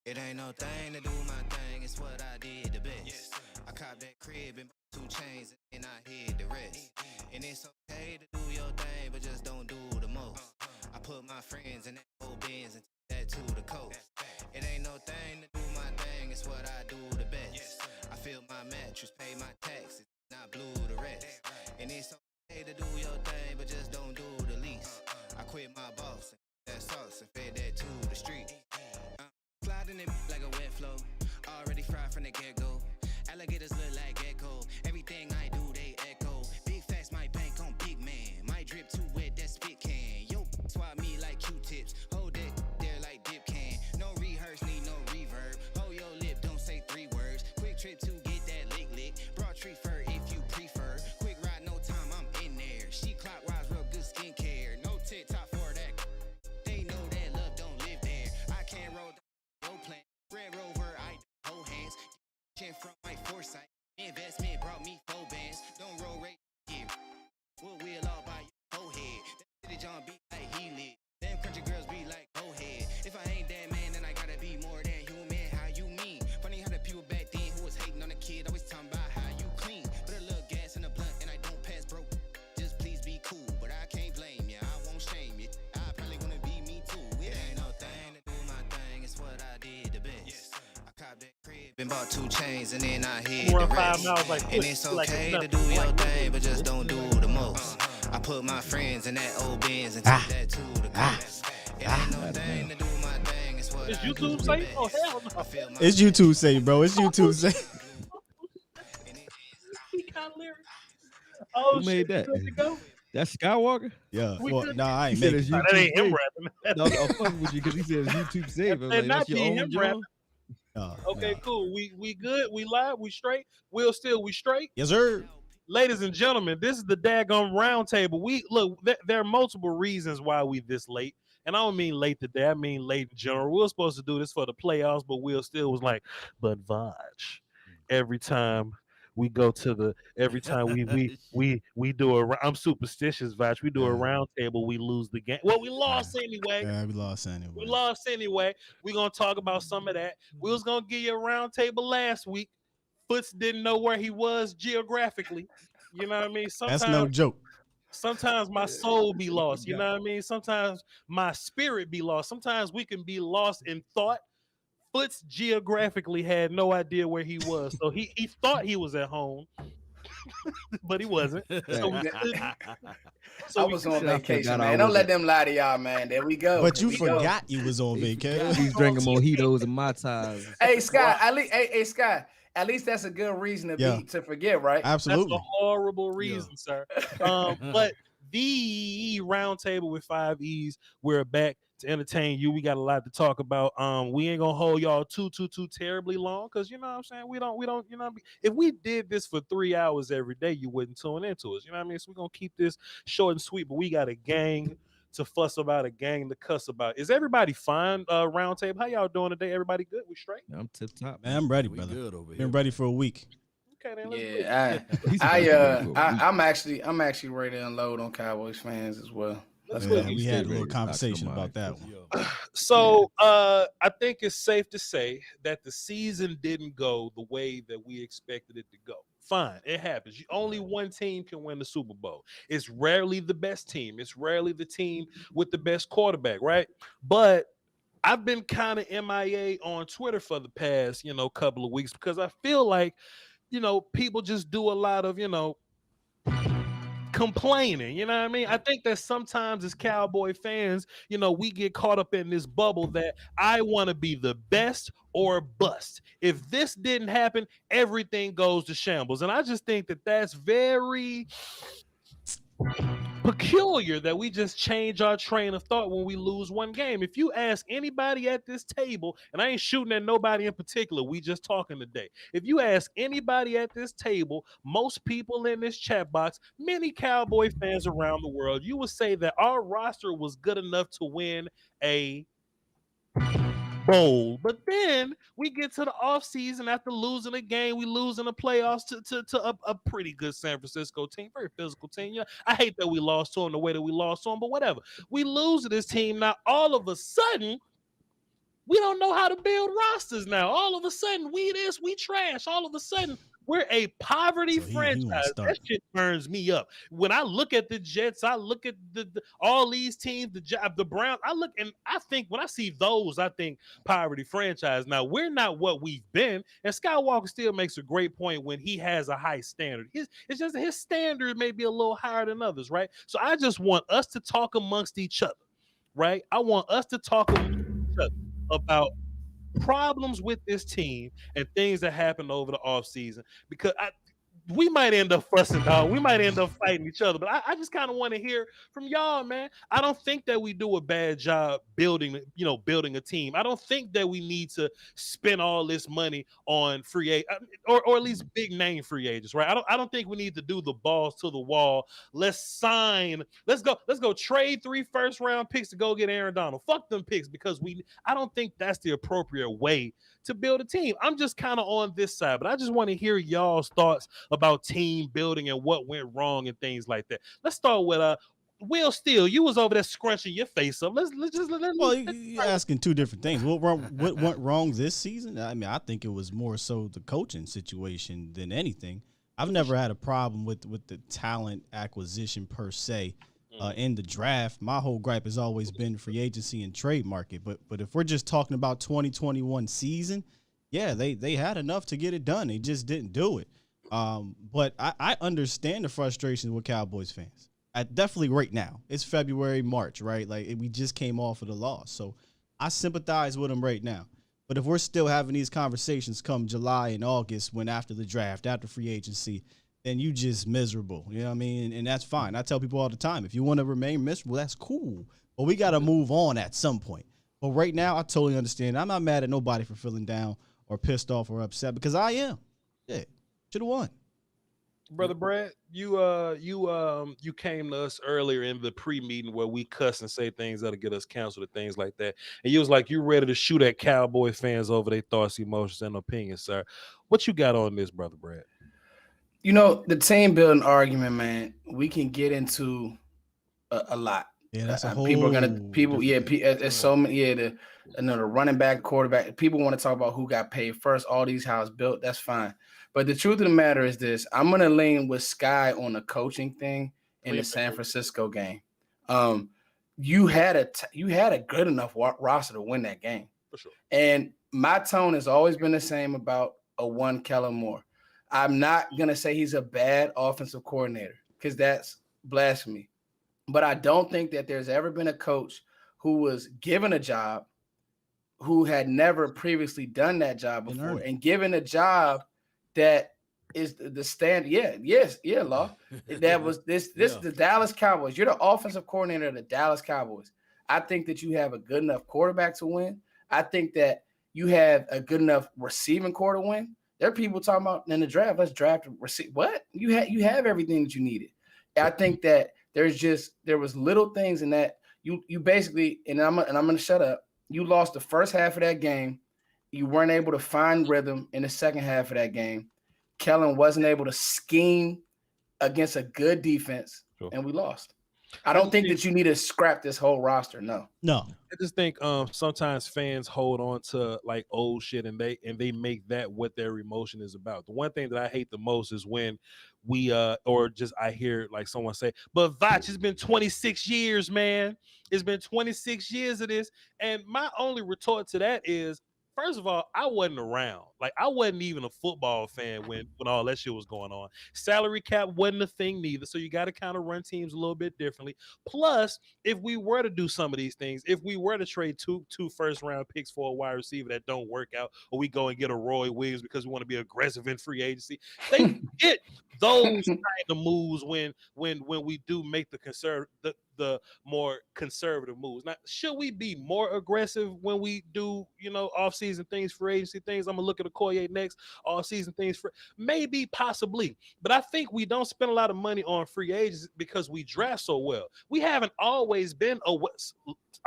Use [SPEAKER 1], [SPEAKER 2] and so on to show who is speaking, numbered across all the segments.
[SPEAKER 1] It ain't no thing to do my thing, it's what I did the best. I cop that crib and 2 chains and I hid the rest. And it's okay to do your thing, but just don't do the most. I put my friends in that old Benz and take that to the coast. It ain't no thing to do my thing, it's what I do the best. I fill my mattress, pay my taxes, not blue the rest. And it's okay to do your thing, but just don't do the least. I quit my boss and that sauce and fed that to the street. Sliding it like a wet flow, already fried from the get-go. Alligators look like gecko, everything I do they echo. Big facts, my bank on big man, my drip too wet, that spit can. Yo, swap me like Q-tips, hold that there like dip can. No rehearse, need no reverb, hold your lip, don't say 3 words. Quick trip to get that lick, broad tree fur if you prefer. Quick ride, no time, I'm in there. She clockwise, real good skincare, no TikTok for that. They know that love don't live there. I can't roll no plan. Red Rover, I hold hands. From my foresight, investment brought me 4 bands. Don't roll rate here. We'll wheel all by your forehead. That city John be like he lit. Them country girls be like, go ahead. If I ain't that man, then I gotta be more than human. How you mean? Funny how the people back then who was hating on the kid always talking about how you clean. Put a little gas in the blunt and I don't pass broke. Just please be cool, but I can't blame you. I won't shame you. I probably wanna be me too. It ain't no thing to do my thing. It's what I did the best. I copped that crib and bought 2 chains and then I hid the rest. And it's okay to do your thing, but just don't do the most. I put my friends in that old Benz and took that to the coast. It ain't no thing to do my thing. It's what
[SPEAKER 2] Is
[SPEAKER 1] I do
[SPEAKER 2] YouTube
[SPEAKER 1] the
[SPEAKER 2] safe?
[SPEAKER 1] best.
[SPEAKER 2] Oh hell no!
[SPEAKER 3] It's YouTube safe, bro. It's YouTube safe.
[SPEAKER 2] He got lyrics. Oh
[SPEAKER 4] Who made
[SPEAKER 2] shit!
[SPEAKER 4] that?
[SPEAKER 2] Good to go.
[SPEAKER 4] That's Skywalker.
[SPEAKER 3] Yeah.
[SPEAKER 2] We
[SPEAKER 3] Well,
[SPEAKER 2] good.
[SPEAKER 3] nah, I
[SPEAKER 4] He
[SPEAKER 3] ain't
[SPEAKER 4] said
[SPEAKER 3] making
[SPEAKER 4] it's
[SPEAKER 3] it.
[SPEAKER 2] Nah, that
[SPEAKER 4] YouTube
[SPEAKER 2] ain't him
[SPEAKER 4] safe.
[SPEAKER 2] rapping.
[SPEAKER 4] No, I'm fucking with you because he said it's YouTube safe. I'm
[SPEAKER 2] And
[SPEAKER 4] like,
[SPEAKER 2] not
[SPEAKER 4] that's your
[SPEAKER 2] be
[SPEAKER 4] own
[SPEAKER 2] him
[SPEAKER 4] joint.
[SPEAKER 2] rapping. Okay,
[SPEAKER 3] Nah.
[SPEAKER 2] cool. We good. We live. We straight. Will Steele, we straight.
[SPEAKER 3] Yes, sir.
[SPEAKER 2] Ladies and gentlemen, this is the daggone roundtable. We look. There are multiple reasons why we this late, and I don't mean late today. I mean late in general. We were supposed to do this for the playoffs, but Will Steele was like, "But Voch, every time we go to the, every time we do a, I'm superstitious, Voch. We do a roundtable, we lose the game. Well, we lost anyway.
[SPEAKER 3] Yeah, we lost anyway.
[SPEAKER 2] We lost anyway. We're gonna talk about some of that. We was gonna give you a roundtable last week. Foots didn't know where he was geographically. You know what I mean?
[SPEAKER 3] That's no joke.
[SPEAKER 2] Sometimes my soul be lost. You know what I mean? Sometimes my spirit be lost. Sometimes we can be lost in thought. Foots geographically had no idea where he was. So he thought he was at home, but he wasn't.
[SPEAKER 5] I was on vacation, man. Don't let them lie to y'all, man. There we go.
[SPEAKER 3] But you forgot you was on vacation.
[SPEAKER 4] He's drinking mojitos and my ties.
[SPEAKER 5] Hey, Scott. At least, hey, Scott. At least that's a good reason to forget, right?
[SPEAKER 3] Absolutely.
[SPEAKER 2] That's a horrible reason, sir. But the roundtable with 5 E's, we're back to entertain you. We got a lot to talk about. We ain't gonna hold y'all too terribly long, because you know what I'm saying. We don't. You know, if we did this for 3 hours every day, you wouldn't tune into us. You know what I mean? So we're gonna keep this short and sweet. But we got a gang to fuss about, a gang to cuss about. Is everybody fine? Roundtable, how y'all doing today? Everybody good? We straight?
[SPEAKER 4] I'm tip top.
[SPEAKER 3] Man, I'm ready,
[SPEAKER 4] We
[SPEAKER 3] brother.
[SPEAKER 4] good over here.
[SPEAKER 3] Been ready for a week.
[SPEAKER 2] Okay, then let's
[SPEAKER 5] I'm actually ready to unload on Cowboys fans as well.
[SPEAKER 3] We had a little conversation about that one.
[SPEAKER 2] So I think it's safe to say that the season didn't go the way that we expected it to go. Fine, it happens. Only one team can win the Super Bowl. It's rarely the best team. It's rarely the team with the best quarterback, right? But I've been kind of MIA on Twitter for the past, couple of weeks, because I feel like, people just do a lot of, complaining. You know what I mean? I think that sometimes as Cowboy fans, we get caught up in this bubble that I want to be the best or bust. If this didn't happen, everything goes to shambles. And I just think that that's very peculiar, that we just change our train of thought when we lose one game. If you ask anybody at this table, and I ain't shooting at nobody in particular, we just talking today. If you ask anybody at this table, most people in this chat box, many Cowboy fans around the world, you would say that our roster was good enough to win a bowl. But then we get to the offseason after losing a game. We lose in the playoffs to a pretty good San Francisco team, very physical team. I hate that we lost to them the way that we lost to them, but whatever. We lose to this team. Now, all of a sudden, We don't know how to build rosters now. All of a sudden, we this, we trash. All of a sudden, we're a poverty
[SPEAKER 3] So he
[SPEAKER 2] franchise.
[SPEAKER 3] wanna start.
[SPEAKER 2] That shit burns me up. When I look at the Jets, I look at all these teams, the Browns. I look and I think when I see those, I think poverty franchise. Now we're not what we've been, and Skywalker still makes a great point when he has a high standard. It's just his standard may be a little higher than others, right? So I just want us to talk amongst each other, right? I want us to talk amongst each other about problems with this team and things that happened over the offseason, because we might end up fussing, dog. We might end up fighting each other. But I just kind of want to hear from y'all, man. I don't think that we do a bad job building a team. I don't think that we need to spend all this money on free agents or at least big name free agents, right? I don't think we need to do the balls to the wall. Let's go trade 3 first-round picks to go get Aaron Donald. Fuck them picks, because I don't think that's the appropriate way to build a team. I'm just kind of on this side, but I just want to hear y'all's thoughts about team building and what went wrong and things like that. Let's start with Will Steele. You was over there scrunching your face up.
[SPEAKER 3] Well, you're asking two different things. What went wrong this season? I mean, I think it was more so the coaching situation than anything. I've never had a problem with the talent acquisition per se. In the draft, my whole gripe has always been free agency and trade market. But if we're just talking about 2021 season, yeah, they had enough to get it done. They just didn't do it. But I understand the frustration with Cowboys fans. Definitely right now. It's February, March, right? Like we just came off of the loss. So I sympathize with them right now. But if we're still having these conversations come July and August, when after the draft, after free agency, then you just miserable. You know what I mean? And that's fine. I tell people all the time, if you want to remain miserable, that's cool. But we got to move on at some point. But right now, I totally understand. I'm not mad at nobody for feeling down or pissed off or upset, because I am. Yeah, should have won.
[SPEAKER 2] Brother Brad, you came to us earlier in the pre-meeting where we cuss and say things that'll get us canceled and things like that. And you was like, you ready to shoot at Cowboy fans over their thoughts, emotions, and opinions, sir. What you got on this, Brother Brad?
[SPEAKER 5] You know, the team building argument, man, we can get into a lot.
[SPEAKER 3] Yeah, that's a whole
[SPEAKER 5] it's so many. The running back, quarterback. People want to talk about who got paid first. All these houses built. That's fine. But the truth of the matter is this: I'm gonna lean with Sky on the coaching thing in the San Francisco game. You had a good enough roster to win that game,
[SPEAKER 2] for sure.
[SPEAKER 5] And my tone has always been the same about Kellen Moore. I'm not going to say he's a bad offensive coordinator, because that's blasphemy. But I don't think that there's ever been a coach who was given a job who had never previously done that job before and given a job that is the standard. Law. That was this the Dallas Cowboys. You're the offensive coordinator of the Dallas Cowboys. I think that you have a good enough quarterback to win. I think that you have a good enough receiving core to win. There are people talking about in the draft, let's draft a receiver. What? You have everything that you needed. I think that there was little things in that you basically, and I'm gonna shut up. You lost the first half of that game. You weren't able to find rhythm in the second half of that game. Kellen wasn't able to scheme against a good defense, and we lost. I don't think that you need to scrap this whole roster. No.
[SPEAKER 2] I just think sometimes fans hold on to like old shit and they make that what their emotion is about. The one thing that I hate the most is when I hear like someone say, but Voch, it's been 26 years, man. It's been 26 years of this. And my only retort to that is, first of all, I wasn't around. Like, I wasn't even a football fan when all that shit was going on. Salary cap wasn't a thing neither, so you got to kind of run teams a little bit differently. Plus, if we were to do some of these things, if we were to trade two first-round picks for a wide receiver that don't work out, or we go and get a Roy Williams because we want to be aggressive in free agency, they get those kind of moves when we do make the more conservative moves. Now, should we be more aggressive when we do, off-season things, free agency things? I'm gonna look at Akoye next. Off-season things for maybe, possibly, but I think we don't spend a lot of money on free agents because we draft so well. We haven't always been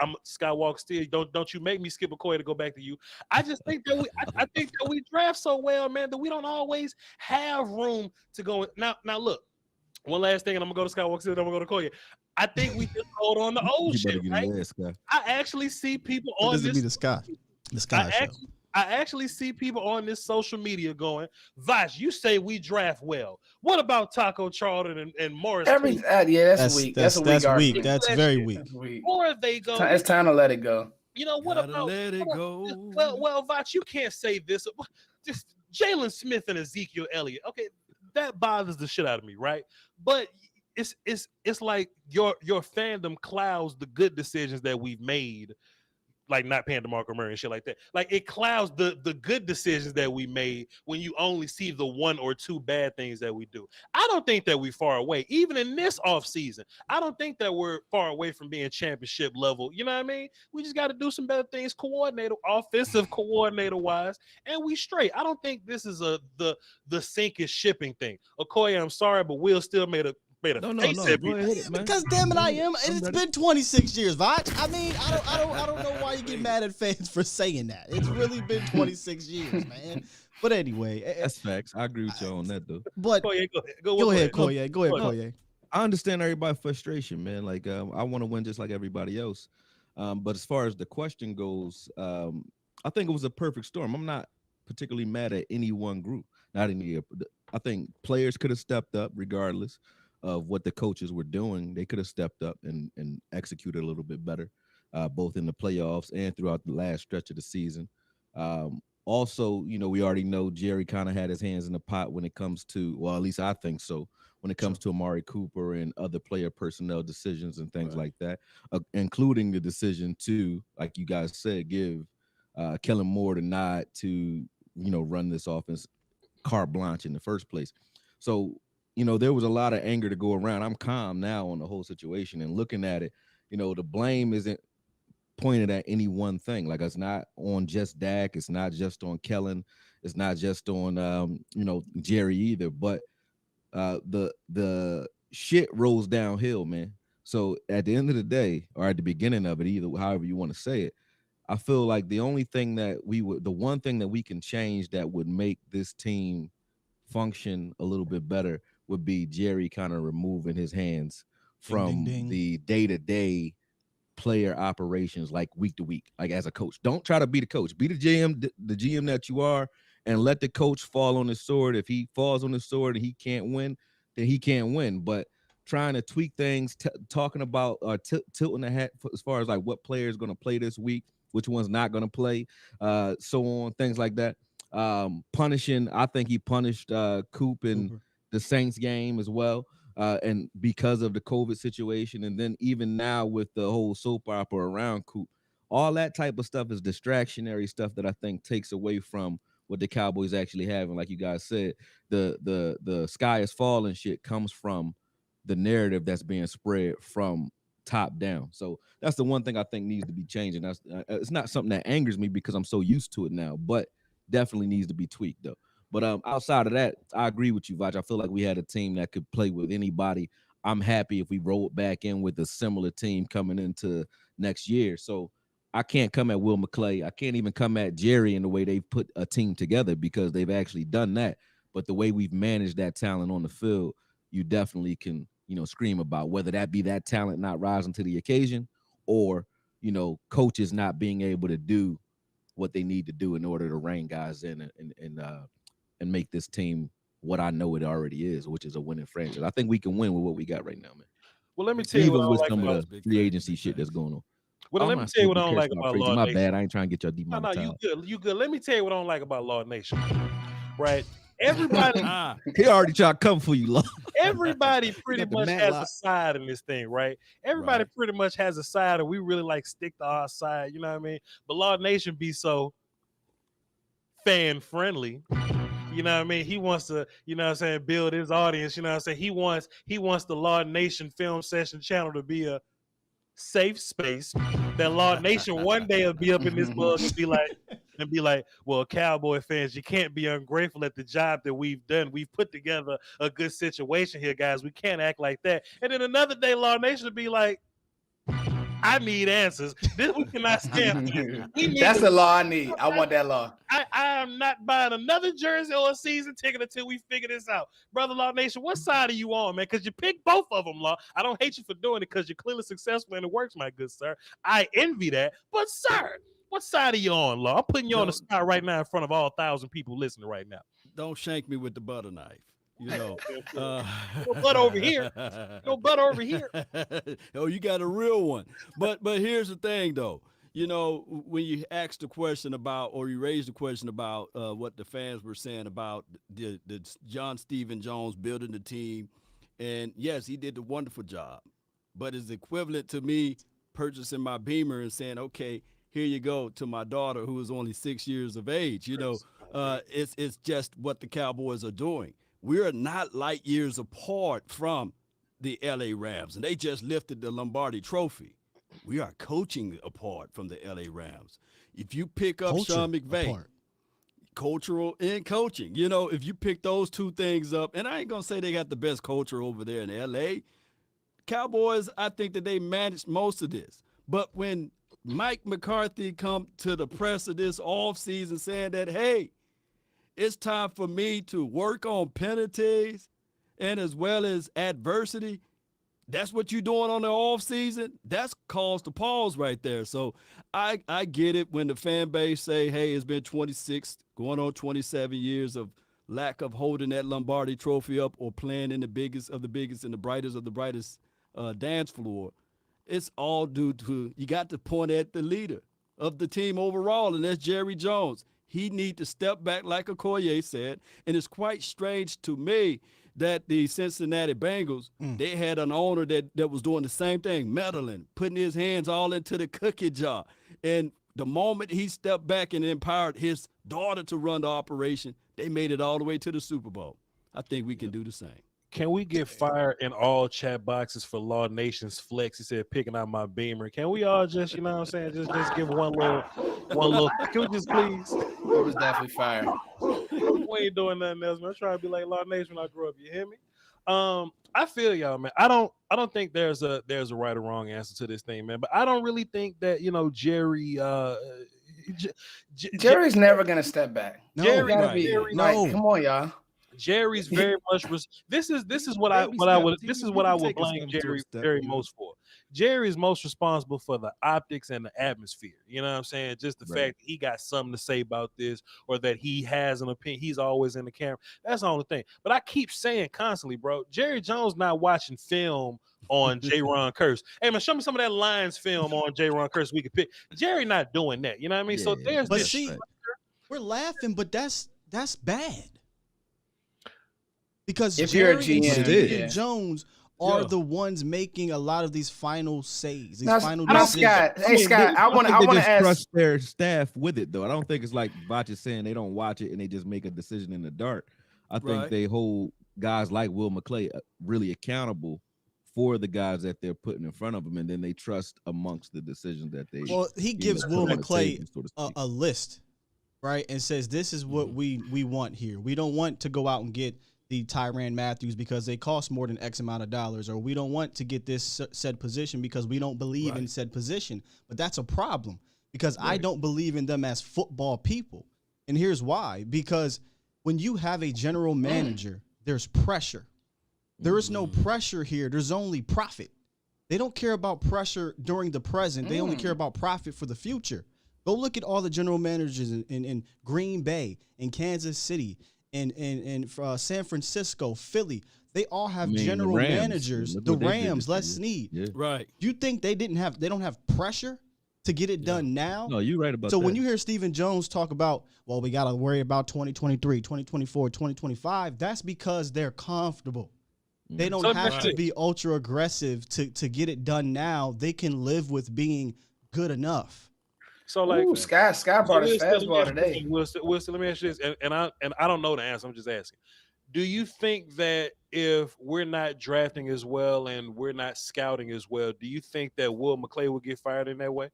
[SPEAKER 2] I'm Skywalker Steele. Don't you make me skip Akoye to go back to you. I just think that I think that we draft so well, man, that we don't always have room to go. Now look. One last thing, and I'm gonna go to Skywalker Steele, then I'm gonna go to Akoye. I think we just hold on to old shit, right? I actually see people on this.
[SPEAKER 3] Be the Sky. The Sky Show.
[SPEAKER 2] I actually see people on this social media going, Voch, you say we draft well. What about Taco Charlton and Morris?
[SPEAKER 5] Yeah, that's weak. That's a weak argument.
[SPEAKER 3] That's very weak.
[SPEAKER 5] That's weak.
[SPEAKER 2] Or they go,
[SPEAKER 5] It's time to let it go.
[SPEAKER 2] You know, what about
[SPEAKER 6] let it go?
[SPEAKER 2] Well, Voch, you can't say this. Just Jalen Smith and Ezekiel Elliott. Okay, that bothers the shit out of me, right? But it's like your fandom clouds the good decisions that we've made, like not paying DeMarco Murray and shit like that. Like it clouds the good decisions that we made when you only see the one or two bad things that we do. I don't think that we're far away. Even in this offseason, I don't think that we're far away from being championship level. You know what I mean? We just got to do some better things offensive coordinator wise, and we straight. I don't think this is the sink is shipping thing. Akoye, I'm sorry, but Will still made a face at me.
[SPEAKER 4] Go ahead, man.
[SPEAKER 3] Because damn it, I am. It's been 26 years, Voch. I mean, I don't know why you get mad at fans for saying that. It's really been 26 years, man. But anyway,
[SPEAKER 4] That's facts. I agree with you on that though.
[SPEAKER 3] But
[SPEAKER 2] Koye,
[SPEAKER 3] go ahead, Koye.
[SPEAKER 4] I understand everybody's frustration, man. Like I want to win just like everybody else. But as far as the question goes, I think it was a perfect storm. I'm not particularly mad at any one group. Not any. I think players could have stepped up regardless of what the coaches were doing. They could have stepped up and executed a little bit better, both in the playoffs and throughout the last stretch of the season. Also, you know, we already know Jerry kind of had his hands in the pot when it comes to, well, at least I think so, when it comes to Amari Cooper and other player personnel decisions and things like that, including the decision to, like you guys said, give Kellen Moore the nod to, you know, run this offense carte blanche in the first place. So, you know, there was a lot of anger to go around. I'm calm now on the whole situation and looking at it. You know, the blame isn't pointed at any one thing. Like, it's not on just Dak. It's not just on Kellen. It's not just on, you know, Jerry either. But the shit rolls downhill, man. So at the end of the day, or at the beginning of it, either however you want to say it, I feel like the one thing that we can change that would make this team function a little bit better would be Jerry kind of removing his hands from the day-to-day player operations, like week to week, like as a coach. Don't try to be the coach. Be the GM that you are, and let the coach fall on his sword. If he falls on his sword and he can't win, then he can't win. But trying to tweak things, talking about tilting the hat as far as like what player is going to play this week, which one's not going to play, so on, things like that. Punishing, I think he punished Coop in the Saints game as well, and because of the COVID situation, and then even now with the whole soap opera around Coop, all that type of stuff is distractionary stuff that I think takes away from what the Cowboys actually have. And like you guys said, the sky is falling shit comes from the narrative that's being spread from top down. So that's the one thing I think needs to be changing. That's it's not something that angers me because I'm so used to it now, but definitely needs to be tweaked though. But outside of that, I agree with you, Voch. I feel like we had a team that could play with anybody. I'm happy if we rolled back in with a similar team coming into next year. So I can't come at Will McClay. I can't even come at Jerry in the way they put a team together, because they've actually done that. But the way we've managed that talent on the field, you definitely can, you know, scream about, whether that be that talent not rising to the occasion, or, you know, coaches not being able to do what they need to do in order to rein guys in and make this team what I know it already is, which is a winning franchise. I think we can win with what we got right now, man.
[SPEAKER 2] Well, let me tell you
[SPEAKER 4] Even
[SPEAKER 2] what
[SPEAKER 4] with
[SPEAKER 2] I like
[SPEAKER 4] some
[SPEAKER 2] about
[SPEAKER 4] of the free agency shit that's going on.
[SPEAKER 2] Well, let me tell you what I don't like about Law
[SPEAKER 4] My
[SPEAKER 2] Nation.
[SPEAKER 4] bad. I ain't trying to get y'all
[SPEAKER 2] No,
[SPEAKER 4] demonetized.
[SPEAKER 2] you good. Let me tell you what I don't like about Law Nation. Right? Everybody,
[SPEAKER 4] He already tried to come for you, Law.
[SPEAKER 2] everybody pretty
[SPEAKER 4] got the
[SPEAKER 2] much has
[SPEAKER 4] Matlock.
[SPEAKER 2] a side in this thing, right? Everybody pretty much has a side, and we really like stick to our side, you know what I mean? But Law Nation be so fan friendly. You know what I mean? He wants to, you know what I'm saying, build his audience. You know what I'm saying? He wants the Law Nation Film Session channel to be a safe space. That Law Nation one day will be up in this bug and be like, well, Cowboy fans, you can't be ungrateful at the job that we've done. We've put together a good situation here, guys. We can't act like that. And then another day, Law Nation will be like, I need answers. This we cannot stand.
[SPEAKER 5] That's the law I need. I want that law.
[SPEAKER 2] I am not buying another jersey or a season ticket until we figure this out. Brother Law Nation, what side are you on, man? Because you picked both of them, Law. I don't hate you for doing it because you're clearly successful and it works, my good sir. I envy that. But, sir, What side are you on, Law? I'm putting you on the
[SPEAKER 6] Don't-
[SPEAKER 2] spot right now in front of all 1,000 people listening right now.
[SPEAKER 6] Don't shank me with the butter knife. You know,
[SPEAKER 2] No butter over here. No butter over here.
[SPEAKER 6] Oh, you got a real one. But here's the thing, though. You know, when you asked the question about, or you raised the question about what the fans were saying about the John Stephen Jones building the team, and yes, he did a wonderful job. But it's equivalent to me purchasing my Beamer and saying, okay, here you go, to my daughter who is only 6 years of age. You know, it's just what the Cowboys are doing. We are not light years apart from the LA Rams, and they just lifted the Lombardi trophy. We are coaching apart from the LA Rams. If you pick up
[SPEAKER 3] Culture
[SPEAKER 6] Sean McVay,
[SPEAKER 3] apart.
[SPEAKER 6] cultural and coaching, you know, if you pick those two things up, and I ain't going to say they got the best culture over there in LA, Cowboys, I think that they managed most of this. But when Mike McCarthy come to the press of this offseason saying that, hey, it's time for me to work on penalties and as well as adversity, that's what you're doing on the offseason, that's cause to pause right there. So I get it when the fan base say, hey, it's been 26, going on 27 years of lack of holding that Lombardi trophy up or playing in the biggest of the biggest and the brightest of the brightest dance floor. It's all due to, you got to point at the leader of the team overall, and that's Jerry Jones. He need to step back, like Akoye said, and it's quite strange to me that the Cincinnati Bengals, they had an owner that was doing the same thing, meddling, putting his hands all into the cookie jar. And the moment he stepped back and empowered his daughter to run the operation, they made it all the way to the Super Bowl. I think we can do the same.
[SPEAKER 2] Can we get fired in all chat boxes for Law Nation's flex? He said, picking out my Beamer. Can we all just, you know what I'm saying, just give one little, can we just please?
[SPEAKER 5] It was definitely fire.
[SPEAKER 2] We ain't doing nothing else, man. I'm trying to be like Law Nation when I grow up. You hear me? I feel y'all, man. I don't think there's a right or wrong answer to this thing, man. But I don't really think that, you know, Jerry
[SPEAKER 5] Jerry's never gonna step back.
[SPEAKER 3] No,
[SPEAKER 2] Jerry,
[SPEAKER 3] right.
[SPEAKER 2] Jerry,
[SPEAKER 3] No.
[SPEAKER 5] Like, come on, y'all.
[SPEAKER 2] Jerry's very much. This is what I would blame Jerry most for. Jerry's most responsible for the optics and the atmosphere. You know what I'm saying? Just the fact that he got something to say about this, or that he has an opinion. He's always in the camera. That's the only thing. But I keep saying constantly, bro, Jerry Jones not watching film on J-Ron Curse. Hey man, show me some of that Lions film on J-Ron Curse we could pick. Jerry not doing that. You know what I mean?
[SPEAKER 4] Yeah,
[SPEAKER 2] so there's
[SPEAKER 3] But
[SPEAKER 2] this.
[SPEAKER 3] see, we're laughing, but that's bad. Because
[SPEAKER 5] If you're a
[SPEAKER 3] Jerry and
[SPEAKER 5] GM,
[SPEAKER 3] Stephen
[SPEAKER 5] yeah.
[SPEAKER 3] Jones are the ones making a lot of these final says, these
[SPEAKER 5] Now,
[SPEAKER 3] final
[SPEAKER 5] now,
[SPEAKER 3] decisions.
[SPEAKER 5] Scott, hey Scott, I want to
[SPEAKER 4] just
[SPEAKER 5] ask.
[SPEAKER 4] trust their staff with it, though. I don't think it's like Voch is saying they don't watch it and they just make a decision in the dark. I think they hold guys like Will McClay really accountable for the guys that they're putting in front of them, and then they trust amongst the decisions that they.
[SPEAKER 3] Well, he gives
[SPEAKER 4] put
[SPEAKER 3] Will
[SPEAKER 4] on the
[SPEAKER 3] McClay
[SPEAKER 4] table, so to speak.
[SPEAKER 3] a list, right, and says this is what we want here. We don't want to go out and get the Tyrann Matthews because they cost more than X amount of dollars, or we don't want to get this said position because we don't believe in said position. But that's a problem because I don't believe in them as football people. And here's why. Because when you have a general manager, there's pressure. There is no pressure here. There's only profit. They don't care about pressure during the present. They only care about profit for the future. Go look at all the general managers in Green Bay, in Kansas City, in San Francisco, Philly. They all have general managers. The Rams, Les Snead.
[SPEAKER 4] Yeah.
[SPEAKER 6] Right.
[SPEAKER 3] You think they don't have pressure to get it done now?
[SPEAKER 4] No, you're right about
[SPEAKER 3] So
[SPEAKER 4] that.
[SPEAKER 3] when you hear Stephen Jones talk about, well, we got to worry about 2023, 2024, 2025, that's because they're comfortable. They don't have to be ultra aggressive to get it done now. They can live with being good enough.
[SPEAKER 2] So like,
[SPEAKER 5] Ooh, Scott brought his fastball today.
[SPEAKER 2] Wilson, let me ask you this, and I don't know the answer. I'm just asking. Do you think that if we're not drafting as well and we're not scouting as well, do you think that Will McClay will get fired in that way?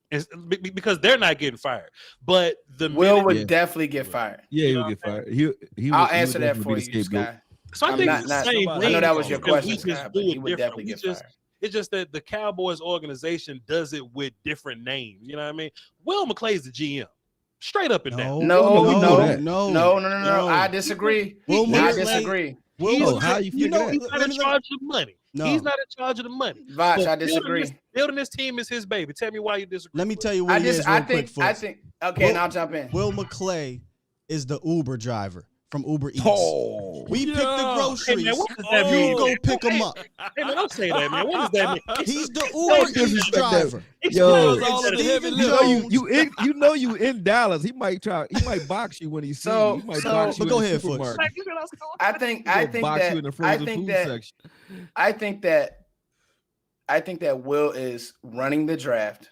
[SPEAKER 2] Because they're not getting fired, but
[SPEAKER 5] Will would definitely get fired.
[SPEAKER 4] Yeah, he would get fired.
[SPEAKER 5] I'll answer that for you, Scott.
[SPEAKER 2] So I think it's the same
[SPEAKER 5] I know that was your
[SPEAKER 2] because
[SPEAKER 5] question, Scott, but he would definitely get fired.
[SPEAKER 2] It's just that the Cowboys organization does it with different names. You know what I mean? Will McClay's the GM. Straight up and down.
[SPEAKER 5] No. I disagree. I disagree.
[SPEAKER 2] How you figure that? He's not in charge of money.
[SPEAKER 3] No.
[SPEAKER 2] He's not in charge of the money.
[SPEAKER 5] Voch,
[SPEAKER 2] But
[SPEAKER 5] I disagree.
[SPEAKER 2] Building this team is his baby. Tell me why you disagree.
[SPEAKER 3] Let me tell you
[SPEAKER 5] I
[SPEAKER 3] what he is real quick,
[SPEAKER 5] I
[SPEAKER 3] Foots.
[SPEAKER 5] think. Okay, and I'll jump in.
[SPEAKER 3] Will McClay is the Uber driver from Uber Eats.
[SPEAKER 4] Oh,
[SPEAKER 3] We pick the
[SPEAKER 2] Hey,
[SPEAKER 3] groceries.
[SPEAKER 2] man, what does that mean?
[SPEAKER 3] You go pick them up.
[SPEAKER 2] Hey, man, don't say that, man. What does that mean?
[SPEAKER 3] He's the Uber Eats
[SPEAKER 4] disrespect that.
[SPEAKER 3] driver.
[SPEAKER 4] Yo,
[SPEAKER 6] Does all of the heavy
[SPEAKER 3] Stephen
[SPEAKER 6] lifting.
[SPEAKER 3] Jones.
[SPEAKER 4] you in Dallas. He might box you when he sees you. He might box you
[SPEAKER 3] but go
[SPEAKER 4] in the
[SPEAKER 3] ahead, Foots.
[SPEAKER 4] supermarket.
[SPEAKER 5] I think
[SPEAKER 4] Box you in the frozen food section.
[SPEAKER 5] I think that Will is running the draft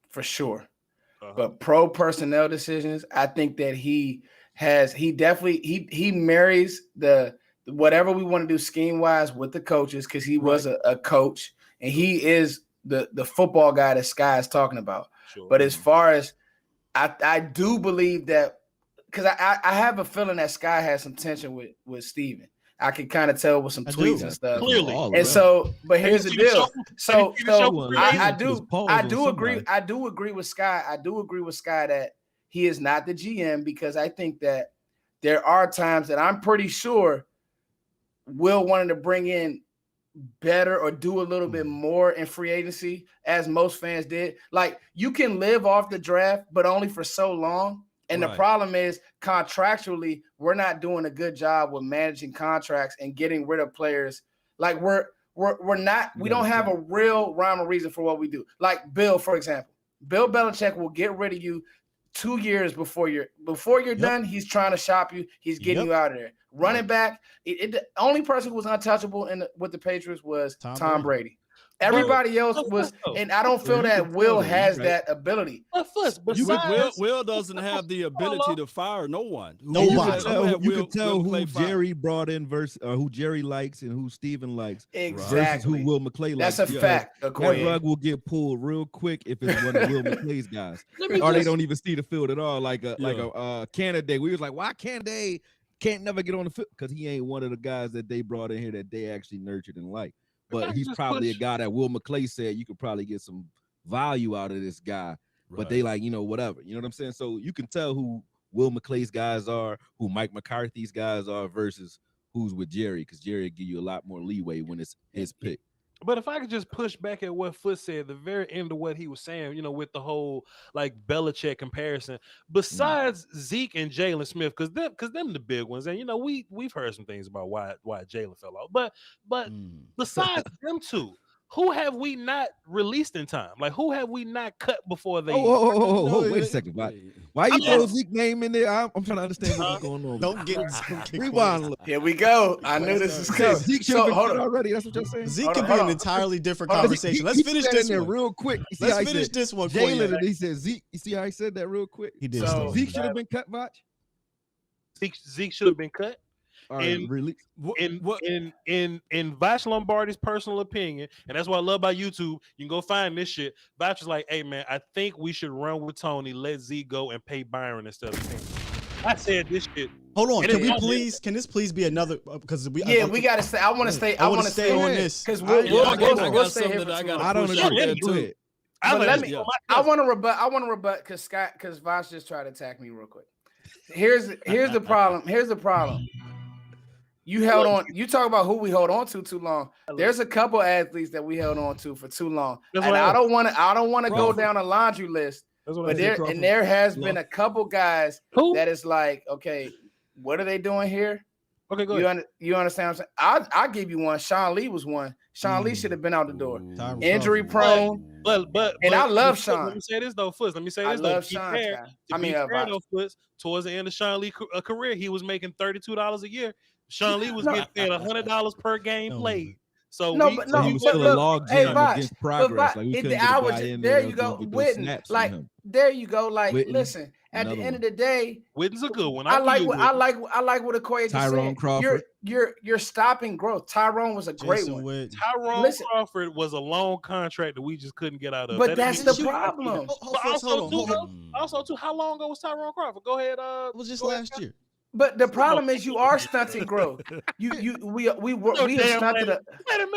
[SPEAKER 5] for sure. But pro personnel decisions, I think that he marries the whatever we want to do scheme wise with the coaches because he was a coach and he is the football guy that Sky is talking about.
[SPEAKER 2] Sure.
[SPEAKER 5] But as far as I do believe that because I have a feeling that Sky has some tension with Steven. I can kind of tell with some tweets and stuff.
[SPEAKER 2] Clearly.
[SPEAKER 5] And so, but here's the deal. So I do agree.
[SPEAKER 4] somebody.
[SPEAKER 5] I do agree with Sky. I do agree with Sky that he is not the GM because I think that there are times that I'm pretty sure Will wanted to bring in better or do a little bit more in free agency, as most fans did. Like you can live off the draft, but only for so long. And the problem is contractually, we're not doing a good job with managing contracts and getting rid of players. Like we don't have a real rhyme or reason for what we do. Like Bill, for example, Bill Belichick will get rid of you 2 years before you're done. He's trying to shop you. He's getting you out of there. Running back, the only person who was untouchable with the Patriots was Tom Brady. Everybody else was, and I don't feel that Will has that ability.
[SPEAKER 6] Will doesn't have the ability to fire no one.
[SPEAKER 3] Nobody.
[SPEAKER 4] You can tell who Jerry brought in versus who Jerry likes and who Steven likes
[SPEAKER 5] Exactly.
[SPEAKER 4] versus who Will McClay likes.
[SPEAKER 5] That's a fact.
[SPEAKER 4] That rug will get pulled real quick if it's one of Will McClay's guys, or they don't even see the field at all. Like a candidate, we was like, why can't never get on the field because he ain't one of the guys that they brought in here that they actually nurtured and like. But he's probably a guy that Will McClay said you could probably get some value out of this guy. But they like, whatever. You know what I'm saying? So you can tell who Will McClay's guys are, who Mike McCarthy's guys are versus who's with Jerry, because Jerry will give you a lot more leeway when it's his pick.
[SPEAKER 2] But if I could just push back at what Foot said at the very end of what he was saying, with the whole like Belichick comparison, besides Zeke and Jalen Smith, because them the big ones, and we've heard some things about why Jalen fell off. But besides them two, who have we not released in time? Like who have we not cut before they?
[SPEAKER 4] Wait a second, why you throw Zeke's name in there? I'm trying to understand what's going on.
[SPEAKER 3] Don't get
[SPEAKER 4] rewind.
[SPEAKER 5] Here we go. I knew this was coming.
[SPEAKER 4] Zeke should have been cut already. That's what you're saying.
[SPEAKER 3] Zeke could be an entirely different conversation. Let's finish this one
[SPEAKER 4] real quick.
[SPEAKER 3] Let's finish this one.
[SPEAKER 4] Jalen, and he said Zeke. You see how he said that real quick?
[SPEAKER 3] He did.
[SPEAKER 5] So,
[SPEAKER 4] Zeke should have been cut, Voch.
[SPEAKER 2] Zeke should have been cut.
[SPEAKER 4] In
[SPEAKER 2] Voch Lombardi's personal opinion, and that's what I love about YouTube. You can go find this shit. Voch is like, hey man, I think we should run with Tony, let Zeke go, and pay Byron instead of him. I said this shit.
[SPEAKER 3] Hold on, can this please be another? Because we
[SPEAKER 5] gotta stay. I want to stay. I want to stay
[SPEAKER 3] on this
[SPEAKER 5] because
[SPEAKER 6] we'll stay here.
[SPEAKER 4] I don't agree. Go ahead.
[SPEAKER 5] I want to rebut because Voch just tried to attack me real quick. Here's the problem. Here's the problem. You held on. You talk about who we hold on to too long. There's a couple athletes that we held on to for too long, and I don't want to go down a laundry list. But there has been a couple guys that is like, okay, what are they doing here?
[SPEAKER 2] Okay, go ahead.
[SPEAKER 5] You understand what I'm saying? I'll give you one. Sean Lee was one. Sean Lee should have been out the door. Injury prone. But I love Sean.
[SPEAKER 2] Let me say this though, Foots.
[SPEAKER 5] I love Sean.
[SPEAKER 2] Towards the end of Sean Lee's career, he was making $32 a year. Sean Lee was getting paid $100 per game played. So
[SPEAKER 4] he was still a log jam against progress. Like we couldn't get a guy in
[SPEAKER 5] there you go, Witten. Like there you go. Like listen, at the end of the day,
[SPEAKER 2] Witten's a good one.
[SPEAKER 5] I like what Akoye just said.
[SPEAKER 4] Tyrone Crawford.
[SPEAKER 5] You're stopping growth. Tyrone was a great one.
[SPEAKER 2] Tyrone Crawford was a long contract that we just couldn't get out of.
[SPEAKER 5] But that's the problem.
[SPEAKER 2] Also, too, how long ago was Tyrone Crawford? Go ahead.
[SPEAKER 3] It was just last year.
[SPEAKER 5] But the problem is you are stunting growth. We have stunted it.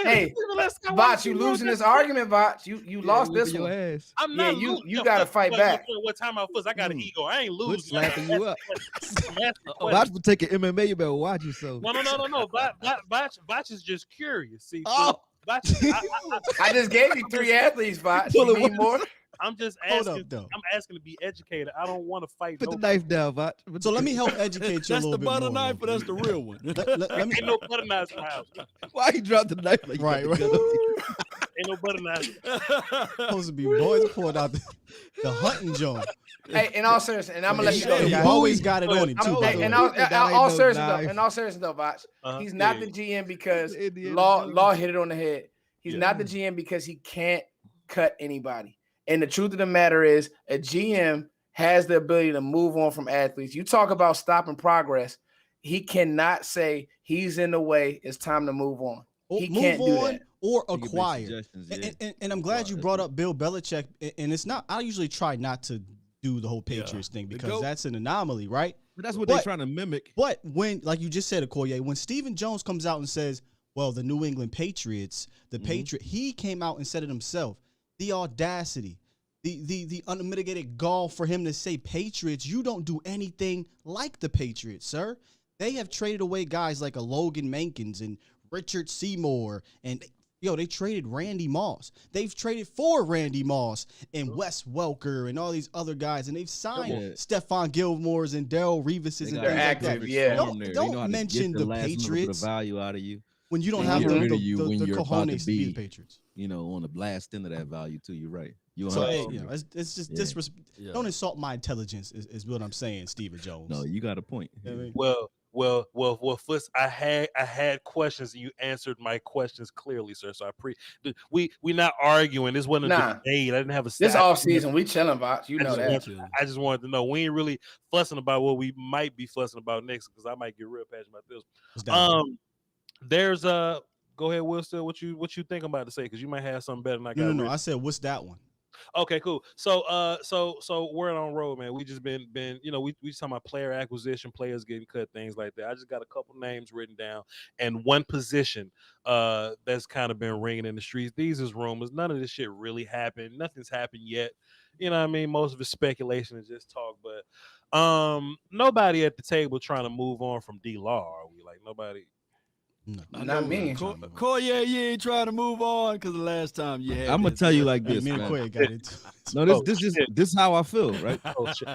[SPEAKER 5] Hey, Voch, you losing this argument, Voch. You lost this one.
[SPEAKER 2] I'm not.
[SPEAKER 5] Yeah, you got to fight back.
[SPEAKER 2] What time out first? I got an ego. I ain't losing.
[SPEAKER 4] Slapping you up. Voch would take an MMA. You better watch yourself.
[SPEAKER 2] No. Voch is just curious. See, But
[SPEAKER 5] I just gave you 3 athletes, Voch. You need more?
[SPEAKER 2] I'm just
[SPEAKER 3] Hold
[SPEAKER 2] asking.
[SPEAKER 3] up, though.
[SPEAKER 2] I'm asking to be educated. I don't want to fight.
[SPEAKER 4] Put
[SPEAKER 2] no
[SPEAKER 4] the knife down, Voch.
[SPEAKER 3] So let me help educate you a
[SPEAKER 6] That's
[SPEAKER 3] little
[SPEAKER 6] the
[SPEAKER 3] bit
[SPEAKER 6] butter
[SPEAKER 3] more.
[SPEAKER 6] knife,
[SPEAKER 3] though.
[SPEAKER 6] or that's the real one.
[SPEAKER 3] Let me,
[SPEAKER 2] Ain't no butter knives in my house.
[SPEAKER 4] Why he dropped the knife like
[SPEAKER 3] Right,
[SPEAKER 4] that?
[SPEAKER 3] right.
[SPEAKER 2] Ain't no butter knives.
[SPEAKER 3] supposed to be boys pulling out the hunting joint.
[SPEAKER 5] Hey, in all seriousness, and I'm gonna let you go.
[SPEAKER 3] You
[SPEAKER 5] guys.
[SPEAKER 3] always got it on him too. by the
[SPEAKER 5] In
[SPEAKER 3] way.
[SPEAKER 5] all seriousness though, Voch,
[SPEAKER 2] Uh-huh.
[SPEAKER 5] he's not the GM because
[SPEAKER 4] Indiana
[SPEAKER 5] law hit it on the head. He's
[SPEAKER 2] Yeah.
[SPEAKER 5] not the GM because he can't cut anybody. And the truth of the matter is, a GM has the ability to move on from athletes. You talk about stopping progress. He cannot say he's in the way. It's time to move on. He
[SPEAKER 3] Move
[SPEAKER 5] can't do
[SPEAKER 3] on
[SPEAKER 5] that.
[SPEAKER 3] or
[SPEAKER 4] He can make
[SPEAKER 3] acquire.
[SPEAKER 4] suggestions, yeah.
[SPEAKER 3] And I'm glad you brought up Bill Belichick. And it's not. I usually try not to do the whole
[SPEAKER 6] Yeah.
[SPEAKER 3] Patriots thing
[SPEAKER 6] The
[SPEAKER 3] because
[SPEAKER 6] GOAT.
[SPEAKER 3] that's an anomaly, right?
[SPEAKER 4] But that's what
[SPEAKER 3] But-
[SPEAKER 4] they're trying to mimic.
[SPEAKER 3] But when, like you just said, Akoye, when Stephen Jones comes out and says, well, the New England Patriots, he came out and said it himself. The audacity, the unmitigated gall for him to say Patriots, you don't do anything like the Patriots, sir. They have traded away guys like a Logan Mankins and Richard Seymour and they traded Randy Moss. They've traded for Randy Moss and Wes Welker and all these other guys, and they've signed
[SPEAKER 4] Yeah.
[SPEAKER 3] Stephon Gilmore's and Daryl Reeves and things
[SPEAKER 5] They're
[SPEAKER 3] like
[SPEAKER 5] active,
[SPEAKER 3] that.
[SPEAKER 5] yeah.
[SPEAKER 3] Don't mention the Patriots
[SPEAKER 4] value out of you.
[SPEAKER 3] when you don't
[SPEAKER 4] And
[SPEAKER 3] have
[SPEAKER 4] get
[SPEAKER 3] the
[SPEAKER 4] rid of you when you're about to
[SPEAKER 3] cojones to be the
[SPEAKER 4] be,
[SPEAKER 3] Patriots.
[SPEAKER 4] On the blast end of that value too. You're right. You
[SPEAKER 3] So
[SPEAKER 4] don't
[SPEAKER 3] hey,
[SPEAKER 4] have
[SPEAKER 3] it's just
[SPEAKER 4] Yeah.
[SPEAKER 3] disrespect.
[SPEAKER 6] Yeah.
[SPEAKER 3] Don't insult my intelligence. Is what I'm saying, Stephen Jones.
[SPEAKER 4] No, you got a point.
[SPEAKER 3] You know what I mean?
[SPEAKER 2] Well, Foots, I had questions and you answered my questions clearly, sir. So we not arguing. This wasn't a
[SPEAKER 5] Nah.
[SPEAKER 2] debate. I didn't have a
[SPEAKER 5] This
[SPEAKER 2] side.
[SPEAKER 5] off season, we chilling, Voch. You
[SPEAKER 2] I
[SPEAKER 5] know
[SPEAKER 2] just
[SPEAKER 5] that.
[SPEAKER 2] I just wanted to know. We ain't really fussing about what we might be fussing about next because I might get real passionate about this.
[SPEAKER 3] What's that?
[SPEAKER 2] There's go ahead, Will. Still, what you think I'm about to say? Because you might have something better than I got.
[SPEAKER 3] No.
[SPEAKER 2] written.
[SPEAKER 3] I said, what's that one?
[SPEAKER 2] Okay, cool. So we're on road, man. We just been we just talking about player acquisition, players getting cut, things like that. I just got a couple names written down and one position that's kind of been ringing in the streets. These is rumors. None of this shit really happened. Nothing's happened yet. You know what I mean? Most of it's speculation and just talk, but nobody at the table trying to move on from D-Law, are we? Like nobody.
[SPEAKER 3] No.
[SPEAKER 5] Not me.
[SPEAKER 6] Koye, you ain't trying to move on because the last time you had.
[SPEAKER 4] I'm gonna
[SPEAKER 6] this,
[SPEAKER 4] tell you
[SPEAKER 6] but-
[SPEAKER 4] like this,
[SPEAKER 3] Me and
[SPEAKER 4] man.
[SPEAKER 3] Akoye got it.
[SPEAKER 4] No, this is how I feel, right?
[SPEAKER 2] Oh shit.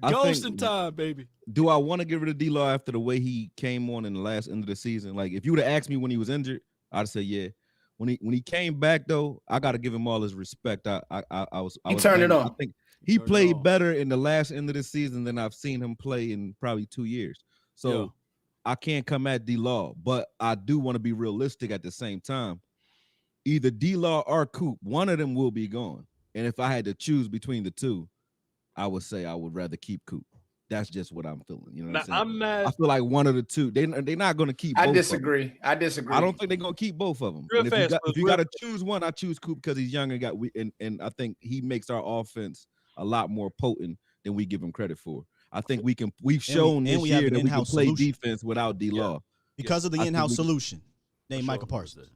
[SPEAKER 4] I
[SPEAKER 6] Ghost
[SPEAKER 4] think-
[SPEAKER 6] in time, baby.
[SPEAKER 4] Do I want to get rid of D-Law after the way he came on in the last end of the season? Like, if you would have asked me when he was injured, I'd say yeah. When he came back though, I got to give him all his respect. I was
[SPEAKER 5] turned it
[SPEAKER 4] I
[SPEAKER 5] on.
[SPEAKER 4] think he
[SPEAKER 6] Turned it
[SPEAKER 4] played
[SPEAKER 6] on.
[SPEAKER 4] better in the last end of the season than I've seen him play in probably 2 years. So
[SPEAKER 6] Yeah.
[SPEAKER 4] I can't come at D-Law, but I do want to be realistic at the same time. Either D-Law or Coop, one of them will be gone. And if I had to choose between the two, I would say I would rather keep Coop. That's just what I'm feeling. You know what
[SPEAKER 2] Now,
[SPEAKER 4] I'm saying?
[SPEAKER 2] I'm
[SPEAKER 4] I
[SPEAKER 2] not.
[SPEAKER 4] feel like one of the two. They're not going to keep.
[SPEAKER 5] I
[SPEAKER 4] both
[SPEAKER 5] disagree. I disagree.
[SPEAKER 4] I don't think they're going to keep both of them.
[SPEAKER 2] Real
[SPEAKER 4] And
[SPEAKER 2] fast,
[SPEAKER 4] if you
[SPEAKER 2] real
[SPEAKER 4] got to choose one, I choose Coop because he's young and I think he makes our offense a lot more potent than we give him credit for. I think we've shown
[SPEAKER 3] and
[SPEAKER 4] this
[SPEAKER 3] we have
[SPEAKER 4] year
[SPEAKER 3] an
[SPEAKER 4] that we can
[SPEAKER 3] in-house
[SPEAKER 4] play
[SPEAKER 3] solution.
[SPEAKER 4] defense without D-Law.
[SPEAKER 3] Because of the
[SPEAKER 4] I think
[SPEAKER 3] in-house
[SPEAKER 4] we-
[SPEAKER 3] solution named
[SPEAKER 2] For
[SPEAKER 3] Michael
[SPEAKER 2] sure.
[SPEAKER 3] Parsons.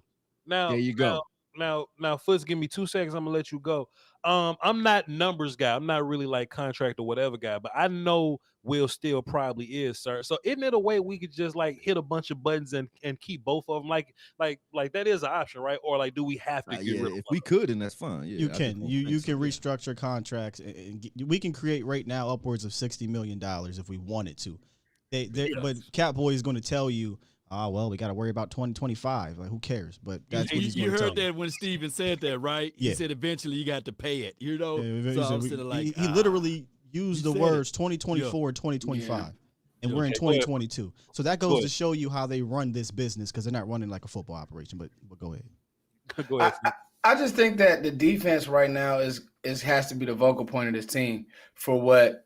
[SPEAKER 2] Now,
[SPEAKER 4] There you go.
[SPEAKER 2] Now, Foots, give me 2 seconds. I'm gonna let you go. I'm not numbers guy. I'm not really like contract or whatever guy, but I know Will Steele probably is, sir. So isn't it a way we could just like hit a bunch of buttons and keep both of them? Like that is an option, right? Or like, do we have to get
[SPEAKER 4] Yeah,
[SPEAKER 2] rid of
[SPEAKER 4] if
[SPEAKER 2] one
[SPEAKER 4] we
[SPEAKER 2] of them?
[SPEAKER 4] could, then that's fine. Yeah,
[SPEAKER 3] You
[SPEAKER 4] I just
[SPEAKER 3] can
[SPEAKER 4] don't
[SPEAKER 3] you
[SPEAKER 4] think so.
[SPEAKER 3] can restructure contracts and we can create right now upwards of $60 million if we wanted to. But Catboy is going to tell you, well, we got to worry about 2025. Like, who cares? But that's what he's
[SPEAKER 6] You
[SPEAKER 3] going to tell
[SPEAKER 6] heard
[SPEAKER 3] you.
[SPEAKER 6] that when Steven said that, right?
[SPEAKER 3] Yeah.
[SPEAKER 6] He said eventually you got to pay it, you know?
[SPEAKER 3] Yeah,
[SPEAKER 6] So I'm sitting like,
[SPEAKER 3] he literally used
[SPEAKER 6] he
[SPEAKER 3] the
[SPEAKER 6] said
[SPEAKER 3] words 2024 and 2025. And we're in
[SPEAKER 2] Okay, go ahead.
[SPEAKER 3] 2022. So that
[SPEAKER 2] Go
[SPEAKER 3] goes
[SPEAKER 2] ahead.
[SPEAKER 3] to show you how they run this business because they're not running like a football operation. But go ahead.
[SPEAKER 2] Go ahead.
[SPEAKER 5] I just think that the defense right now has to be the vocal point of this team for what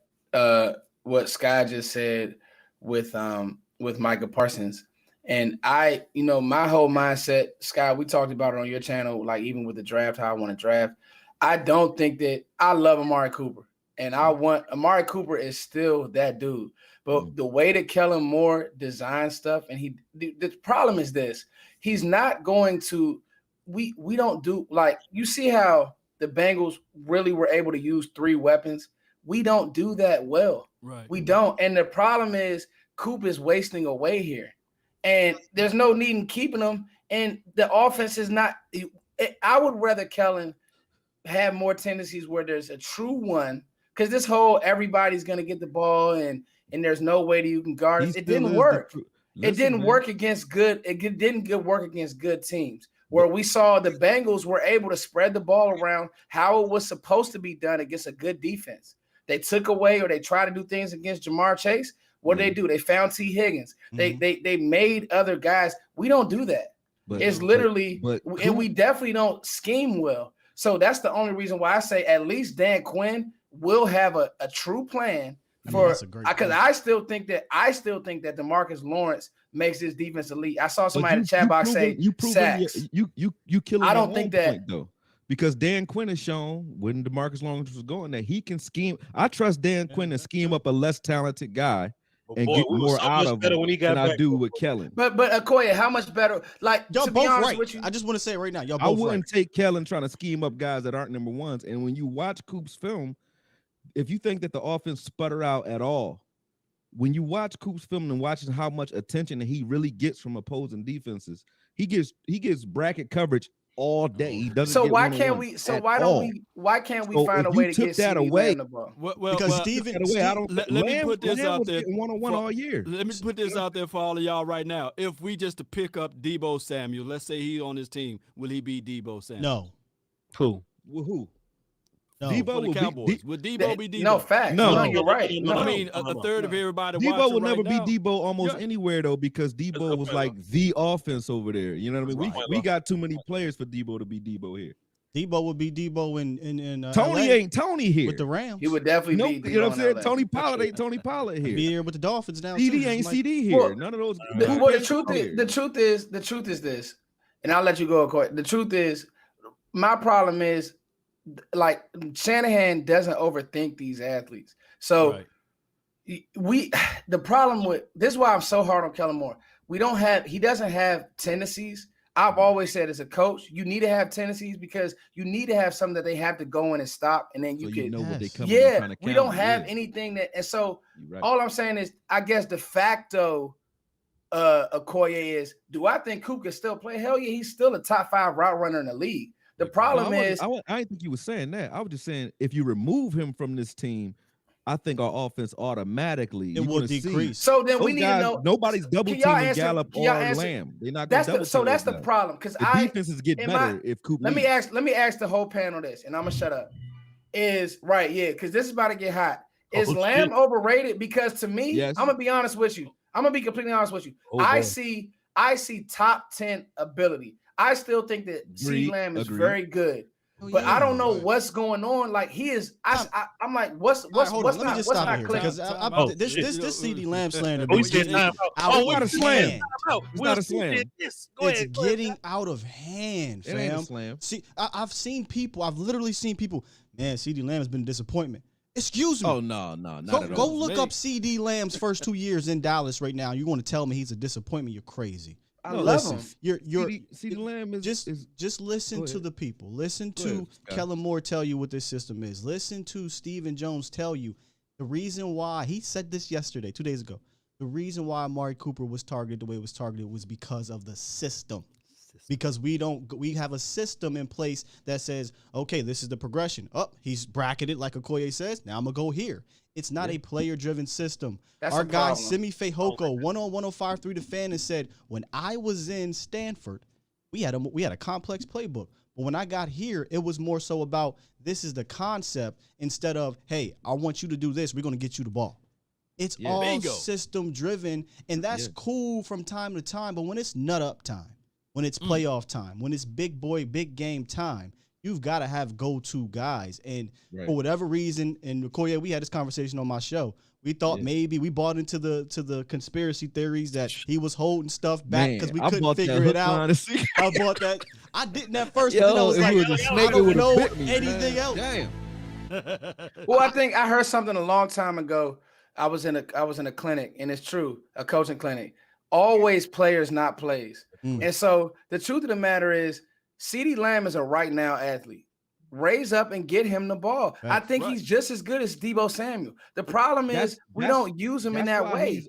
[SPEAKER 5] Sky just said with Micah Parsons. And my whole mindset, Sky, we talked about it on your channel, like even with the draft, how I want to draft. I don't think that I love Amari Cooper. And Amari Cooper is still that dude. But the way that Kellen Moore designs stuff, and the problem is this, he's not going to, we don't do, like, you see how the Bengals really were able to use 3 weapons. We don't do that well.
[SPEAKER 6] right.
[SPEAKER 5] We don't. And the problem is Coop is wasting away here. And there's no need in keeping him And the offense is not. I would rather Kellen have more tendencies where there's a true one, because this whole everybody's gonna get the ball and there's no way that you can guard it. It didn't work. It didn't work against good. It didn't work against good teams. Where we saw the Bengals were able to spread the ball around how it was supposed to be done against a good defense. They took away or they tried to do things against Jamar Chase. What did they do? They found T. Higgins. They made other guys. We don't do that. It's literally, and we definitely don't scheme well. So that's the only reason why I say at least Dan Quinn will have a true plan for, because I still think that DeMarcus Lawrence makes this defense elite. I saw somebody in the chat box say sacks.
[SPEAKER 4] You killing.
[SPEAKER 5] I don't think that
[SPEAKER 4] point, though, because Dan Quinn has shown when DeMarcus Lawrence was going that he can scheme. I trust Dan Quinn to scheme up a less talented guy and get more out of him than I do with Kellen.
[SPEAKER 5] But Akoye, how much better? Like,
[SPEAKER 3] y'all
[SPEAKER 5] to
[SPEAKER 3] both
[SPEAKER 5] be honest
[SPEAKER 3] right.
[SPEAKER 5] with you,
[SPEAKER 3] I just want to say it right now, y'all both
[SPEAKER 4] I wouldn't
[SPEAKER 3] right.
[SPEAKER 4] take Kellen trying to scheme up guys that aren't number ones. And when you watch Coop's film, if you think that the offense sputter out at all, when you watch Coop's film and watching how much attention that he really gets from opposing defenses, he gets bracket coverage all day. He doesn't.
[SPEAKER 5] So
[SPEAKER 4] get
[SPEAKER 5] why can't we? So why don't we? Why can't we find a way to get
[SPEAKER 4] that
[SPEAKER 5] CeeDee
[SPEAKER 4] away?
[SPEAKER 5] Lamb the ball?
[SPEAKER 3] Because Steven,
[SPEAKER 6] let me put this out there.
[SPEAKER 4] One all year.
[SPEAKER 6] Let me put this out there for all of y'all right now. If we just to pick up Deebo Samuel, let's say he's on his team, will he be Deebo Samuel?
[SPEAKER 3] No.
[SPEAKER 2] Who?
[SPEAKER 4] Well, who?
[SPEAKER 3] No.
[SPEAKER 6] For
[SPEAKER 4] Deebo
[SPEAKER 6] the
[SPEAKER 4] will
[SPEAKER 6] Cowboys. Would Deebo be Deebo?
[SPEAKER 5] No, facts. No, you're right.
[SPEAKER 6] I
[SPEAKER 5] No.
[SPEAKER 6] mean, a third of everybody
[SPEAKER 4] Deebo
[SPEAKER 6] watching
[SPEAKER 4] will never
[SPEAKER 6] right now,
[SPEAKER 4] be Deebo almost anywhere though, because Deebo was like the offense over there. You know what I mean? We got too many players for Deebo to be Deebo here.
[SPEAKER 3] Deebo would be Deebo in
[SPEAKER 4] Tony
[SPEAKER 3] LA
[SPEAKER 4] ain't Tony here
[SPEAKER 3] with the Rams.
[SPEAKER 5] He would definitely be.
[SPEAKER 4] You know what I'm saying?
[SPEAKER 5] LA.
[SPEAKER 4] Tony Pollard ain't Tony Pollard here.
[SPEAKER 3] Be here with the Dolphins now.
[SPEAKER 4] CeeDee ain't CeeDee here.
[SPEAKER 5] Well,
[SPEAKER 4] None of those.
[SPEAKER 5] The truth is this, and I'll let you go, Akoye. The truth is, my problem is, like, Shanahan doesn't overthink these athletes. So the problem with this is why I'm so hard on Kellen Moore. He doesn't have tendencies. I've always said as a coach, you need to have tendencies because you need to have something that they have to go in and stop, and then you can
[SPEAKER 4] know what they come
[SPEAKER 5] we don't have anything that, and so all I'm saying is, I guess de facto Akoye is, do I think Coop can still play? Hell yeah, he's still a top 5 route runner in the league. The problem is,
[SPEAKER 4] I didn't think you were saying that. I was just saying if you remove him from this team, I think our offense automatically
[SPEAKER 3] will decrease.
[SPEAKER 5] So then we need to know.
[SPEAKER 4] Nobody's double teaming Gallup or Lamb. They're not.
[SPEAKER 5] That's the problem, because
[SPEAKER 4] the defense is getting better if Coop.
[SPEAKER 5] Let me ask the whole panel this, and I'm gonna shut up. Because this is about to get hot. Is Lamb overrated? Because to me, I'm gonna be honest with you. I'm gonna be completely honest with you. I see top 10 ability. I still think that CeeDee Lamb is very good, but I don't know what's going on. Like, he is. I'm like, what's not clicking?
[SPEAKER 3] Because this CeeDee Lamb slander.
[SPEAKER 2] It's
[SPEAKER 4] not a slam. It's not a slam.
[SPEAKER 3] It's getting out of hand, fam. See, I've literally seen people. Man, CeeDee Lamb has been a disappointment. Excuse me.
[SPEAKER 4] Oh no, not at all.
[SPEAKER 3] Go look up CeeDee Lamb's first 2 years in Dallas right now. You want to tell me he's a disappointment? You're crazy.
[SPEAKER 5] I love him.
[SPEAKER 4] CeeDee Lamb is
[SPEAKER 3] just listen to the people. Listen to Kellen Moore tell you what this system is. Listen to Stephen Jones tell you the reason why he said this yesterday, 2 days ago. The reason why Amari Cooper was targeted the way it was targeted was because of the system. Because we have a system in place that says, okay, this is the progression. He's bracketed like Akoye says. Now I'm gonna go here. It's not a player-driven system. Our guy Simi Fehoko, 105.3 The Fan, and said, when I was in Stanford, we had a complex playbook. But when I got here, it was more so about this is the concept instead of, hey, I want you to do this. We're gonna get you the ball. It's all system-driven, and that's cool from time to time. But when it's nut up time, when it's playoff time, when it's big game time, you've got to have go-to guys. And for whatever reason, and Akoye, we had this conversation on my show. We thought maybe we bought into the conspiracy theories that he was holding stuff back because we couldn't figure it out. I bought that. I didn't at first, but then I was like, I don't know anything else.
[SPEAKER 4] Damn.
[SPEAKER 5] Well, I think I heard something a long time ago. I was in a clinic, and it's true, a coaching clinic. Always players, not plays. And so the truth of the matter is, CeeDee Lamb is a right now athlete. Raise up and get him the ball. I think he's just as good as Deebo Samuel. The problem is we don't use him in that way.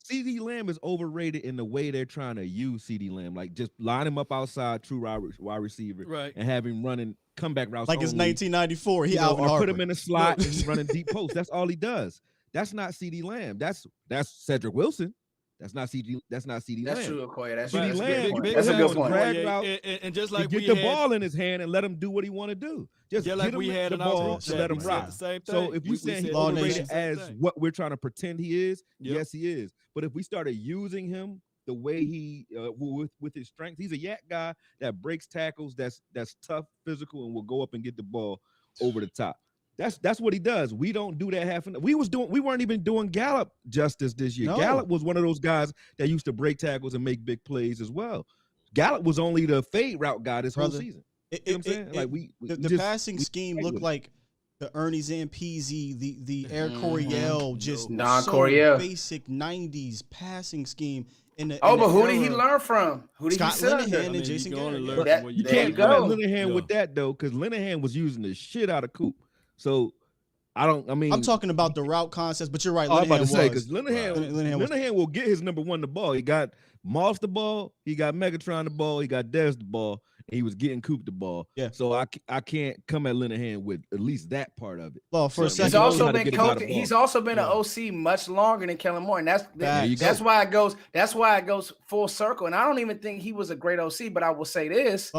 [SPEAKER 4] CeeDee Lamb is overrated in the way they're trying to use CeeDee Lamb. Like just line him up outside, true wide receiver,
[SPEAKER 6] Right.
[SPEAKER 4] and have him running comeback routes.
[SPEAKER 3] Like it's
[SPEAKER 4] only,
[SPEAKER 3] 1994. He
[SPEAKER 4] you know,
[SPEAKER 3] Alvin
[SPEAKER 4] or
[SPEAKER 3] Harper.
[SPEAKER 4] put him in a slot and he's running deep post. That's all he does. That's not CeeDee Lamb. That's Cedric Wilson. That's not CeeDee. That's not CeeDee Lamb.
[SPEAKER 5] That's true, Okoye. That's
[SPEAKER 4] CeeDee
[SPEAKER 5] a
[SPEAKER 4] Lamb,
[SPEAKER 5] good point.
[SPEAKER 4] you
[SPEAKER 5] That's a
[SPEAKER 4] put
[SPEAKER 5] good
[SPEAKER 4] him
[SPEAKER 5] point.
[SPEAKER 4] drag route
[SPEAKER 6] And just
[SPEAKER 4] to
[SPEAKER 6] like
[SPEAKER 4] get
[SPEAKER 6] we
[SPEAKER 4] the
[SPEAKER 6] had,
[SPEAKER 4] ball in his hand and let him do what he want to do. Just
[SPEAKER 6] like
[SPEAKER 4] get him
[SPEAKER 6] we had
[SPEAKER 4] the
[SPEAKER 6] in our
[SPEAKER 4] ball
[SPEAKER 6] group
[SPEAKER 4] and
[SPEAKER 6] chat,
[SPEAKER 4] let him
[SPEAKER 6] we said
[SPEAKER 4] rock.
[SPEAKER 6] the same
[SPEAKER 4] So
[SPEAKER 6] thing.
[SPEAKER 4] if you
[SPEAKER 6] We
[SPEAKER 4] saying
[SPEAKER 6] said
[SPEAKER 4] he's
[SPEAKER 3] Law
[SPEAKER 4] overrated
[SPEAKER 3] Nation.
[SPEAKER 6] Same
[SPEAKER 4] as
[SPEAKER 6] thing.
[SPEAKER 4] what we're trying to pretend he is,
[SPEAKER 6] Yep.
[SPEAKER 4] yes, he is. But if we started using him the way he with his strength, he's a yak guy that breaks tackles, that's tough, physical, and will go up and get the ball over the top. That's what he does. We don't do that half. We weren't even doing Gallup justice this year.
[SPEAKER 3] No.
[SPEAKER 4] Gallup was one of those guys that used to break tackles and make big plays as well. Gallup was only the fade route guy this whole
[SPEAKER 3] Brother,
[SPEAKER 4] season. You know what I'm saying? Like
[SPEAKER 3] the passing scheme looked like the Ernie Zampese, the Air Coryell, just
[SPEAKER 5] Don
[SPEAKER 3] so
[SPEAKER 5] Coryell.
[SPEAKER 3] basic 90s passing scheme.
[SPEAKER 5] But who did he learn from? Who did
[SPEAKER 3] Scott
[SPEAKER 5] he sit
[SPEAKER 3] Linehan
[SPEAKER 5] under?
[SPEAKER 3] and Jason
[SPEAKER 6] you can only
[SPEAKER 3] Garrett.
[SPEAKER 6] learn
[SPEAKER 5] That-
[SPEAKER 6] from what
[SPEAKER 4] You
[SPEAKER 5] There
[SPEAKER 4] can't
[SPEAKER 5] you
[SPEAKER 4] come at
[SPEAKER 5] go.
[SPEAKER 4] Linehan
[SPEAKER 6] Yeah.
[SPEAKER 4] with that though, because Linehan was using the shit out of Coop. So
[SPEAKER 3] I'm talking about the route concepts, but you're right.
[SPEAKER 4] I'm about to
[SPEAKER 3] Linehan
[SPEAKER 4] say
[SPEAKER 3] was.
[SPEAKER 4] because Linehan will get his number one the ball. He got Moss the ball, he got Megatron the ball, he got Dez the ball, and he was getting Coop the ball.
[SPEAKER 3] Yeah.
[SPEAKER 4] So I can't come at Linehan with at least that part of it.
[SPEAKER 3] Well, for a
[SPEAKER 4] So
[SPEAKER 3] second,
[SPEAKER 5] He's
[SPEAKER 4] knows
[SPEAKER 5] also
[SPEAKER 4] how to
[SPEAKER 5] been
[SPEAKER 4] get him out of
[SPEAKER 5] coaching.
[SPEAKER 4] the ball.
[SPEAKER 5] He's also been
[SPEAKER 3] Yeah.
[SPEAKER 5] an OC much longer than Kellen Moore, and
[SPEAKER 3] There you
[SPEAKER 5] that's
[SPEAKER 3] go.
[SPEAKER 5] why it goes. That's why it goes full circle. And I don't even think he was a great OC, but I will say this: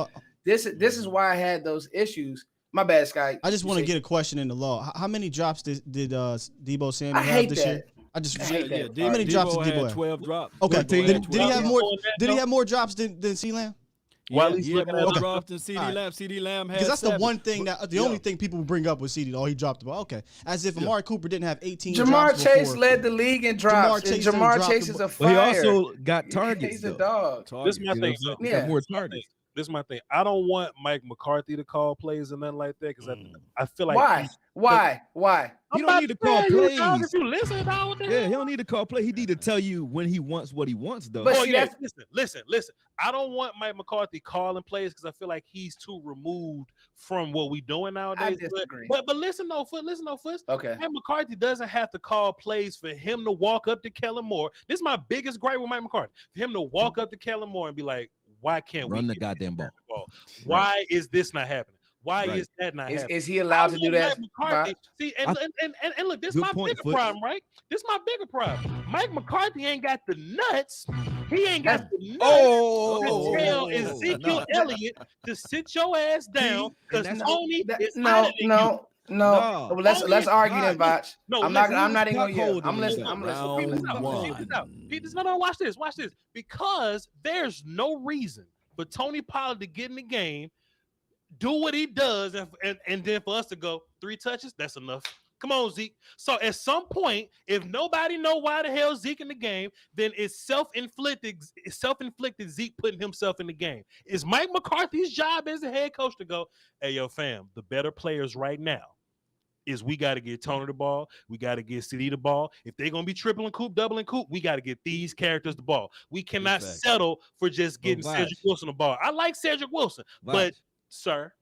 [SPEAKER 5] this is why I had those issues. My bad, Sky.
[SPEAKER 3] I just
[SPEAKER 5] You
[SPEAKER 3] want to
[SPEAKER 5] say-
[SPEAKER 3] get a question in the law. How many drops did Debo Samuel
[SPEAKER 5] I
[SPEAKER 3] have
[SPEAKER 5] hate
[SPEAKER 3] this
[SPEAKER 5] that.
[SPEAKER 3] year? I just
[SPEAKER 5] I hate that.
[SPEAKER 6] Yeah,
[SPEAKER 3] How many drops did
[SPEAKER 6] Debo
[SPEAKER 3] Debo
[SPEAKER 6] had
[SPEAKER 3] have?
[SPEAKER 6] 12 drops.
[SPEAKER 3] Okay.
[SPEAKER 6] Debo
[SPEAKER 3] Did,
[SPEAKER 6] had
[SPEAKER 3] did he
[SPEAKER 6] 12
[SPEAKER 3] have
[SPEAKER 6] drops.
[SPEAKER 3] more?
[SPEAKER 2] Doing that,
[SPEAKER 3] Did he
[SPEAKER 2] though?
[SPEAKER 3] have more drops than CeeDee Lamb?
[SPEAKER 2] While
[SPEAKER 6] Yeah,
[SPEAKER 2] he's
[SPEAKER 6] he had
[SPEAKER 2] looking
[SPEAKER 6] more
[SPEAKER 2] at-
[SPEAKER 6] drops than CeeDee
[SPEAKER 3] All right.
[SPEAKER 6] Lamb. CeeDee Lamb had
[SPEAKER 3] Because that's the
[SPEAKER 6] 7.
[SPEAKER 3] one thing that the only thing people bring up with CeeDee. Oh, he dropped the ball. Okay, as if Amari Cooper didn't have 18
[SPEAKER 5] Jamar
[SPEAKER 3] drops
[SPEAKER 5] Chase
[SPEAKER 3] before.
[SPEAKER 5] led the league in drops.
[SPEAKER 3] Chase
[SPEAKER 5] and
[SPEAKER 3] didn't
[SPEAKER 5] Jamar
[SPEAKER 3] drop
[SPEAKER 5] Chase
[SPEAKER 3] the
[SPEAKER 5] is
[SPEAKER 3] ball.
[SPEAKER 5] a
[SPEAKER 4] But he
[SPEAKER 5] fire.
[SPEAKER 4] also got targets.
[SPEAKER 5] He's a
[SPEAKER 4] though.
[SPEAKER 5] dog.
[SPEAKER 2] This is my
[SPEAKER 4] You know
[SPEAKER 2] thing.
[SPEAKER 4] what I'm saying?
[SPEAKER 2] though.
[SPEAKER 4] He got
[SPEAKER 5] Yeah.
[SPEAKER 4] more
[SPEAKER 2] This is my thing.
[SPEAKER 4] targets.
[SPEAKER 2] This is my thing. I don't want Mike McCarthy to call plays and nothing like that because I feel like
[SPEAKER 5] Why?
[SPEAKER 2] he's-
[SPEAKER 5] Why?
[SPEAKER 4] He don't need to call
[SPEAKER 2] If
[SPEAKER 4] plays.
[SPEAKER 2] you listen, dog,
[SPEAKER 4] Yeah, he don't need to call play. He need to tell you when he wants what he wants, though.
[SPEAKER 5] But
[SPEAKER 2] Oh
[SPEAKER 5] see,
[SPEAKER 2] yeah,
[SPEAKER 5] that's-
[SPEAKER 2] listen. I don't want Mike McCarthy calling plays because I feel like he's too removed from what we doing nowadays.
[SPEAKER 5] disagree.
[SPEAKER 2] But listen though, Foots.
[SPEAKER 5] Okay.
[SPEAKER 2] Mike McCarthy doesn't have to call plays for him to walk up to Kellen Moore. This is my biggest gripe with Mike McCarthy. For him to walk up to Kellen Moore and be like, "Why can't
[SPEAKER 4] Run
[SPEAKER 2] we
[SPEAKER 4] the
[SPEAKER 2] get
[SPEAKER 4] goddamn
[SPEAKER 2] this
[SPEAKER 4] ball."
[SPEAKER 2] Why is this not happening? Why
[SPEAKER 4] Right.
[SPEAKER 2] is that not happening?
[SPEAKER 5] Is he allowed to do that?
[SPEAKER 2] Mike McCarthy,
[SPEAKER 5] Bob?
[SPEAKER 2] see, and look, this is
[SPEAKER 4] Good
[SPEAKER 2] my
[SPEAKER 4] point,
[SPEAKER 2] bigger
[SPEAKER 4] Foots.
[SPEAKER 2] problem, right? This is my bigger problem. Mike McCarthy ain't got the nuts. He ain't got the nuts to tell Ezekiel Elliott to sit your ass down because
[SPEAKER 4] and
[SPEAKER 2] Tony is
[SPEAKER 5] No.
[SPEAKER 2] hotter than you.
[SPEAKER 4] No.
[SPEAKER 5] Well, let's argue then, Voch.
[SPEAKER 2] No,
[SPEAKER 5] I'm
[SPEAKER 2] listen,
[SPEAKER 5] not even
[SPEAKER 4] cuckolding
[SPEAKER 5] gonna. I'm
[SPEAKER 4] him,
[SPEAKER 5] listening.
[SPEAKER 4] though.
[SPEAKER 5] I'm listening.
[SPEAKER 2] Peep this out,
[SPEAKER 6] Round
[SPEAKER 2] peep this out.
[SPEAKER 6] one.
[SPEAKER 2] Peep this. No, watch this. Because there's no reason for Tony Pollard to get in the game, do what he does, and then for us to go 3 touches, that's enough. Come on, Zeke. So at some point, if nobody know why the hell Zeke in the game, then it's self-inflicted Zeke putting himself in the game. It's Mike McCarthy's job as a head coach to go, hey, yo, fam, the better players right now is we got to get Tony the ball. We got to get CeeDee the ball. If they're going to be tripling Coop, doubling Coop, we got to get these characters the ball. We cannot
[SPEAKER 6] Respect.
[SPEAKER 2] settle for just getting
[SPEAKER 4] Voch.
[SPEAKER 2] Cedric Wilson the ball. I like Cedric Wilson, but sir,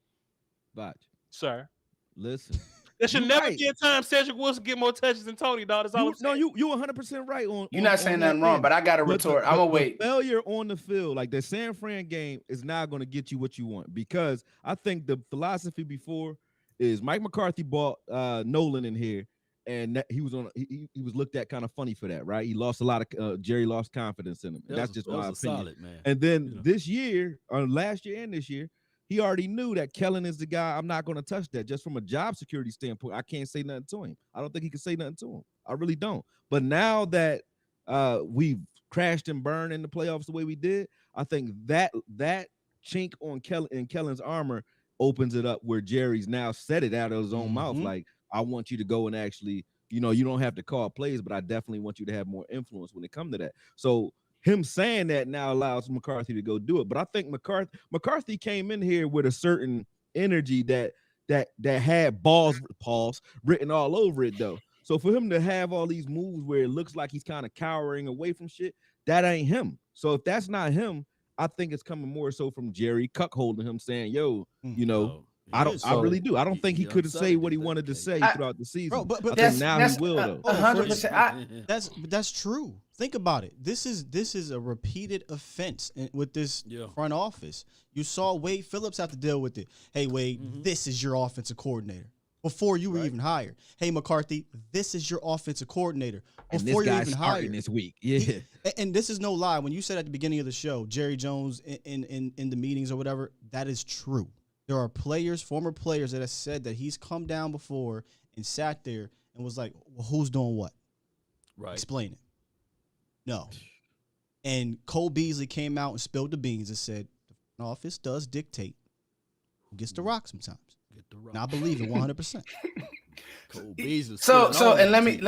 [SPEAKER 4] Listen.
[SPEAKER 2] there should
[SPEAKER 4] You
[SPEAKER 2] never
[SPEAKER 4] right.
[SPEAKER 2] be a time Cedric Wilson get more touches than Tony, dog. That's all I'm saying.
[SPEAKER 4] You 100% right on.
[SPEAKER 5] You're not saying nothing wrong, but I got to retort. I'm gonna wait.
[SPEAKER 4] The failure on the field, like the San Fran game, is not going to get you what you want because I think the philosophy before is Mike McCarthy bought Nolan in here, and he was looked at kind of funny for that, right? He lost a lot of Jerry lost confidence in him. And that's just my opinion.
[SPEAKER 6] Solid, man.
[SPEAKER 4] And then
[SPEAKER 6] You know.
[SPEAKER 4] this year, or last year and this year, he already knew that Kellen is the guy. I'm not going to touch that. Just from a job security standpoint, I can't say nothing to him. I don't think he can say nothing to him. I really don't. But now that we've crashed and burned in the playoffs the way we did, I think that chink on Kellen's armor opens it up where Jerry's now said it out of his own mouth. Like, I want you to go and actually, you don't have to call plays, but I definitely want you to have more influence when it comes to that. So him saying that now allows McCarthy to go do it. But I think McCarthy came in here with a certain energy that had balls written all over it, though. So for him to have all these moves where it looks like he's kind of cowering away from shit, that ain't him. So if that's not him, I think it's coming more so from Jerry cuckolding him, saying, yo, I really do. I don't think he couldn't say what he wanted to say throughout the season.
[SPEAKER 3] Bro, but
[SPEAKER 4] I think now he will though.
[SPEAKER 5] 100%.
[SPEAKER 3] That's true. Think about it. This is a repeated offense with this front office. You saw Wade Phillips have to deal with it. Hey Wade, this is your offensive coordinator before you were even hired. Hey McCarthy, this is your offensive coordinator before you're even hired
[SPEAKER 4] this week. Yeah,
[SPEAKER 3] and this is no lie. When you said at the beginning of the show, Jerry Jones in the meetings or whatever, that is true. There are players, former players, that have said that he's come down before and sat there and was like, well, who's doing what?
[SPEAKER 6] Right.
[SPEAKER 3] Explain it. No. And Cole Beasley came out and spilled the beans and said, the front office does dictate who gets the rock sometimes.
[SPEAKER 6] Get the rock.
[SPEAKER 3] And I believe it 100%.
[SPEAKER 6] Cole Beasley.
[SPEAKER 5] So and let me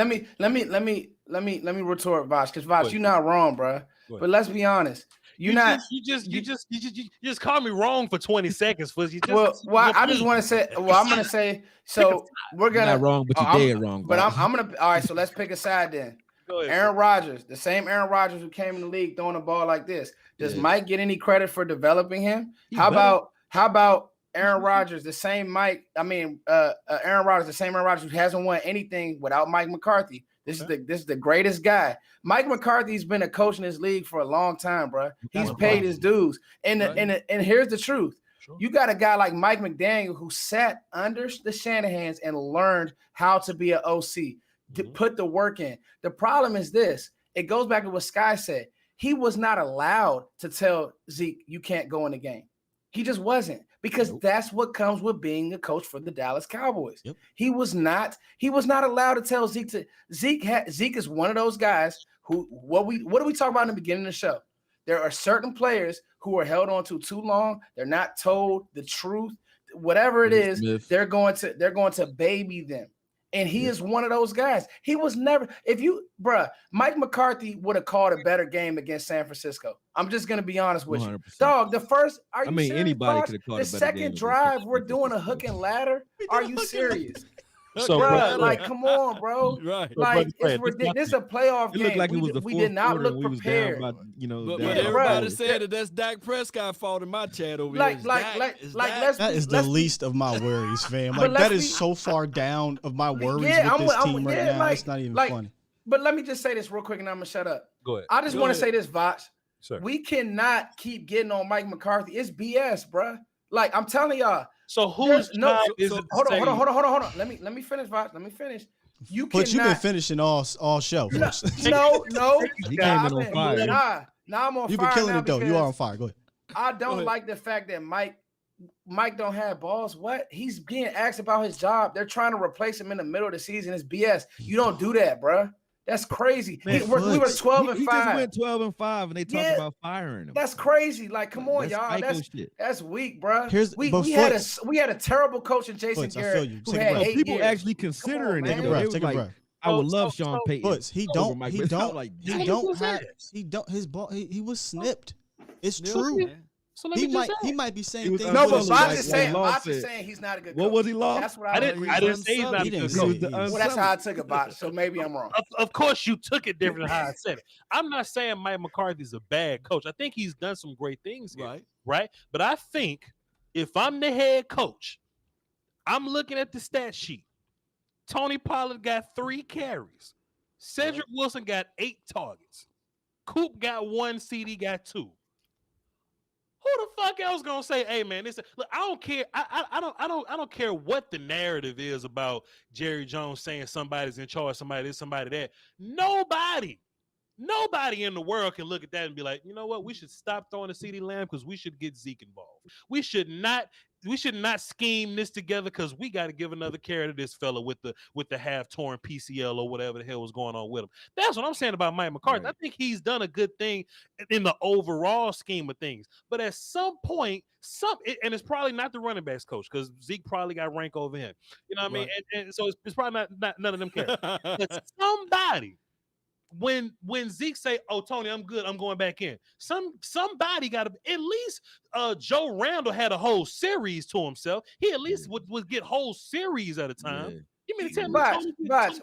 [SPEAKER 5] retort, Voch, because Voch, you're not wrong, bro. But let's be honest. You
[SPEAKER 2] just called me wrong for 20 seconds. I
[SPEAKER 5] just want to say. Well, I'm gonna say. So we're gonna.
[SPEAKER 4] Not wrong, but you dead wrong.
[SPEAKER 5] But I'm gonna. All right. So let's pick a side then.
[SPEAKER 2] Go ahead,
[SPEAKER 5] Aaron Rodgers, the same Aaron Rodgers who came in the league throwing the ball like this. Does Mike get any credit for developing him? How about Aaron Rodgers, the same Mike? Aaron Rodgers, the same Aaron Rodgers who hasn't won anything without Mike McCarthy. This is the greatest guy. Mike McCarthy's been a coach in this league for a long time, bro. He's paid his dues. And here's the truth. Sure. You got a guy like Mike McDaniel who sat under the Shanahans and learned how to be an OC, to put the work in. The problem is this. It goes back to what Sky said. He was not allowed to tell Zeke, you can't go in the game. He just wasn't, because that's what comes with being a coach for the Dallas Cowboys. Yep. He was not allowed to tell Zeke to Zeke is one of those guys who what do we talk about in the beginning of the show? There are certain players who are held on to too long. They're not told the truth. Whatever it is, they're going to baby them. And he is one of those guys. He was never, Mike McCarthy would have called a better game against San Francisco. I'm just going to be honest with 100%. You. Dog, the first, are you serious?
[SPEAKER 4] Anybody could have called
[SPEAKER 5] the second drive, we're doing a hook and ladder. Are you serious?
[SPEAKER 2] So,
[SPEAKER 5] like, come on, bro.
[SPEAKER 6] Right.
[SPEAKER 5] Like, it's ridiculous. This is a playoff game.
[SPEAKER 4] It looked like it was the
[SPEAKER 5] we did not look prepared.
[SPEAKER 6] But everybody said that's Dak Prescott fault in my chat over here.
[SPEAKER 3] That is the least of my worries, fam. Like, that is so far down of my worries with this team right now. It's not even funny.
[SPEAKER 5] But let me just say this real quick, and I'm gonna shut up.
[SPEAKER 2] Go ahead.
[SPEAKER 5] I just want to say this, Voch.
[SPEAKER 2] Sir.
[SPEAKER 5] We cannot keep getting on Mike McCarthy. It's BS, bro. Like, I'm telling y'all.
[SPEAKER 2] So who's job is it?
[SPEAKER 5] Hold on. Let me finish, Voch. Let me finish. You've been
[SPEAKER 3] finishing all show.
[SPEAKER 5] No.
[SPEAKER 4] He came in on fire.
[SPEAKER 5] Nah, I'm on fire.
[SPEAKER 3] You've been killing it though. You are on fire. Go ahead.
[SPEAKER 5] I don't like the fact that Mike don't have balls. What? He's being asked about his job. They're trying to replace him in the middle of the season. It's BS. You don't do that, bro. That's crazy. We were 12-5.
[SPEAKER 4] He just went 12-5, and they talked about firing him.
[SPEAKER 5] That's crazy. Like, come on, y'all. That's weak, bro. We had a terrible coach in Jason Garrett who had 8
[SPEAKER 4] people
[SPEAKER 5] years.
[SPEAKER 4] actually considering it.
[SPEAKER 3] Take a breath.
[SPEAKER 4] I would love Sean Payton.
[SPEAKER 3] He was snipped. It's true.
[SPEAKER 2] So
[SPEAKER 3] he might be saying things.
[SPEAKER 5] No, but Voch is saying he's not a good coach.
[SPEAKER 4] What was he lost?
[SPEAKER 5] That's what
[SPEAKER 2] I didn't say he's not a good coach.
[SPEAKER 5] Well, that's how I took it, Voch. So maybe I'm wrong.
[SPEAKER 2] Of course, you took it different than how I said it. I'm not saying Mike McCarthy's a bad coach. I think he's done some great things here, right? But I think if I'm the head coach, I'm looking at the stat sheet. Tony Pollard got 3 carries. Cedric Wilson got 8 targets. Coop got 1. CeeDee got 2. Who the fuck else gonna say, "Hey man, look, I don't care. I don't care what the narrative is about Jerry Jones saying somebody's in charge, somebody this, somebody that. Nobody in the world can look at that and be like, you know what? We should stop throwing the CeeDee Lamb because we should get Zeke involved. We should not scheme this together because we got to give another carry to this fella with the half torn PCL or whatever the hell was going on with him. That's what I'm saying about Mike McCarthy. Right. I think he's done a good thing in the overall scheme of things. But at some point, and it's probably not the running backs coach because Zeke probably got rank over him. You know what I mean? And so it's probably not none of them carries. But somebody. When Zeke say, "Oh Tony, I'm good, I'm going back in," somebody got to at least. Joe Randall had a whole series to himself. He at least would get whole series at a time.
[SPEAKER 5] You mean to tell me? Voch.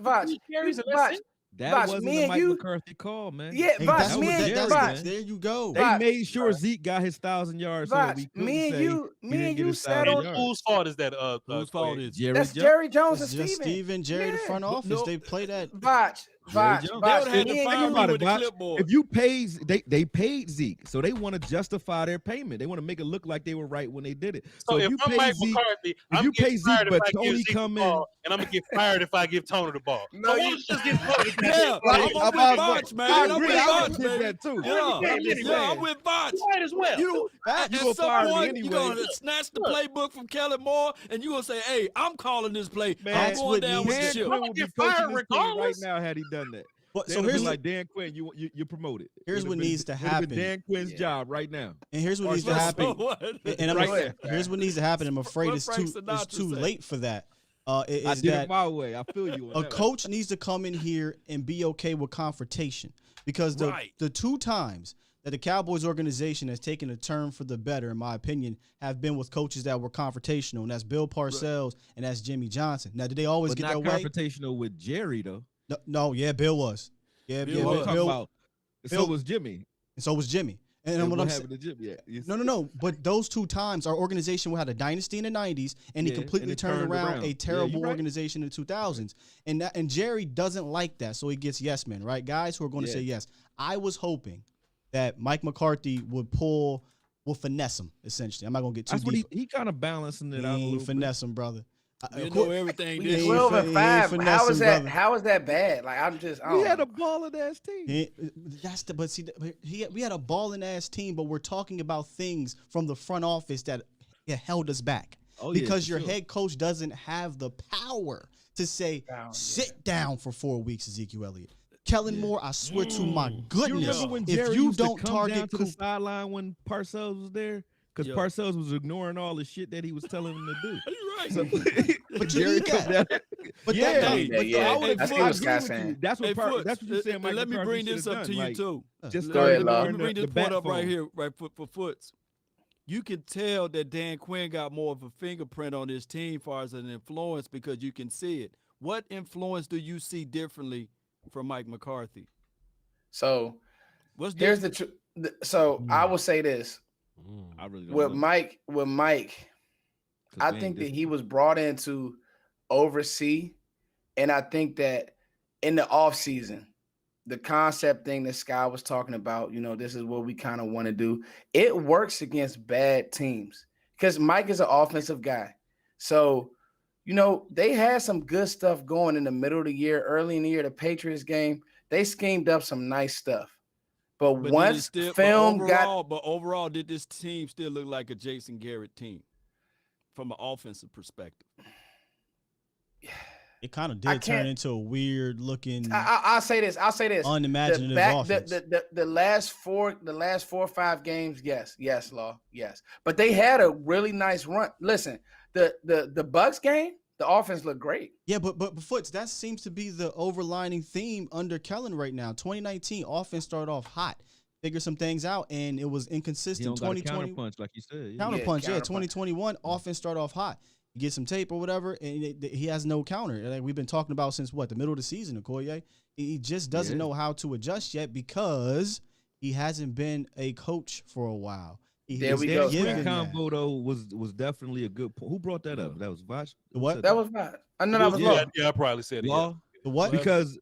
[SPEAKER 4] That
[SPEAKER 5] Voch,
[SPEAKER 4] wasn't
[SPEAKER 5] me
[SPEAKER 4] the
[SPEAKER 5] and
[SPEAKER 4] Mike
[SPEAKER 5] you-
[SPEAKER 4] McCarthy call, man.
[SPEAKER 5] Yeah,
[SPEAKER 3] Hey,
[SPEAKER 5] Voch,
[SPEAKER 3] that's
[SPEAKER 5] me
[SPEAKER 3] what
[SPEAKER 5] and
[SPEAKER 3] that,
[SPEAKER 5] Voch,
[SPEAKER 3] there you go.
[SPEAKER 4] They
[SPEAKER 5] Voch,
[SPEAKER 4] made sure Zeke got his 1,000 yards so that
[SPEAKER 5] Voch,
[SPEAKER 4] we couldn't
[SPEAKER 5] me and
[SPEAKER 4] say
[SPEAKER 5] you,
[SPEAKER 4] he
[SPEAKER 5] me
[SPEAKER 4] didn't
[SPEAKER 5] and
[SPEAKER 4] get
[SPEAKER 5] you
[SPEAKER 4] his
[SPEAKER 5] sat
[SPEAKER 4] 1,000
[SPEAKER 5] on.
[SPEAKER 4] yards.
[SPEAKER 2] Whose fault is that?
[SPEAKER 6] Whose fault
[SPEAKER 2] Akoye?
[SPEAKER 6] is it?
[SPEAKER 4] Jerry
[SPEAKER 5] That's
[SPEAKER 4] Jones.
[SPEAKER 5] Jerry Jones and
[SPEAKER 3] It's just
[SPEAKER 5] Steven.
[SPEAKER 3] Steve and Jerry, the
[SPEAKER 5] Yeah.
[SPEAKER 3] front office.
[SPEAKER 6] no.
[SPEAKER 3] They play that.
[SPEAKER 5] Voch,
[SPEAKER 4] Jerry
[SPEAKER 5] Voch,
[SPEAKER 4] Jones.
[SPEAKER 6] They
[SPEAKER 5] Voch,
[SPEAKER 6] would have
[SPEAKER 5] me
[SPEAKER 6] to
[SPEAKER 5] and
[SPEAKER 6] fire
[SPEAKER 4] Think
[SPEAKER 6] me
[SPEAKER 4] about
[SPEAKER 6] with
[SPEAKER 4] it,
[SPEAKER 6] the
[SPEAKER 4] Voch.
[SPEAKER 6] clipboard.
[SPEAKER 4] If you pays, they paid Zeke, so they want to justify their payment. They want to make it look like they were right when they did it.
[SPEAKER 2] So if
[SPEAKER 4] if you
[SPEAKER 2] I'm
[SPEAKER 4] pay
[SPEAKER 2] Mike
[SPEAKER 4] Zeke,
[SPEAKER 2] McCarthy,
[SPEAKER 4] if
[SPEAKER 2] I'm
[SPEAKER 4] you
[SPEAKER 2] getting
[SPEAKER 4] pay Zeke,
[SPEAKER 2] fired if
[SPEAKER 4] but
[SPEAKER 2] I give
[SPEAKER 4] Tony
[SPEAKER 2] Zeke the
[SPEAKER 4] come in,
[SPEAKER 2] ball, and I'm gonna get fired if I give Tony the ball.
[SPEAKER 5] No,
[SPEAKER 2] So why
[SPEAKER 5] you-
[SPEAKER 2] don't you just give Tony the
[SPEAKER 6] Yeah,
[SPEAKER 2] ball?
[SPEAKER 6] I'm
[SPEAKER 4] about-
[SPEAKER 6] with Voch, man.
[SPEAKER 4] I
[SPEAKER 6] I'm
[SPEAKER 4] agree.
[SPEAKER 6] with
[SPEAKER 4] I
[SPEAKER 6] Voch,
[SPEAKER 4] would have did
[SPEAKER 6] man.
[SPEAKER 4] that too.
[SPEAKER 6] Yeah,
[SPEAKER 2] I'm just
[SPEAKER 6] yeah, I'm with Voch.
[SPEAKER 2] You might as well.
[SPEAKER 6] You
[SPEAKER 3] Facts.
[SPEAKER 4] You
[SPEAKER 6] at
[SPEAKER 4] gonna
[SPEAKER 6] some
[SPEAKER 4] fire me
[SPEAKER 6] point,
[SPEAKER 4] anyway.
[SPEAKER 6] you're gonna snatch the playbook from Kellen Moore, and you're gonna say, "Hey, I'm calling this play.
[SPEAKER 4] Man,
[SPEAKER 6] I'm
[SPEAKER 3] that's
[SPEAKER 6] going
[SPEAKER 3] what
[SPEAKER 6] down with the
[SPEAKER 3] needs
[SPEAKER 4] Dan
[SPEAKER 3] to-
[SPEAKER 6] ship."
[SPEAKER 4] Quinn would be
[SPEAKER 2] Get
[SPEAKER 4] coaching
[SPEAKER 2] fired
[SPEAKER 4] this team right
[SPEAKER 2] regardless.
[SPEAKER 4] now had he done that.
[SPEAKER 3] But,
[SPEAKER 4] They'd
[SPEAKER 3] so
[SPEAKER 4] have
[SPEAKER 3] here's
[SPEAKER 4] been
[SPEAKER 3] the,
[SPEAKER 4] like Dan Quinn, you promoted.
[SPEAKER 3] here's
[SPEAKER 4] It'd
[SPEAKER 3] what
[SPEAKER 4] have been-
[SPEAKER 3] needs to
[SPEAKER 4] it'd have been
[SPEAKER 3] happen.
[SPEAKER 4] Dan Quinn's
[SPEAKER 5] Yeah.
[SPEAKER 4] job right now.
[SPEAKER 3] and here's what needs to
[SPEAKER 6] So
[SPEAKER 3] happen.
[SPEAKER 6] what?
[SPEAKER 3] And I'm
[SPEAKER 4] Right
[SPEAKER 3] afraid,
[SPEAKER 5] there.
[SPEAKER 3] here's what needs to happen. I'm afraid
[SPEAKER 6] What
[SPEAKER 3] it's
[SPEAKER 6] Frank
[SPEAKER 3] too
[SPEAKER 6] Sinatra say?
[SPEAKER 3] late for that.
[SPEAKER 4] I
[SPEAKER 3] Is
[SPEAKER 4] did
[SPEAKER 3] that
[SPEAKER 4] it my way. I feel you. on
[SPEAKER 3] a
[SPEAKER 4] that.
[SPEAKER 3] coach needs to come in here and be okay with confrontation, because the
[SPEAKER 6] Right.
[SPEAKER 3] the two times that the Cowboys organization has taken a turn for the better, in my opinion, have been with coaches that were confrontational, and that's Bill Parcells and that's Jimmy Johnson. Now, did they always
[SPEAKER 4] But
[SPEAKER 3] get
[SPEAKER 4] not
[SPEAKER 3] their way?
[SPEAKER 4] confrontational with Jerry though.
[SPEAKER 3] No, yeah, Bill was. Yeah,
[SPEAKER 6] Bill
[SPEAKER 3] yeah,
[SPEAKER 6] was.
[SPEAKER 4] I'm talking
[SPEAKER 3] Bill,
[SPEAKER 4] about. So
[SPEAKER 3] Bill-
[SPEAKER 4] was Jimmy.
[SPEAKER 3] and so was Jimmy. And
[SPEAKER 4] And
[SPEAKER 3] what
[SPEAKER 4] what
[SPEAKER 3] I'm
[SPEAKER 4] happened to Jimmy? Yeah. you
[SPEAKER 3] No, no, no. But those two times, our organization had a dynasty in the 90s, and he
[SPEAKER 4] Yeah,
[SPEAKER 3] completely
[SPEAKER 4] and it
[SPEAKER 3] turned
[SPEAKER 4] turned
[SPEAKER 3] around
[SPEAKER 4] around.
[SPEAKER 3] a
[SPEAKER 4] Yeah,
[SPEAKER 3] terrible
[SPEAKER 4] you're right.
[SPEAKER 3] organization in the 2000s. And Jerry doesn't like that, so he gets yes men, right? Guys who are going to
[SPEAKER 4] Yeah.
[SPEAKER 3] say yes. I was hoping that Mike McCarthy will finesse him, essentially. I'm not going to get too
[SPEAKER 4] That's what
[SPEAKER 3] deep.
[SPEAKER 4] he kind of balancing it
[SPEAKER 3] He
[SPEAKER 4] out a
[SPEAKER 3] ain't
[SPEAKER 4] little bit.
[SPEAKER 3] finesse him, brother.
[SPEAKER 6] You
[SPEAKER 3] Of
[SPEAKER 6] know
[SPEAKER 3] course-
[SPEAKER 6] everything.
[SPEAKER 3] we
[SPEAKER 6] This
[SPEAKER 3] ain't
[SPEAKER 6] year.
[SPEAKER 5] 12 and
[SPEAKER 3] he ain't
[SPEAKER 5] 5. How
[SPEAKER 3] finessing,
[SPEAKER 5] is that?
[SPEAKER 3] brother.
[SPEAKER 5] How is that bad? Like I
[SPEAKER 4] We
[SPEAKER 5] don't
[SPEAKER 4] had
[SPEAKER 5] know.
[SPEAKER 4] a balling ass team.
[SPEAKER 3] We had a balling ass team, but we're talking about things from the front office that held us back.
[SPEAKER 4] Oh, yeah,
[SPEAKER 3] Because
[SPEAKER 4] for
[SPEAKER 3] your
[SPEAKER 4] sure.
[SPEAKER 3] head coach doesn't have the power to say, sit down for 4 weeks, Ezekiel Elliott. Kellen Moore, I swear to my
[SPEAKER 4] You
[SPEAKER 3] goodness,
[SPEAKER 4] remember when
[SPEAKER 3] if
[SPEAKER 4] Jerry
[SPEAKER 3] you
[SPEAKER 4] used to
[SPEAKER 3] don't
[SPEAKER 4] come down
[SPEAKER 3] target
[SPEAKER 4] to the
[SPEAKER 3] Coop,
[SPEAKER 4] sideline when Parcells was there? Because
[SPEAKER 6] Yeah.
[SPEAKER 4] Parcells was ignoring all the shit that he was telling him to do.
[SPEAKER 6] You're right.
[SPEAKER 4] So,
[SPEAKER 3] But you
[SPEAKER 4] Jerry
[SPEAKER 3] need
[SPEAKER 4] come
[SPEAKER 3] that.
[SPEAKER 4] down.
[SPEAKER 3] But
[SPEAKER 4] yeah,
[SPEAKER 3] that-
[SPEAKER 5] Yeah,
[SPEAKER 4] but
[SPEAKER 5] yeah.
[SPEAKER 4] I would
[SPEAKER 5] I see
[SPEAKER 4] agree
[SPEAKER 5] what Scott's
[SPEAKER 4] with you.
[SPEAKER 5] saying.
[SPEAKER 4] That's what
[SPEAKER 6] Hey, Foots,
[SPEAKER 4] that's what you said.
[SPEAKER 6] and
[SPEAKER 4] Mike
[SPEAKER 6] let me
[SPEAKER 4] McCarthy
[SPEAKER 6] bring
[SPEAKER 4] should
[SPEAKER 6] this
[SPEAKER 4] have
[SPEAKER 6] up
[SPEAKER 4] done.
[SPEAKER 6] to you
[SPEAKER 4] Like,
[SPEAKER 6] too.
[SPEAKER 4] Just
[SPEAKER 5] Go
[SPEAKER 4] start
[SPEAKER 5] ahead, Law.
[SPEAKER 6] Let me
[SPEAKER 4] ignoring
[SPEAKER 6] bring
[SPEAKER 4] the
[SPEAKER 6] this point
[SPEAKER 4] bat
[SPEAKER 6] up right
[SPEAKER 4] phone.
[SPEAKER 6] here, right for Foots. You can tell that Dan Quinn got more of a fingerprint on his team as far as an influence because you can see it. What influence do you see differently from Mike McCarthy?
[SPEAKER 5] So
[SPEAKER 6] What's
[SPEAKER 5] here's
[SPEAKER 6] different?
[SPEAKER 5] so I will say this.
[SPEAKER 4] I really don't
[SPEAKER 5] With
[SPEAKER 4] know.
[SPEAKER 5] Mike,
[SPEAKER 4] 'Cause
[SPEAKER 5] I
[SPEAKER 4] we ain't
[SPEAKER 5] think that
[SPEAKER 4] different.
[SPEAKER 5] he was brought in to oversee. And I think that in the offseason, the concept thing that Sky was talking about, this is what we kind of want to do. It works against bad teams because Mike is an offensive guy. So, they had some good stuff going in the middle of the year, early in the year, the Patriots game. They schemed up some nice stuff. But
[SPEAKER 6] But
[SPEAKER 5] once
[SPEAKER 6] did it still,
[SPEAKER 5] film
[SPEAKER 6] but overall, did this team still look like a Jason Garrett team from an offensive perspective?
[SPEAKER 3] it kind of
[SPEAKER 5] I
[SPEAKER 3] did turn
[SPEAKER 5] can't-
[SPEAKER 3] into a weird looking,
[SPEAKER 5] I'll say this.
[SPEAKER 3] unimaginative offense.
[SPEAKER 5] The last 4 or 5 games, yes, Law, yes. But they had a really nice run. Listen, the Bucks game, the offense looked great.
[SPEAKER 3] Yeah, but Foots, that seems to be the overlining theme under Kellen right now. 2019 offense started off hot, figured some things out, and it was
[SPEAKER 4] He
[SPEAKER 3] inconsistent.
[SPEAKER 4] don't got a
[SPEAKER 3] 2020
[SPEAKER 4] counterpunch like you said. Yeah.
[SPEAKER 3] counterpunch, yeah.
[SPEAKER 5] counterpunch.
[SPEAKER 3] 2021 offense started off hot. You get some tape or whatever, and he has no counter. Like we've been talking about since the middle of the season, Akoye. He just doesn't
[SPEAKER 4] Yeah.
[SPEAKER 3] know how to adjust yet because he hasn't been a coach for a while.
[SPEAKER 5] There we go.
[SPEAKER 3] given
[SPEAKER 4] Quinn
[SPEAKER 3] that.
[SPEAKER 4] combo though was definitely a good point. Who brought that up? That was Voch.
[SPEAKER 3] The what?
[SPEAKER 4] Who said
[SPEAKER 5] That was fine. I know that was Law.
[SPEAKER 2] Yeah, I probably said it. Yeah.
[SPEAKER 4] Law.
[SPEAKER 3] The what?
[SPEAKER 4] Because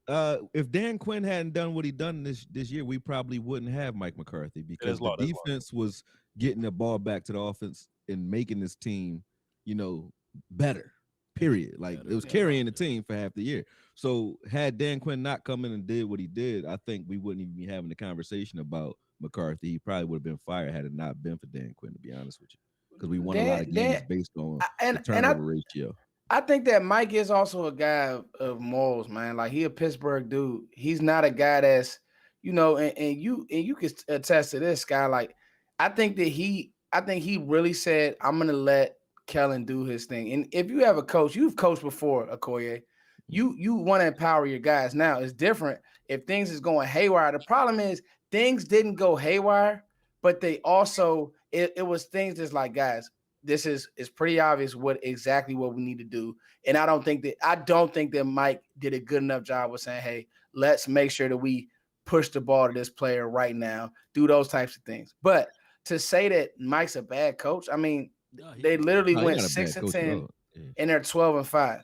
[SPEAKER 4] if Dan Quinn hadn't done what he done this year, we probably wouldn't have Mike McCarthy because
[SPEAKER 2] that's law,
[SPEAKER 4] the
[SPEAKER 2] that's law.
[SPEAKER 4] defense was getting the ball back to the offense and making this team, better. Period. Like it was carrying the team for half the year. So had Dan Quinn not come in and did what he did, I think we wouldn't even be having the conversation about McCarthy. He probably would have been fired had it not been for Dan Quinn, to be honest with you, because we won a lot of games based on the turnover ratio.
[SPEAKER 5] I think that Mike is also a guy of morals, man. Like he a Pittsburgh dude. He's not a guy that's, and you can attest to this, Sky. Like I think he really said, I'm gonna let Kellen do his thing. And if you have a coach, you've coached before, Akoye, you want to empower your guys. Now it's different if things is going haywire. The problem is things didn't go haywire, but they also it was things that's like, guys, this is pretty obvious exactly what we need to do. And I don't think that Mike did a good enough job with saying, hey, let's make sure that we push the ball to this player right now, do those types of things. But to say that Mike's a bad coach, I mean, they literally went 6-10 and they're 12-5.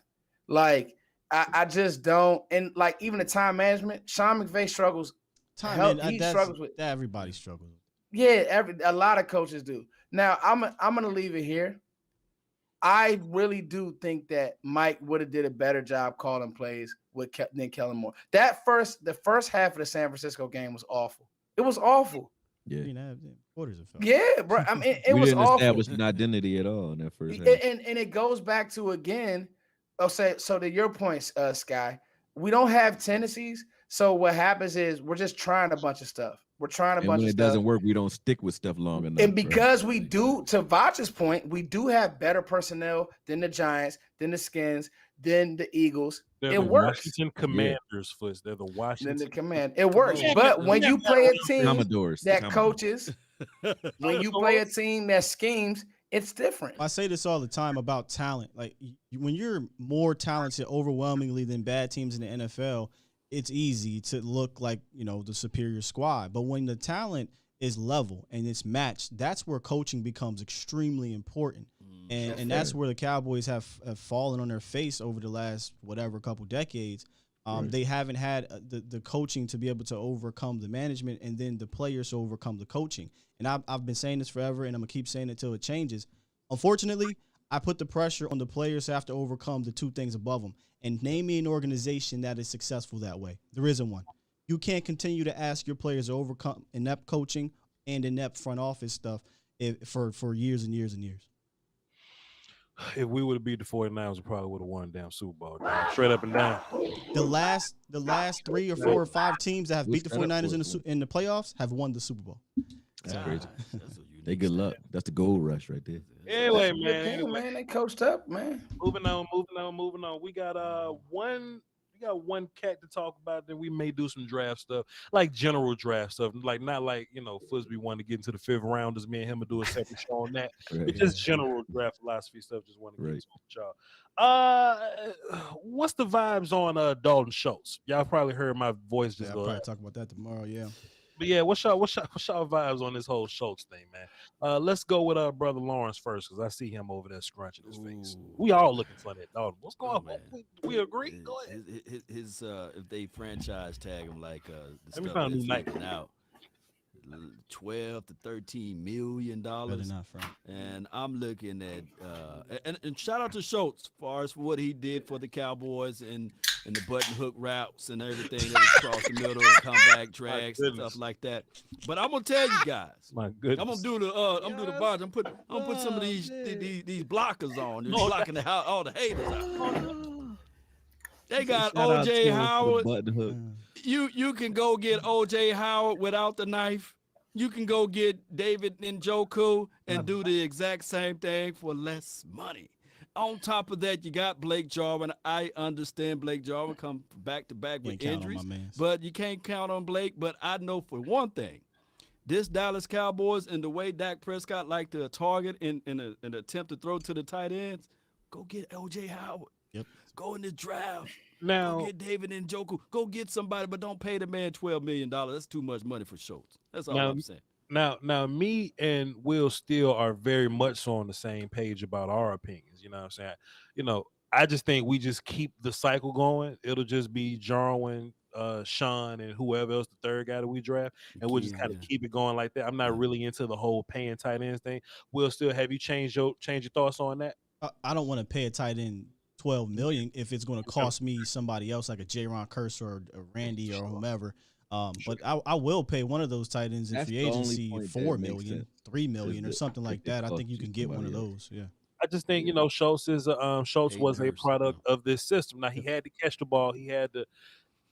[SPEAKER 5] Like, I just don't. And like, even the time management, Sean McVay struggles. He struggles with
[SPEAKER 3] that. Everybody struggles.
[SPEAKER 5] Yeah, a lot of coaches do. Now, I'm gonna leave it here. I really do think that Mike would have did a better job calling plays than Kellen Moore. The first half of the San Francisco game was awful. It was awful.
[SPEAKER 4] Yeah,
[SPEAKER 3] quarters of
[SPEAKER 5] yeah, bro. I mean, it
[SPEAKER 4] we
[SPEAKER 5] was
[SPEAKER 4] didn't
[SPEAKER 5] awful.
[SPEAKER 4] establish an identity at all in that first half.
[SPEAKER 5] And it goes back to again. So to your point, Sky, we don't have tendencies. So what happens is we're just trying a bunch of stuff. We're trying a bunch of stuff.
[SPEAKER 4] When it doesn't work, we don't stick with stuff long enough.
[SPEAKER 5] And because we do, to Voch's point, we do have better personnel than the Giants, than the Skins, than the Eagles. It works.
[SPEAKER 2] Washington Commanders, Foots. They're the Washington
[SPEAKER 5] Command. It works. But when you play a team that coaches, when you play a team that schemes, it's different.
[SPEAKER 3] I say this all the time about talent. Like, when you're more talented overwhelmingly than bad teams in the NFL, it's easy to look like, the superior squad. But when the talent is level and it's matched, that's where coaching becomes extremely important. And that's where the Cowboys have fallen on their face over the last couple decades. Right. They haven't had the coaching to be able to overcome the management and then the players to overcome the coaching. And I've been saying this forever, and I'm going to keep saying it until it changes. Unfortunately, I put the pressure on the players to have to overcome the two things above them. And name me an organization that is successful that way. There isn't one. You can't continue to ask your players to overcome inept coaching and inept front office stuff for years and years and years.
[SPEAKER 2] If we would have beat the 49ers, we probably would have won the damn Super Bowl. Straight up and down.
[SPEAKER 3] The last 3 or 4 or 5 teams that have beat the 49ers in the playoffs have won the Super Bowl.
[SPEAKER 4] That's crazy. They good luck. That's the gold rush right there.
[SPEAKER 2] Anyway, man.
[SPEAKER 5] They coached up, man.
[SPEAKER 2] Moving on. We got one cat to talk about. Then we may do some draft stuff, like general draft stuff, like not like Fusby wanted to get into the 5th round. Me and him will do a separate show on that.
[SPEAKER 4] Right.
[SPEAKER 2] But just general draft philosophy stuff. Just want to get into y'all. What's the vibes on Dalton Schultz? Y'all probably heard my voice just go.
[SPEAKER 3] I'll probably talk about that tomorrow. Yeah.
[SPEAKER 2] But yeah, what's y'all vibes on this whole Schultz thing, man? Let's go with Brother Lawrence first, because I see him over there scrunching his face. We all looking for that dog. What's going on? We agree. Go ahead.
[SPEAKER 6] His if they franchise tag him like the
[SPEAKER 2] Let me
[SPEAKER 6] stuff
[SPEAKER 2] find a
[SPEAKER 6] that's
[SPEAKER 2] new Nike.
[SPEAKER 6] leaking out, $12 to $13 million.
[SPEAKER 3] Better not, Frank.
[SPEAKER 6] And I'm looking at and shout out to Schultz as far as what he did for the Cowboys and the button hook routes and everything that was across the middle and comeback drags and stuff like that. But I'm gonna tell you guys,
[SPEAKER 2] my goodness,
[SPEAKER 6] I'm gonna do the bunch. I'm put some of these blockers on. They're blocking all the haters out. They got OJ Howard.
[SPEAKER 4] Button hook.
[SPEAKER 6] You can go get OJ Howard without the knife. You can go get David Njoku and do the exact same thing for less money. On top of that, you got Blake Jarwin. I understand Blake Jarwin come back to back with injuries, but you can't count on Blake. But I know for one thing, this Dallas Cowboys and the way Dak Prescott like to target in an attempt to throw to the tight ends, go get OJ Howard.
[SPEAKER 3] Yep.
[SPEAKER 6] Go in the draft.
[SPEAKER 2] Now,
[SPEAKER 6] go get David Njoku. Go get somebody, but don't pay the man $12 million. That's too much money for Schultz. That's all I'm saying.
[SPEAKER 2] Now, me and Will Steele are very much so on the same page about our opinions. You know what I'm saying? I just think we just keep the cycle going. It'll just be Jarwin, Sean, and whoever else, the third guy that we draft, and we'll just kind of keep it going like that. I'm not really into the whole paying tight ends thing. Will Steele, have you changed your thoughts on that?
[SPEAKER 3] I don't want to pay a tight end $12 million if it's going to cost me somebody else like a J-Ron Curse or a Randy or whomever. But I will pay one of those tight ends in free agency $4 million, $3 million, or something like that. I think you can get one of those. Yeah.
[SPEAKER 2] I just think Schultz was a product of this system. Now he had to catch the ball. He had to.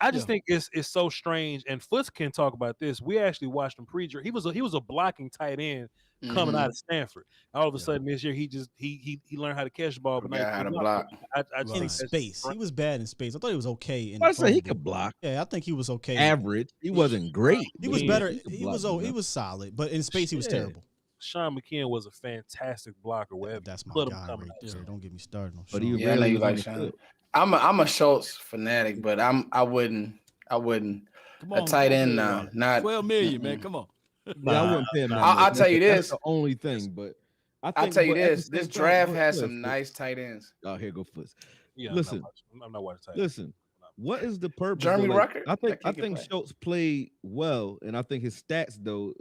[SPEAKER 2] I just think it's so strange. And Foots can talk about this. We actually watched him pre-draft. He was a blocking tight end coming out of Stanford. All of a sudden this year he learned how to catch the ball, but
[SPEAKER 5] how to block.
[SPEAKER 2] I just think
[SPEAKER 3] space. He was bad in space. I thought he was okay.
[SPEAKER 4] I say he could block.
[SPEAKER 3] Yeah, I think he was okay.
[SPEAKER 4] Average. He wasn't great.
[SPEAKER 3] He was better. He was solid, but in space he was terrible.
[SPEAKER 2] Sean McKeon was a fantastic blocker.
[SPEAKER 3] That's my guy right there. Don't get me started on Sean.
[SPEAKER 5] But I know you like Sean. I'm a Schultz fanatic, but I wouldn't I wouldn't.
[SPEAKER 6] Come
[SPEAKER 5] A
[SPEAKER 6] on,
[SPEAKER 5] tight
[SPEAKER 6] don't
[SPEAKER 5] end,
[SPEAKER 6] play
[SPEAKER 5] no,
[SPEAKER 6] about it.
[SPEAKER 5] not
[SPEAKER 6] 12 million, man. Come on.
[SPEAKER 4] Yeah, I wouldn't pay him that
[SPEAKER 5] I'll
[SPEAKER 4] much.
[SPEAKER 5] tell you
[SPEAKER 4] That's
[SPEAKER 5] this.
[SPEAKER 4] the only thing. But I
[SPEAKER 5] I'll
[SPEAKER 4] think,
[SPEAKER 5] tell you
[SPEAKER 4] but at the
[SPEAKER 5] this. This
[SPEAKER 4] same time,
[SPEAKER 5] draft
[SPEAKER 4] go
[SPEAKER 5] has
[SPEAKER 4] ahead,
[SPEAKER 5] some
[SPEAKER 4] Foots.
[SPEAKER 5] nice tight ends.
[SPEAKER 4] Oh, here go Foots.
[SPEAKER 2] Yeah,
[SPEAKER 4] Listen,
[SPEAKER 2] I'm not watching tight.
[SPEAKER 4] listen. What is the purpose?
[SPEAKER 5] Jeremy
[SPEAKER 4] though? Like,
[SPEAKER 5] Ruckert?
[SPEAKER 4] I
[SPEAKER 5] That kid
[SPEAKER 4] I
[SPEAKER 5] can
[SPEAKER 4] think
[SPEAKER 5] play.
[SPEAKER 4] Schultz played well, and I think his stats though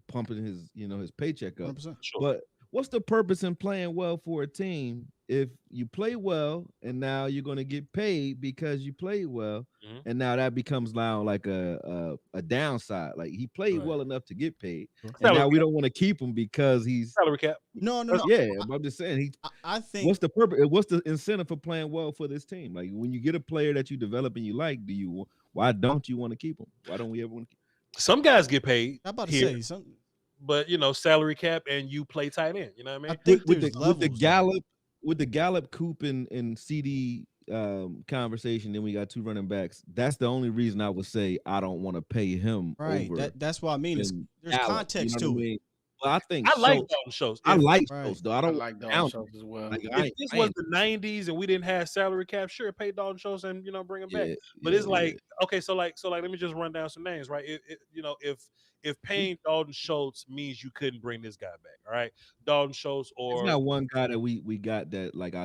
[SPEAKER 4] pumping his his paycheck up.
[SPEAKER 3] 100%.
[SPEAKER 2] Sure.
[SPEAKER 4] But what's the purpose in playing well for a team if you play well and now you're going to get paid because you played well,
[SPEAKER 2] Mhm.
[SPEAKER 4] and now that becomes now like a downside. Like he played
[SPEAKER 6] Right.
[SPEAKER 4] well enough to get paid, and
[SPEAKER 2] Salary
[SPEAKER 4] now we
[SPEAKER 2] cap.
[SPEAKER 4] don't want to keep him because he's
[SPEAKER 2] Salary cap.
[SPEAKER 3] No, no, no.
[SPEAKER 4] yeah. But I'm just saying
[SPEAKER 3] I think
[SPEAKER 4] what's the purpose? What's the incentive for playing well for this team? Like when you get a player that you develop and you like, why don't you want to keep him? Why don't we ever want to keep
[SPEAKER 2] Some guys get paid
[SPEAKER 3] I'm about to
[SPEAKER 2] here,
[SPEAKER 3] say something.
[SPEAKER 2] but salary cap, and you play tight end. You know what I
[SPEAKER 3] I
[SPEAKER 2] mean?
[SPEAKER 3] think
[SPEAKER 4] with
[SPEAKER 3] there's
[SPEAKER 4] the
[SPEAKER 3] levels.
[SPEAKER 4] with the Gallup, Coop, and CeeDee conversation? Then we got two running backs. That's the only reason I would say I don't want to pay him
[SPEAKER 3] Right.
[SPEAKER 4] over.
[SPEAKER 3] That's what I mean. There's
[SPEAKER 4] Gallup,
[SPEAKER 3] context
[SPEAKER 4] you know
[SPEAKER 3] to
[SPEAKER 4] what I
[SPEAKER 3] it.
[SPEAKER 4] mean? Well, I think
[SPEAKER 2] I like
[SPEAKER 4] Schultz.
[SPEAKER 2] Dalton Schultz.
[SPEAKER 4] I
[SPEAKER 2] If,
[SPEAKER 4] like
[SPEAKER 3] Right.
[SPEAKER 4] Schultz though. I
[SPEAKER 5] I
[SPEAKER 4] don't
[SPEAKER 5] like
[SPEAKER 4] down
[SPEAKER 5] Dalton Schultz as well.
[SPEAKER 4] like,
[SPEAKER 2] if this was the '90s and we didn't have salary cap, sure, pay Dalton Schultz and bring him back. But it's like, okay, so let me just run down some names, right? If paying Dalton Schultz means you couldn't bring this guy back, all right? Dalton Schultz
[SPEAKER 4] There's
[SPEAKER 2] or
[SPEAKER 4] not one guy that we got that like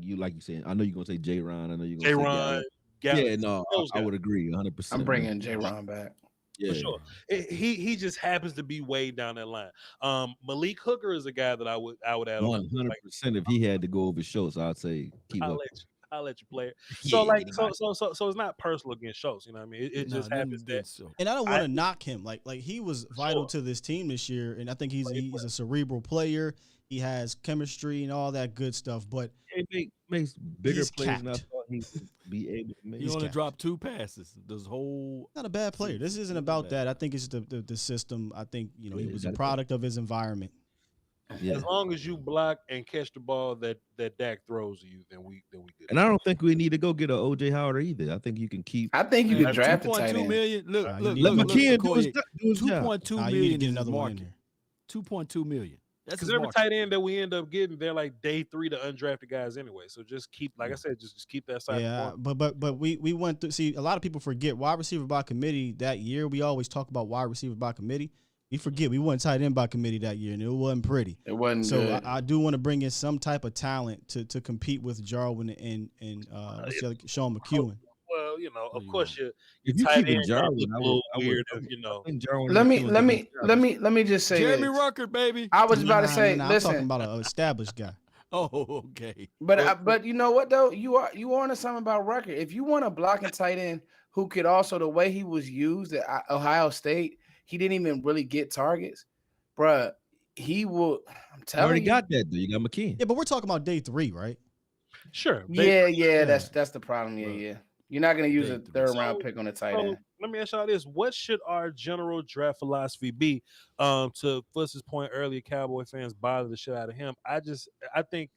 [SPEAKER 4] you said. I know you're gonna say J. Ron. I know you're gonna
[SPEAKER 2] J.
[SPEAKER 4] say
[SPEAKER 2] Ron.
[SPEAKER 4] Gallup. Yeah, no,
[SPEAKER 2] those
[SPEAKER 4] I
[SPEAKER 2] guys.
[SPEAKER 4] would agree 100%.
[SPEAKER 5] I'm bringing J. Ron back.
[SPEAKER 4] Yeah,
[SPEAKER 2] For sure. He just happens to be way down that line. Malik Hooker is a guy that I would add on.
[SPEAKER 4] 100%. If he had to go over Schultz, I'd say keep
[SPEAKER 2] I'll
[SPEAKER 4] up.
[SPEAKER 2] let you play it.
[SPEAKER 4] Yeah,
[SPEAKER 2] So it's not personal against Schultz. You know what I mean? It just happens that.
[SPEAKER 3] And I don't want to knock him. Like he was vital to this team this year, and I think he's a cerebral player. He has chemistry and all that good stuff. But
[SPEAKER 4] He makes bigger
[SPEAKER 3] he's
[SPEAKER 4] plays than I
[SPEAKER 3] capped.
[SPEAKER 4] thought he would be able to make.
[SPEAKER 6] He only
[SPEAKER 3] capped.
[SPEAKER 6] dropped 2 passes. This whole
[SPEAKER 3] not a bad player. This isn't about that. I think it's the system. I think he was a
[SPEAKER 4] that's it.
[SPEAKER 3] product of his environment.
[SPEAKER 4] Yeah.
[SPEAKER 2] As long as you block and catch the ball that Dak throws to you, then we good.
[SPEAKER 4] And I don't think we need to go get a OJ Howard either. I think you can keep.
[SPEAKER 5] I think you could draft a tight
[SPEAKER 6] 2.2
[SPEAKER 5] end.
[SPEAKER 6] million. Look,
[SPEAKER 3] You
[SPEAKER 6] look,
[SPEAKER 3] need
[SPEAKER 6] look,
[SPEAKER 3] to
[SPEAKER 6] look,
[SPEAKER 4] McKeon do his
[SPEAKER 6] Akoye,
[SPEAKER 4] job.
[SPEAKER 6] 2.2
[SPEAKER 3] You need to
[SPEAKER 6] million
[SPEAKER 3] get
[SPEAKER 6] is
[SPEAKER 3] another
[SPEAKER 6] his
[SPEAKER 3] one in
[SPEAKER 6] market.
[SPEAKER 3] there.
[SPEAKER 6] 2.2 million. That's
[SPEAKER 2] Because
[SPEAKER 6] his
[SPEAKER 2] every
[SPEAKER 6] market.
[SPEAKER 2] tight end that we end up getting, they're like day 3 to undrafted guys anyway. So just keep, like I said, just keep that side.
[SPEAKER 3] Yeah, but we went through. See, a lot of people forget wide receiver by committee that year. We always talk about wide receiver by committee. We forget we went tight end by committee that year, and it wasn't pretty.
[SPEAKER 5] It wasn't
[SPEAKER 3] So
[SPEAKER 5] good.
[SPEAKER 3] I do want to bring in some type of talent to compete with Jarwin and what's the other, Sean McEwen.
[SPEAKER 2] Well, of course your
[SPEAKER 4] If you
[SPEAKER 2] tight
[SPEAKER 4] keep
[SPEAKER 2] end
[SPEAKER 4] Jarwin,
[SPEAKER 2] look a little weird. I
[SPEAKER 4] think Jarwin
[SPEAKER 5] Let
[SPEAKER 4] and
[SPEAKER 5] me
[SPEAKER 4] McKeon
[SPEAKER 5] let
[SPEAKER 4] do
[SPEAKER 5] me
[SPEAKER 4] a
[SPEAKER 5] let me let me just say
[SPEAKER 6] Jeremy
[SPEAKER 5] this.
[SPEAKER 6] Ruckert, baby.
[SPEAKER 5] I was about to say,
[SPEAKER 3] I'm
[SPEAKER 5] listen,
[SPEAKER 3] talking about an established guy.
[SPEAKER 6] Oh, okay.
[SPEAKER 5] but you know what though? You are onto something about Rucker. If you want a blocking tight end who could also, the way he was used at Ohio State, he didn't even really get targets, bruh. He will. I'm
[SPEAKER 4] You
[SPEAKER 5] telling
[SPEAKER 4] already
[SPEAKER 5] you.
[SPEAKER 4] got that though. You got McKeon.
[SPEAKER 3] Yeah, but we're talking about day 3, right?
[SPEAKER 2] Sure.
[SPEAKER 5] Yeah. That's the problem. Yeah. You're not gonna use a
[SPEAKER 6] Day 3.
[SPEAKER 5] third round pick on a tight end.
[SPEAKER 2] Let me ask y'all this: what should our general draft philosophy be? To Fuss's point earlier, Cowboy fans bother the shit out of him. I think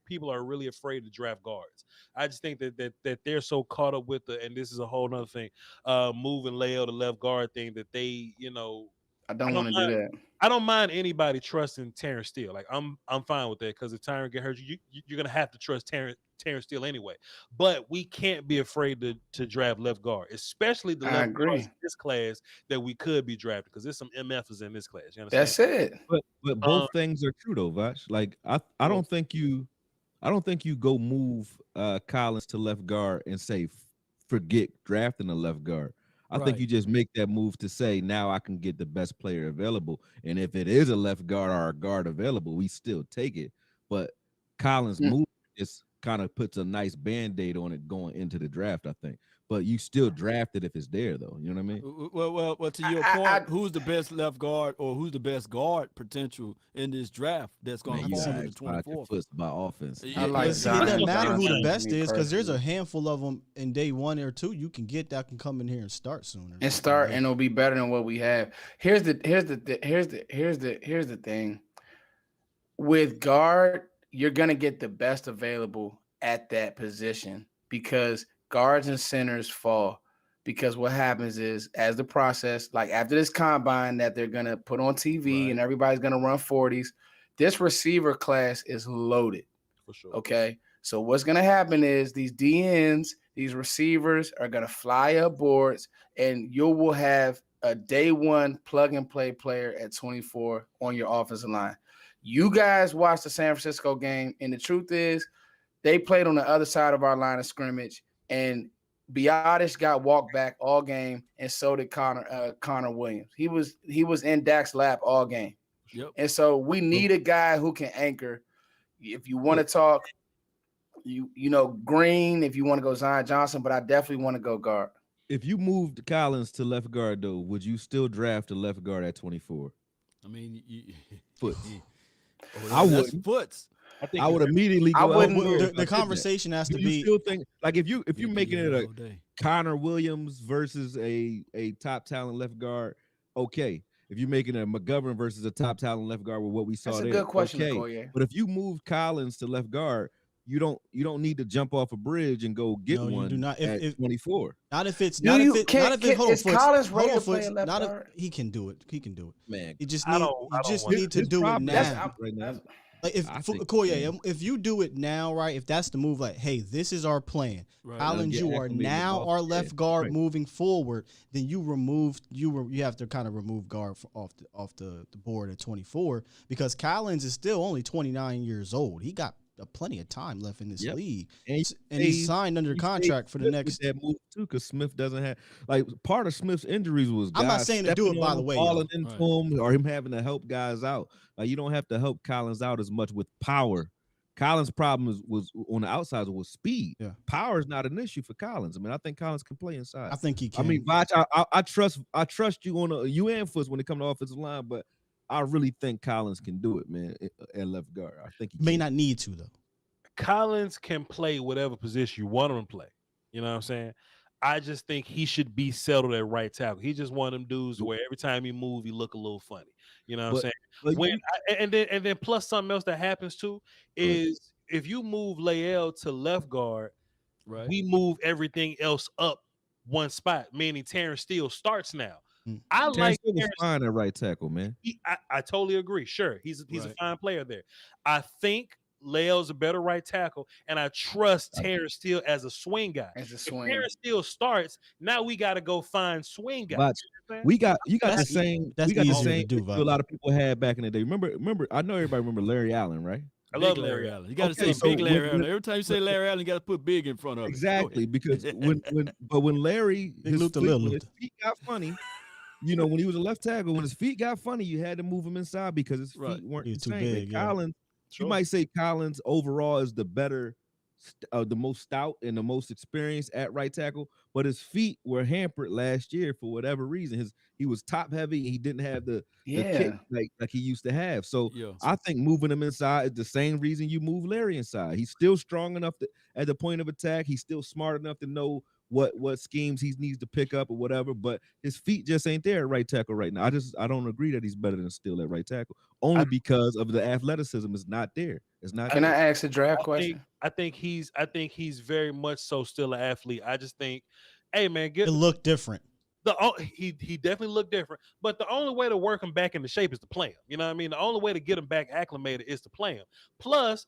[SPEAKER 2] people are really afraid to draft guards. I just think that they're so caught up with and this is a whole nother thing, moving Leo to left guard thing that they,
[SPEAKER 5] I don't want to do that.
[SPEAKER 2] I don't mind anybody trusting Terrence Steele. Like I'm fine with that because if Tyron get hurt, you're gonna have to trust Terrence Steele anyway. But we can't be afraid to draft left guard, especially the left guards in this class that we could be drafting because there's some MFs in this class. You understand?
[SPEAKER 5] That's it.
[SPEAKER 4] But both things are true though, Voch. Like I don't think you go move Collins to left guard and say forget drafting a left guard. I think you just make that move to say now I can get the best player available, and if it is a left guard or a guard available, we still take it. But Collins' move just kind of puts a nice band-aid on it going into the draft, I think. But you still draft it if it's there, though. You know what I mean?
[SPEAKER 6] Well, to your point, who's the best left guard or who's the best guard potential in this draft that's going to fall in the 24th?
[SPEAKER 4] By offense.
[SPEAKER 5] I like
[SPEAKER 3] See, it doesn't matter who the
[SPEAKER 5] Johnson,
[SPEAKER 3] best
[SPEAKER 5] me
[SPEAKER 3] is because there's a
[SPEAKER 5] personally.
[SPEAKER 3] handful of them in day 1 or 2 you can get that can come in here and start sooner.
[SPEAKER 5] And it'll be better than what we have. Here's the thing. With guard, you're gonna get the best available at that position because guards and centers fall. Because what happens is, as the process, like after this combine that they're gonna put on TV and everybody's gonna run 40s, this receiver class is loaded.
[SPEAKER 2] For sure.
[SPEAKER 5] Okay. So what's gonna happen is these DNs, These receivers are going to fly up boards, and you will have a day one plug-and-play player at 24 on your offensive line. You guys watched the San Francisco game, and the truth is they played on the other side of our line of scrimmage, and Biotish got walked back all game, and so did Connor Williams. He was in Dak's lap all game.
[SPEAKER 6] Yep.
[SPEAKER 5] And so we need a guy who can anchor. If you want to talk, you know, Green, if you want to go Zion Johnson, but I definitely want to go guard.
[SPEAKER 4] If you moved Collins to left guard, though, would you still draft a left guard at 24?
[SPEAKER 6] I mean,
[SPEAKER 4] Foot.
[SPEAKER 6] I would. Foots.
[SPEAKER 4] I would immediately go.
[SPEAKER 5] I wouldn't.
[SPEAKER 3] The conversation has to
[SPEAKER 4] Do you
[SPEAKER 3] be.
[SPEAKER 4] still think, like, if you're making it a
[SPEAKER 6] day.
[SPEAKER 4] Connor Williams versus a top talent left guard, okay. If you're making a McGovern versus a top talent left guard with what we saw
[SPEAKER 5] That's a
[SPEAKER 4] there,
[SPEAKER 5] good question,
[SPEAKER 4] okay.
[SPEAKER 5] Akoye.
[SPEAKER 4] But if you move Collins to left guard, you don't need to jump off a bridge and go get
[SPEAKER 3] No, you
[SPEAKER 4] one
[SPEAKER 3] do not.
[SPEAKER 4] at 24.
[SPEAKER 3] Not if it's
[SPEAKER 5] Do
[SPEAKER 3] not
[SPEAKER 5] you-
[SPEAKER 3] if it
[SPEAKER 5] can-
[SPEAKER 3] not if it
[SPEAKER 5] can-
[SPEAKER 3] hold on,
[SPEAKER 5] is
[SPEAKER 3] Foots.
[SPEAKER 5] Collins
[SPEAKER 3] Hold
[SPEAKER 5] ready
[SPEAKER 3] on,
[SPEAKER 5] to play
[SPEAKER 3] Foots.
[SPEAKER 5] left
[SPEAKER 3] Not if
[SPEAKER 5] guard?
[SPEAKER 3] he can do it. He can do it.
[SPEAKER 4] Man,
[SPEAKER 3] You just
[SPEAKER 2] I
[SPEAKER 3] need
[SPEAKER 2] don't
[SPEAKER 3] need to
[SPEAKER 4] his
[SPEAKER 3] do it
[SPEAKER 4] problem-
[SPEAKER 3] now.
[SPEAKER 4] right now.
[SPEAKER 3] Like if
[SPEAKER 4] I think-
[SPEAKER 3] Akoye, if you do it now, right? If that's the move, like, hey, this is our plan.
[SPEAKER 6] Right.
[SPEAKER 3] Collins,
[SPEAKER 4] Get
[SPEAKER 3] you are
[SPEAKER 4] acclimated
[SPEAKER 3] now
[SPEAKER 4] off
[SPEAKER 3] our
[SPEAKER 4] the
[SPEAKER 3] left
[SPEAKER 4] edge.
[SPEAKER 3] guard
[SPEAKER 4] Right.
[SPEAKER 3] moving forward. Then you have to kind of remove guard off the board at 24 because Collins is still only 29 years old. He got plenty of time left in this
[SPEAKER 4] Yep.
[SPEAKER 3] league,
[SPEAKER 4] And
[SPEAKER 3] he's signed under contract for the
[SPEAKER 4] Smith
[SPEAKER 3] next.
[SPEAKER 4] with that move too, because Smith doesn't have, like, part of Smith's injuries was
[SPEAKER 3] I'm not
[SPEAKER 4] guys
[SPEAKER 3] saying to do
[SPEAKER 4] stepping
[SPEAKER 3] it, by
[SPEAKER 4] on
[SPEAKER 3] the
[SPEAKER 4] him,
[SPEAKER 3] way,
[SPEAKER 4] falling
[SPEAKER 3] y'all.
[SPEAKER 4] into him, or him having to help guys out. Like, you don't have to help Collins out as much with power. Collins' problem was on the outside was speed.
[SPEAKER 3] Yeah.
[SPEAKER 4] Power is not an issue for Collins. I mean, I think Collins can play inside.
[SPEAKER 3] I think he can.
[SPEAKER 4] I mean, Voch, I trust you on you and Foots when it comes to offensive line, but I really think Collins can do it, man, at left guard. I think he
[SPEAKER 3] may
[SPEAKER 4] can.
[SPEAKER 3] not need to though.
[SPEAKER 2] Collins can play whatever position you want him to play. You know what I'm saying? I just think he should be settled at right tackle. He just one of them dudes where every time he move, he look a little funny. You know what I'm
[SPEAKER 4] But
[SPEAKER 2] saying? And then plus something else that happens too is if you move Lael to left guard,
[SPEAKER 6] Right.
[SPEAKER 2] we move everything else up one spot, meaning Terrence Steele starts now. I
[SPEAKER 4] Terrence
[SPEAKER 2] like
[SPEAKER 4] Steele was
[SPEAKER 2] Terrence.
[SPEAKER 4] fine at right tackle, man.
[SPEAKER 2] I totally agree. Sure, he's a
[SPEAKER 6] Right.
[SPEAKER 2] fine player there. I think Lael's a better right tackle, and I trust Terrence Steele as a swing guy.
[SPEAKER 5] As a
[SPEAKER 2] If
[SPEAKER 5] swing.
[SPEAKER 2] Terrence Steele starts, now we got to go find swing guys.
[SPEAKER 4] But
[SPEAKER 2] You know what I'm saying?
[SPEAKER 4] you got the
[SPEAKER 3] That's
[SPEAKER 4] same.
[SPEAKER 3] that's
[SPEAKER 4] We got the
[SPEAKER 3] easier to
[SPEAKER 4] same
[SPEAKER 3] do,
[SPEAKER 4] issue
[SPEAKER 3] Voch.
[SPEAKER 4] a lot of people had back in the day. Remember. I know everybody remember Larry Allen, right?
[SPEAKER 2] I
[SPEAKER 6] Big
[SPEAKER 2] love
[SPEAKER 6] Larry Allen. You got to
[SPEAKER 4] Okay,
[SPEAKER 6] say
[SPEAKER 4] so
[SPEAKER 6] big Larry
[SPEAKER 4] when-
[SPEAKER 6] Allen. Every time you say Larry Allen, you got to put big in front of it.
[SPEAKER 4] Exactly, because when Larry
[SPEAKER 3] Big
[SPEAKER 4] his
[SPEAKER 3] Luther,
[SPEAKER 4] feet,
[SPEAKER 3] Lil
[SPEAKER 4] when his
[SPEAKER 3] Luther.
[SPEAKER 4] feet got funny, you know, when he was a left tackle, when his feet got funny, you had to move him inside because his feet
[SPEAKER 6] Right.
[SPEAKER 4] weren't
[SPEAKER 3] He
[SPEAKER 4] the
[SPEAKER 3] was too
[SPEAKER 4] same.
[SPEAKER 3] big,
[SPEAKER 4] And
[SPEAKER 3] yeah.
[SPEAKER 4] Collins,
[SPEAKER 2] Sure.
[SPEAKER 4] you might say Collins overall is the better, the most stout and the most experienced at right tackle, but his feet were hampered last year for whatever reason. He was top heavy. He didn't have the kick like he used to have. So
[SPEAKER 6] Yeah.
[SPEAKER 4] I think moving him inside is the same reason you move Larry inside. He's still strong enough at the point of attack. He's still smart enough to know what schemes he needs to pick up or whatever. But his feet just ain't there at right tackle right now. I don't agree that he's better than Steele at right tackle, only because of the athleticism is not there. It's not.
[SPEAKER 5] Can
[SPEAKER 4] there.
[SPEAKER 5] I ask a draft question?
[SPEAKER 2] I think he's very much so still an athlete. I just think, hey man, get
[SPEAKER 3] It looked different.
[SPEAKER 2] he definitely looked different. But the only way to work him back into shape is to play him. You know what I mean? The only way to get him back acclimated is to play him. Plus,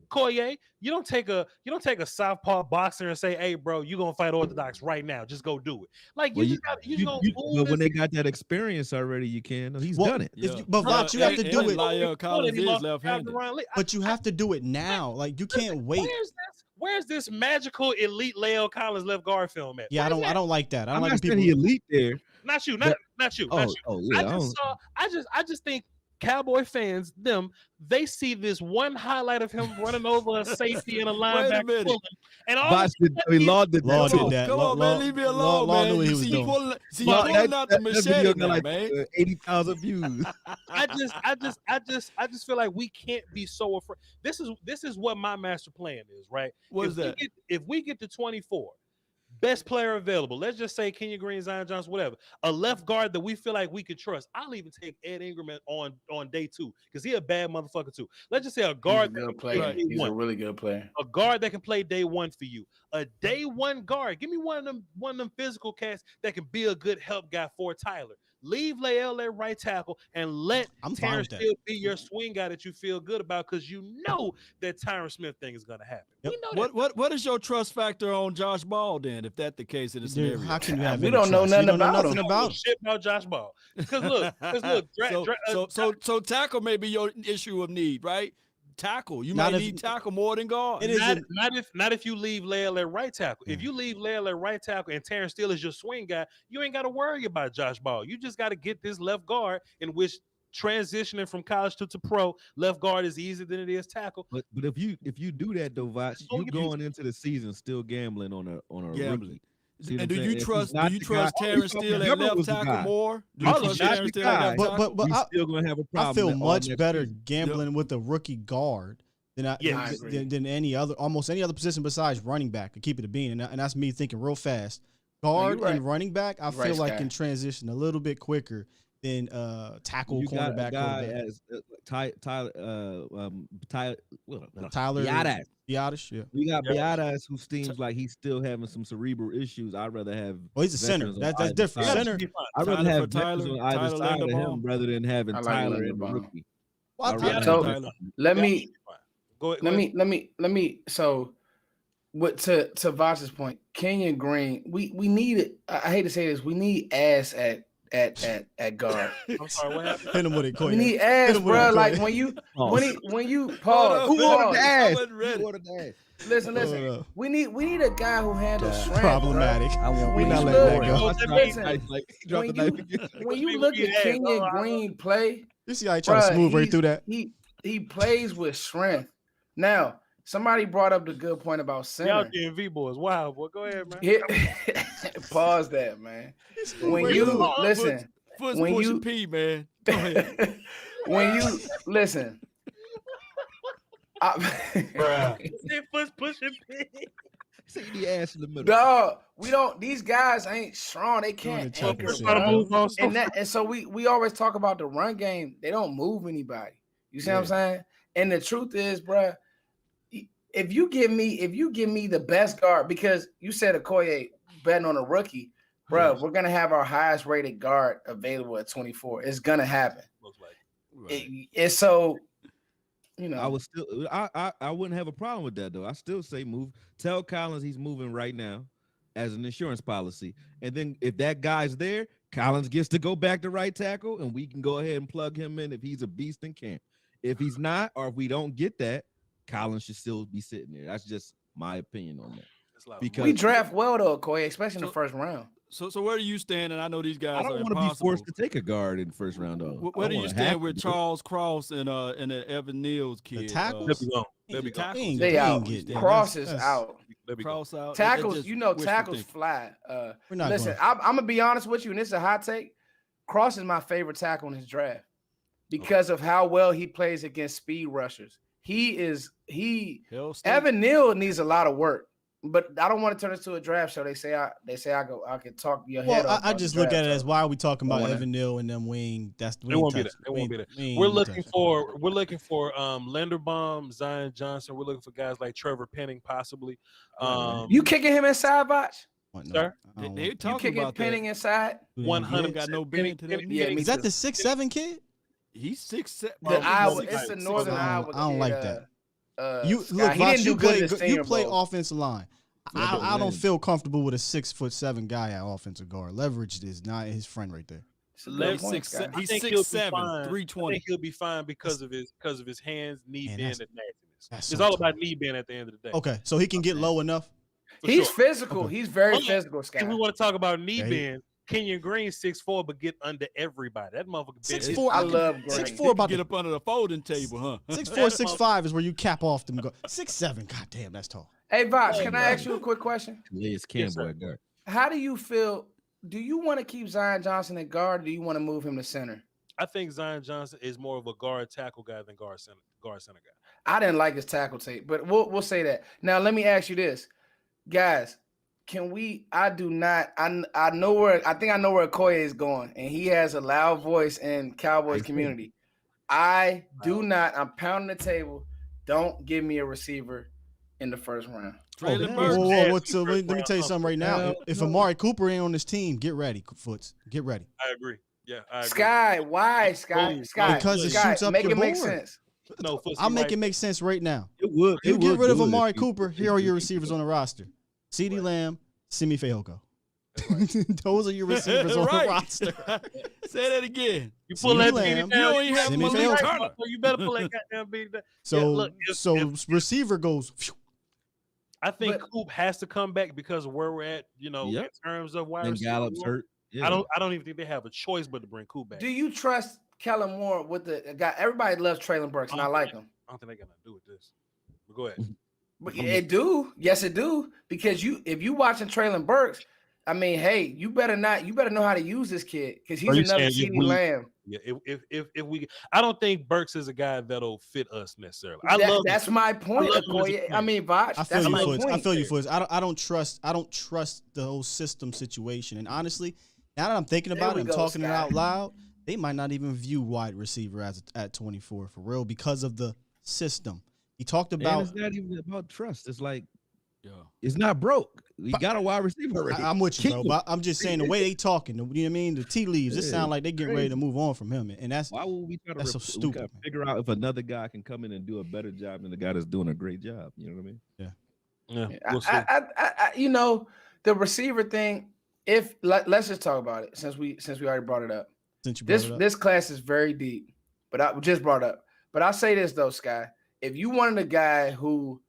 [SPEAKER 2] Koye, you don't take a southpaw boxer and say, "Hey, bro, you gonna fight orthodox right now? Just go do it." Like
[SPEAKER 4] Well,
[SPEAKER 2] move
[SPEAKER 4] but when
[SPEAKER 2] this-
[SPEAKER 4] they got that experience already, you can. He's
[SPEAKER 3] Well,
[SPEAKER 4] done it.
[SPEAKER 3] If
[SPEAKER 6] Yeah.
[SPEAKER 3] you, but Voch, you have to do it.
[SPEAKER 6] Lyle Collins is left-handed.
[SPEAKER 3] But you have to do it now. Like you can't wait.
[SPEAKER 2] Where's this magical elite Leo Collins left guard film at?
[SPEAKER 3] Yeah, I
[SPEAKER 2] Where's that?
[SPEAKER 3] don't like that. I
[SPEAKER 4] I'm
[SPEAKER 3] don't
[SPEAKER 4] not
[SPEAKER 3] like
[SPEAKER 4] saying
[SPEAKER 3] people.
[SPEAKER 4] he elite there.
[SPEAKER 2] Not you.
[SPEAKER 4] But-
[SPEAKER 2] Not you.
[SPEAKER 4] Oh,
[SPEAKER 2] Not you.
[SPEAKER 4] oh yeah.
[SPEAKER 2] I just think Cowboy fans, they see this one highlight of him running over a safety and a linebacker,
[SPEAKER 6] minute.
[SPEAKER 2] pulling, and all of a
[SPEAKER 4] Voch did, I mean, Law did that.
[SPEAKER 3] Law
[SPEAKER 4] too.
[SPEAKER 3] did that.
[SPEAKER 6] Come on, man. Leave me alone,
[SPEAKER 3] Law
[SPEAKER 6] man.
[SPEAKER 3] knew what he
[SPEAKER 6] You
[SPEAKER 3] was
[SPEAKER 6] see,
[SPEAKER 3] doing.
[SPEAKER 6] you
[SPEAKER 4] Law,
[SPEAKER 6] pulling out the
[SPEAKER 4] that video
[SPEAKER 6] machete
[SPEAKER 4] got
[SPEAKER 6] now,
[SPEAKER 4] like
[SPEAKER 6] man.
[SPEAKER 4] 80,000 views.
[SPEAKER 2] I just feel like we can't be so afraid. This is what my master plan is, right?
[SPEAKER 6] What is that?
[SPEAKER 2] If we get to 24, best player available, let's just say Kenya Green, Zion Johnson, whatever, a left guard that we feel like we could trust. I'll even take Ed Ingram on day 2 because he a bad motherfucker too. Let's just say a guard
[SPEAKER 5] He's a
[SPEAKER 2] that
[SPEAKER 5] good
[SPEAKER 2] can play
[SPEAKER 5] player.
[SPEAKER 2] day
[SPEAKER 5] He's
[SPEAKER 2] one.
[SPEAKER 5] a really good player.
[SPEAKER 2] A guard that can play day 1 for you. A day 1 guard. Give me one of them physical cats that can be a good help guy for Tyler. Leave Lael at right tackle and let
[SPEAKER 3] I'm fine
[SPEAKER 2] Terrence
[SPEAKER 3] with that.
[SPEAKER 2] Steele be your swing guy that you feel good about because you know that Tyron Smith thing is going to happen.
[SPEAKER 3] Yep.
[SPEAKER 2] We know that.
[SPEAKER 6] What is your trust factor on Josh Ball then, if that's the case in the
[SPEAKER 3] Dude,
[SPEAKER 6] scenario?
[SPEAKER 3] how can you have
[SPEAKER 5] We
[SPEAKER 3] any
[SPEAKER 5] don't know
[SPEAKER 3] trust?
[SPEAKER 5] nothing
[SPEAKER 3] You don't know
[SPEAKER 5] about him.
[SPEAKER 3] nothing
[SPEAKER 2] I don't know
[SPEAKER 3] about him.
[SPEAKER 2] shit about Josh Ball. Because look,
[SPEAKER 6] So tackle may be your issue of need, right? Tackle. You
[SPEAKER 3] Not
[SPEAKER 6] might
[SPEAKER 3] if-
[SPEAKER 6] need tackle more than guard.
[SPEAKER 3] It is
[SPEAKER 2] not if you leave Lael at right tackle. If
[SPEAKER 3] Yeah.
[SPEAKER 2] you leave Lael at right tackle and Terrence Steele is your swing guy, you ain't got to worry about Josh Ball. You just got to get this left guard in which transitioning from college to pro, left guard is easier than it is tackle.
[SPEAKER 4] But if you do that though, Voch,
[SPEAKER 2] Don't
[SPEAKER 4] you
[SPEAKER 2] get
[SPEAKER 4] going into the season still gambling on a
[SPEAKER 6] Gambling.
[SPEAKER 4] rookie. See what
[SPEAKER 6] And
[SPEAKER 4] I'm
[SPEAKER 6] do
[SPEAKER 4] saying?
[SPEAKER 6] you
[SPEAKER 4] If
[SPEAKER 6] trust?
[SPEAKER 4] he's not
[SPEAKER 6] Do you
[SPEAKER 4] the
[SPEAKER 6] trust
[SPEAKER 4] guy-
[SPEAKER 6] Terrence
[SPEAKER 4] Oh,
[SPEAKER 6] Steele at
[SPEAKER 4] Trevor
[SPEAKER 6] left
[SPEAKER 4] was the
[SPEAKER 6] tackle
[SPEAKER 4] guy.
[SPEAKER 6] more? Do you
[SPEAKER 2] Probably
[SPEAKER 6] trust
[SPEAKER 2] not
[SPEAKER 6] Terrence
[SPEAKER 2] the
[SPEAKER 6] Steele at
[SPEAKER 2] guy.
[SPEAKER 6] left
[SPEAKER 3] But-
[SPEAKER 6] tackle?
[SPEAKER 3] but
[SPEAKER 4] we
[SPEAKER 3] I-
[SPEAKER 4] still gonna have a
[SPEAKER 3] I
[SPEAKER 4] problem.
[SPEAKER 3] feel
[SPEAKER 4] all
[SPEAKER 3] much
[SPEAKER 4] next
[SPEAKER 3] better
[SPEAKER 4] season.
[SPEAKER 3] gambling with a rookie guard than
[SPEAKER 2] I
[SPEAKER 5] agree.
[SPEAKER 3] than any other, almost any other position besides running back. To keep it a bean, and that's me thinking real fast. Guard
[SPEAKER 5] you're right.
[SPEAKER 3] and running back, I
[SPEAKER 5] You're
[SPEAKER 3] feel
[SPEAKER 5] right,
[SPEAKER 3] like
[SPEAKER 5] Sky.
[SPEAKER 3] can transition a little bit quicker than tackle,
[SPEAKER 4] You got a
[SPEAKER 3] cornerback,
[SPEAKER 4] guy
[SPEAKER 3] quarterback.
[SPEAKER 4] as Tyler
[SPEAKER 3] Tyler
[SPEAKER 4] Biadasz.
[SPEAKER 3] Biotish, yeah.
[SPEAKER 4] We got
[SPEAKER 2] Yeah.
[SPEAKER 4] Biadasz, who seems like he's still having some cerebral issues. I'd rather have.
[SPEAKER 3] Well, he's a center.
[SPEAKER 4] veterans on
[SPEAKER 3] That's
[SPEAKER 4] either
[SPEAKER 3] different.
[SPEAKER 4] side.
[SPEAKER 2] Yeah,
[SPEAKER 3] Center.
[SPEAKER 2] should be fine.
[SPEAKER 4] I'd rather
[SPEAKER 6] Tyler
[SPEAKER 4] have
[SPEAKER 6] for
[SPEAKER 4] veterans
[SPEAKER 6] Tyler,
[SPEAKER 4] on either
[SPEAKER 6] Tyler
[SPEAKER 4] side of him
[SPEAKER 6] Linderbaum.
[SPEAKER 4] rather than having
[SPEAKER 5] I like
[SPEAKER 4] Tyler and the
[SPEAKER 5] Linderbaum.
[SPEAKER 4] rookie.
[SPEAKER 3] Well,
[SPEAKER 4] I'd
[SPEAKER 3] I-
[SPEAKER 4] rather
[SPEAKER 5] So-
[SPEAKER 4] have
[SPEAKER 6] Tyler.
[SPEAKER 5] Let
[SPEAKER 2] Yeah,
[SPEAKER 5] me
[SPEAKER 2] should be fine. Go ahead.
[SPEAKER 5] let me so what to Voch's point, Kenyon Green, we need it. I hate to say this, we need ass at guard.
[SPEAKER 2] I'm sorry, what happened?
[SPEAKER 3] Hit him with it,
[SPEAKER 5] We
[SPEAKER 3] Koye.
[SPEAKER 5] need ass,
[SPEAKER 3] Hit him with
[SPEAKER 5] bro.
[SPEAKER 3] it,
[SPEAKER 5] Like
[SPEAKER 3] Koye.
[SPEAKER 5] when you pause,
[SPEAKER 4] Who ordered the
[SPEAKER 5] pause.
[SPEAKER 4] ass?
[SPEAKER 6] wasn't ready.
[SPEAKER 4] Who ordered the ass?
[SPEAKER 5] Listen.
[SPEAKER 3] Hold up.
[SPEAKER 5] We need a guy who handles strength.
[SPEAKER 3] Problematic.
[SPEAKER 5] Bro.
[SPEAKER 4] I won't
[SPEAKER 5] When
[SPEAKER 3] We're not
[SPEAKER 5] you
[SPEAKER 3] letting that
[SPEAKER 5] look-
[SPEAKER 3] go.
[SPEAKER 2] That
[SPEAKER 4] Drop
[SPEAKER 2] means-
[SPEAKER 4] the knife, like, drop the
[SPEAKER 5] When
[SPEAKER 4] knife
[SPEAKER 5] you
[SPEAKER 4] again.
[SPEAKER 5] when you
[SPEAKER 2] We
[SPEAKER 5] look
[SPEAKER 2] need
[SPEAKER 5] at
[SPEAKER 2] ass.
[SPEAKER 5] Kenyon
[SPEAKER 2] Oh,
[SPEAKER 5] Green play,
[SPEAKER 3] You see how he tried to
[SPEAKER 5] bruh,
[SPEAKER 3] smooth right through that?
[SPEAKER 5] He plays with strength. Now, somebody brought up the good point about
[SPEAKER 2] Y'all
[SPEAKER 5] center.
[SPEAKER 2] DMV boys. Wow, boy. Go ahead, man.
[SPEAKER 5] Pause that, man. When
[SPEAKER 3] Right
[SPEAKER 5] you
[SPEAKER 3] through it.
[SPEAKER 5] listen,
[SPEAKER 6] Foot's
[SPEAKER 5] when
[SPEAKER 6] pushing
[SPEAKER 5] you-
[SPEAKER 6] P, man. Go ahead.
[SPEAKER 5] when you listen,
[SPEAKER 2] Pushing
[SPEAKER 4] See the ass in the middle.
[SPEAKER 5] dog, we don't. These guys ain't strong. They can't
[SPEAKER 3] Doing the
[SPEAKER 5] anchor,
[SPEAKER 3] choking
[SPEAKER 5] bro.
[SPEAKER 3] shit, bro.
[SPEAKER 5] And so we always talk about the run game. They don't move anybody. You see what I'm saying? And the truth is, bro, if you give me the best guard, because you said Akoye betting on a rookie, bro, we're gonna have our highest rated guard available at 24. It's gonna happen. It's so, you know.
[SPEAKER 4] I was still I wouldn't have a problem with that though. I still say move. Tell Collins he's moving right now as an insurance policy. And then if that guy's there, Collins gets to go back to right tackle and we can go ahead and plug him in if he's a beast in camp. If he's not, or if we don't get that, Collins should still be sitting there. That's just my opinion on that. Because
[SPEAKER 5] we draft well though, Akoye, especially in the first round.
[SPEAKER 6] So where do you stand? And I know these guys
[SPEAKER 4] I don't
[SPEAKER 6] are
[SPEAKER 4] want to be
[SPEAKER 6] impossible.
[SPEAKER 4] forced to take a guard in the first round though.
[SPEAKER 6] Where do you stand with Charles Cross and the Evan Neal's kid?
[SPEAKER 3] The tackles?
[SPEAKER 2] Let me go. Let me go.
[SPEAKER 6] Tackles.
[SPEAKER 3] He ain't-
[SPEAKER 5] They
[SPEAKER 3] he
[SPEAKER 5] out.
[SPEAKER 3] ain't getting that.
[SPEAKER 5] Cross is
[SPEAKER 3] That's-
[SPEAKER 5] out.
[SPEAKER 2] Let me go.
[SPEAKER 6] Cross out.
[SPEAKER 5] Tackles,
[SPEAKER 6] That's
[SPEAKER 5] you know,
[SPEAKER 6] wishful
[SPEAKER 5] tackles
[SPEAKER 6] thinking.
[SPEAKER 5] fly.
[SPEAKER 3] We're not
[SPEAKER 5] Listen,
[SPEAKER 3] going.
[SPEAKER 5] I'm gonna be honest with you, and this is a hot take. Cross is my favorite tackle in his draft because of how well he plays against speed rushers.
[SPEAKER 6] Hell State.
[SPEAKER 5] Evan Neal needs a lot of work, but I don't want to turn this to a draft show. They say I can talk your head
[SPEAKER 3] Well,
[SPEAKER 5] off.
[SPEAKER 3] I
[SPEAKER 5] on
[SPEAKER 3] just
[SPEAKER 5] the
[SPEAKER 3] look at
[SPEAKER 5] draft
[SPEAKER 3] it as
[SPEAKER 5] show.
[SPEAKER 3] why are we talking about
[SPEAKER 5] wanna-
[SPEAKER 3] Evan Neal and them wing? That's
[SPEAKER 2] It won't be that. It won't be that. We're looking for Linderbaum, Zion Johnson. We're looking for guys like Trevor Penning, possibly.
[SPEAKER 5] You kicking him inside, Voch?
[SPEAKER 2] Sir?
[SPEAKER 6] They
[SPEAKER 5] You
[SPEAKER 6] talking
[SPEAKER 5] kicking
[SPEAKER 6] about
[SPEAKER 5] Penning
[SPEAKER 6] that.
[SPEAKER 5] inside?
[SPEAKER 2] 100
[SPEAKER 6] got no bend to that knee.
[SPEAKER 5] Yeah, me
[SPEAKER 3] Is that
[SPEAKER 5] too.
[SPEAKER 3] the 6'7" kid?
[SPEAKER 6] He's 6'7".
[SPEAKER 5] The Iowa,
[SPEAKER 2] he's
[SPEAKER 5] it's the
[SPEAKER 2] 6'6".
[SPEAKER 5] Northern
[SPEAKER 3] I
[SPEAKER 5] Iowa.
[SPEAKER 3] don't
[SPEAKER 5] kid,
[SPEAKER 3] like that. You
[SPEAKER 5] Sky.
[SPEAKER 3] look,
[SPEAKER 5] He
[SPEAKER 3] Voch,
[SPEAKER 5] didn't do
[SPEAKER 3] you
[SPEAKER 5] good
[SPEAKER 3] play
[SPEAKER 5] in the
[SPEAKER 3] you
[SPEAKER 5] Senior
[SPEAKER 3] play
[SPEAKER 5] Bowl.
[SPEAKER 3] offensive line.
[SPEAKER 4] Yeah,
[SPEAKER 3] I don't
[SPEAKER 4] Lynn.
[SPEAKER 3] feel comfortable with a 6'7" guy at offensive guard. Leverage is not his friend right there.
[SPEAKER 5] It's a good
[SPEAKER 6] He's
[SPEAKER 5] point, Sky.
[SPEAKER 6] 6'7". He's
[SPEAKER 2] I think he'll be
[SPEAKER 6] 6'7",
[SPEAKER 2] fine. I
[SPEAKER 6] 320.
[SPEAKER 2] think he'll be fine because of his hands, knee
[SPEAKER 3] Man,
[SPEAKER 2] bend,
[SPEAKER 3] that's-
[SPEAKER 2] and nastiness.
[SPEAKER 3] that's
[SPEAKER 2] It's
[SPEAKER 3] so
[SPEAKER 2] all
[SPEAKER 3] tough.
[SPEAKER 2] about knee bend at the end of the day.
[SPEAKER 3] Okay, so he can get low enough.
[SPEAKER 2] For
[SPEAKER 5] He's
[SPEAKER 2] sure.
[SPEAKER 5] physical.
[SPEAKER 3] Okay.
[SPEAKER 5] He's very
[SPEAKER 2] Okay.
[SPEAKER 5] physical, Sky.
[SPEAKER 2] If we want to talk about knee
[SPEAKER 3] Yeah, he-
[SPEAKER 2] bend, Kenyon Green 6'4", but get under everybody. That motherfucker bend
[SPEAKER 3] 6'4",
[SPEAKER 5] I
[SPEAKER 3] I
[SPEAKER 5] love
[SPEAKER 3] can-
[SPEAKER 5] Green.
[SPEAKER 3] 6'4" about
[SPEAKER 6] Get
[SPEAKER 3] to
[SPEAKER 6] up under the folding table, huh?
[SPEAKER 3] 6'4", 6'5" is where you cap off them. 6'7", god damn, that's tall.
[SPEAKER 5] Hey, Voch, can I
[SPEAKER 2] man.
[SPEAKER 5] ask you a quick question?
[SPEAKER 4] It's
[SPEAKER 2] Yes,
[SPEAKER 4] Campbell
[SPEAKER 2] sir.
[SPEAKER 4] at guard.
[SPEAKER 5] How do you feel? Do you want to keep Zion Johnson at guard, or do you want to move him to center?
[SPEAKER 2] I think Zion Johnson is more of a guard tackle guy than guard center guy.
[SPEAKER 5] I didn't like his tackle tape, but we'll say that. Now, let me ask you this, guys. Can we? I do not. I know where. I think I know where Akoye is going, and he has a loud voice in Cowboys community. I do not. I'm pounding the table. Don't give me a receiver in the first round.
[SPEAKER 6] Traylon
[SPEAKER 3] Whoa,
[SPEAKER 6] Burks.
[SPEAKER 3] whoa,
[SPEAKER 2] Burks.
[SPEAKER 3] whoa, so let me tell you something right now. If Amari Cooper ain't on this team, get ready, Foots. Get ready.
[SPEAKER 2] I agree. Yeah, I agree.
[SPEAKER 5] Sky, why? Sky,
[SPEAKER 2] Oh,
[SPEAKER 5] Sky,
[SPEAKER 3] Because it
[SPEAKER 5] Sky,
[SPEAKER 3] shoots up
[SPEAKER 5] make
[SPEAKER 3] your
[SPEAKER 5] it make
[SPEAKER 3] board.
[SPEAKER 5] sense.
[SPEAKER 2] No, Footsie,
[SPEAKER 3] I'll make
[SPEAKER 2] right.
[SPEAKER 3] it make sense right now.
[SPEAKER 4] It would.
[SPEAKER 3] You
[SPEAKER 4] it
[SPEAKER 3] get
[SPEAKER 4] would
[SPEAKER 3] rid of
[SPEAKER 4] do it
[SPEAKER 3] Amari
[SPEAKER 4] if you-
[SPEAKER 3] Cooper. Here are
[SPEAKER 4] if
[SPEAKER 3] your
[SPEAKER 4] you-
[SPEAKER 3] receivers on the roster: CeeDee Lamb, Simi Fehoko.
[SPEAKER 2] That's right.
[SPEAKER 3] Those are your receivers on the
[SPEAKER 6] Right.
[SPEAKER 3] roster.
[SPEAKER 6] Say that again.
[SPEAKER 2] You pull
[SPEAKER 3] CeeDee
[SPEAKER 2] that
[SPEAKER 3] Lamb,
[SPEAKER 2] beanie down.
[SPEAKER 6] You don't even have
[SPEAKER 3] Simi
[SPEAKER 6] Malik
[SPEAKER 3] Fehoko.
[SPEAKER 6] Turner.
[SPEAKER 2] So you better pull that goddamn beanie down.
[SPEAKER 3] So,
[SPEAKER 2] Yeah, look,
[SPEAKER 3] receiver goes. Phew.
[SPEAKER 2] I think
[SPEAKER 5] But-
[SPEAKER 2] Coop has to come back because of where we're at,
[SPEAKER 4] Yep.
[SPEAKER 2] in terms of wide
[SPEAKER 4] And
[SPEAKER 2] receiver
[SPEAKER 4] Gallup's
[SPEAKER 2] room.
[SPEAKER 4] hurt. Yeah.
[SPEAKER 2] I don't even think they have a choice but to bring Coop back.
[SPEAKER 5] Do you trust Kellen Moore with the guy? Everybody loves Traylon Burks, and I like him.
[SPEAKER 2] I don't think they got nothing to do with this. But go ahead.
[SPEAKER 5] But it do. Yes, it do. Because if you watching Traylon Burks, I mean, hey, you better know how to use this kid because he's
[SPEAKER 2] Are you
[SPEAKER 5] another
[SPEAKER 2] saying if
[SPEAKER 5] CeeDee Lamb.
[SPEAKER 2] Yeah, if we, I don't think Burks is a guy that'll fit us necessarily. Love
[SPEAKER 5] That's my point,
[SPEAKER 2] love him as a
[SPEAKER 5] Okoye. I
[SPEAKER 2] player.
[SPEAKER 5] mean, Voch.
[SPEAKER 3] I
[SPEAKER 5] That's
[SPEAKER 3] feel you,
[SPEAKER 5] my
[SPEAKER 3] Foots.
[SPEAKER 5] point.
[SPEAKER 3] I feel you, Foots. I don't trust the whole system situation. And honestly, now that I'm thinking
[SPEAKER 5] There
[SPEAKER 3] about
[SPEAKER 5] we
[SPEAKER 3] it, I'm
[SPEAKER 5] go,
[SPEAKER 3] talking it
[SPEAKER 5] Sky.
[SPEAKER 3] out loud. They might not even view wide receiver as at 24 for real because of the system. He talked
[SPEAKER 4] And
[SPEAKER 3] about.
[SPEAKER 4] it's not even about trust. It's like
[SPEAKER 6] Yeah.
[SPEAKER 4] it's not broke. We got a wide receiver already.
[SPEAKER 3] I'm with you,
[SPEAKER 4] Keep
[SPEAKER 3] bro.
[SPEAKER 4] him.
[SPEAKER 3] But I'm just saying the way they talking. You know what I mean? The tea leaves. It
[SPEAKER 4] Yeah,
[SPEAKER 3] sound like they getting ready to move on from him, and that's
[SPEAKER 4] Why would we try to
[SPEAKER 3] That's so
[SPEAKER 4] we
[SPEAKER 3] stupid,
[SPEAKER 4] gotta
[SPEAKER 3] man.
[SPEAKER 4] figure out if another guy can come in and do a better job than the guy that's doing a great job? You know what I mean?
[SPEAKER 2] Yeah,
[SPEAKER 5] I,
[SPEAKER 2] we'll see.
[SPEAKER 5] the receiver thing. Let's just talk about it since we already brought it up.
[SPEAKER 3] since you brought it up.
[SPEAKER 5] This class is very deep, but I just brought it up. But I'll say this though, Sky. If you wanted a guy who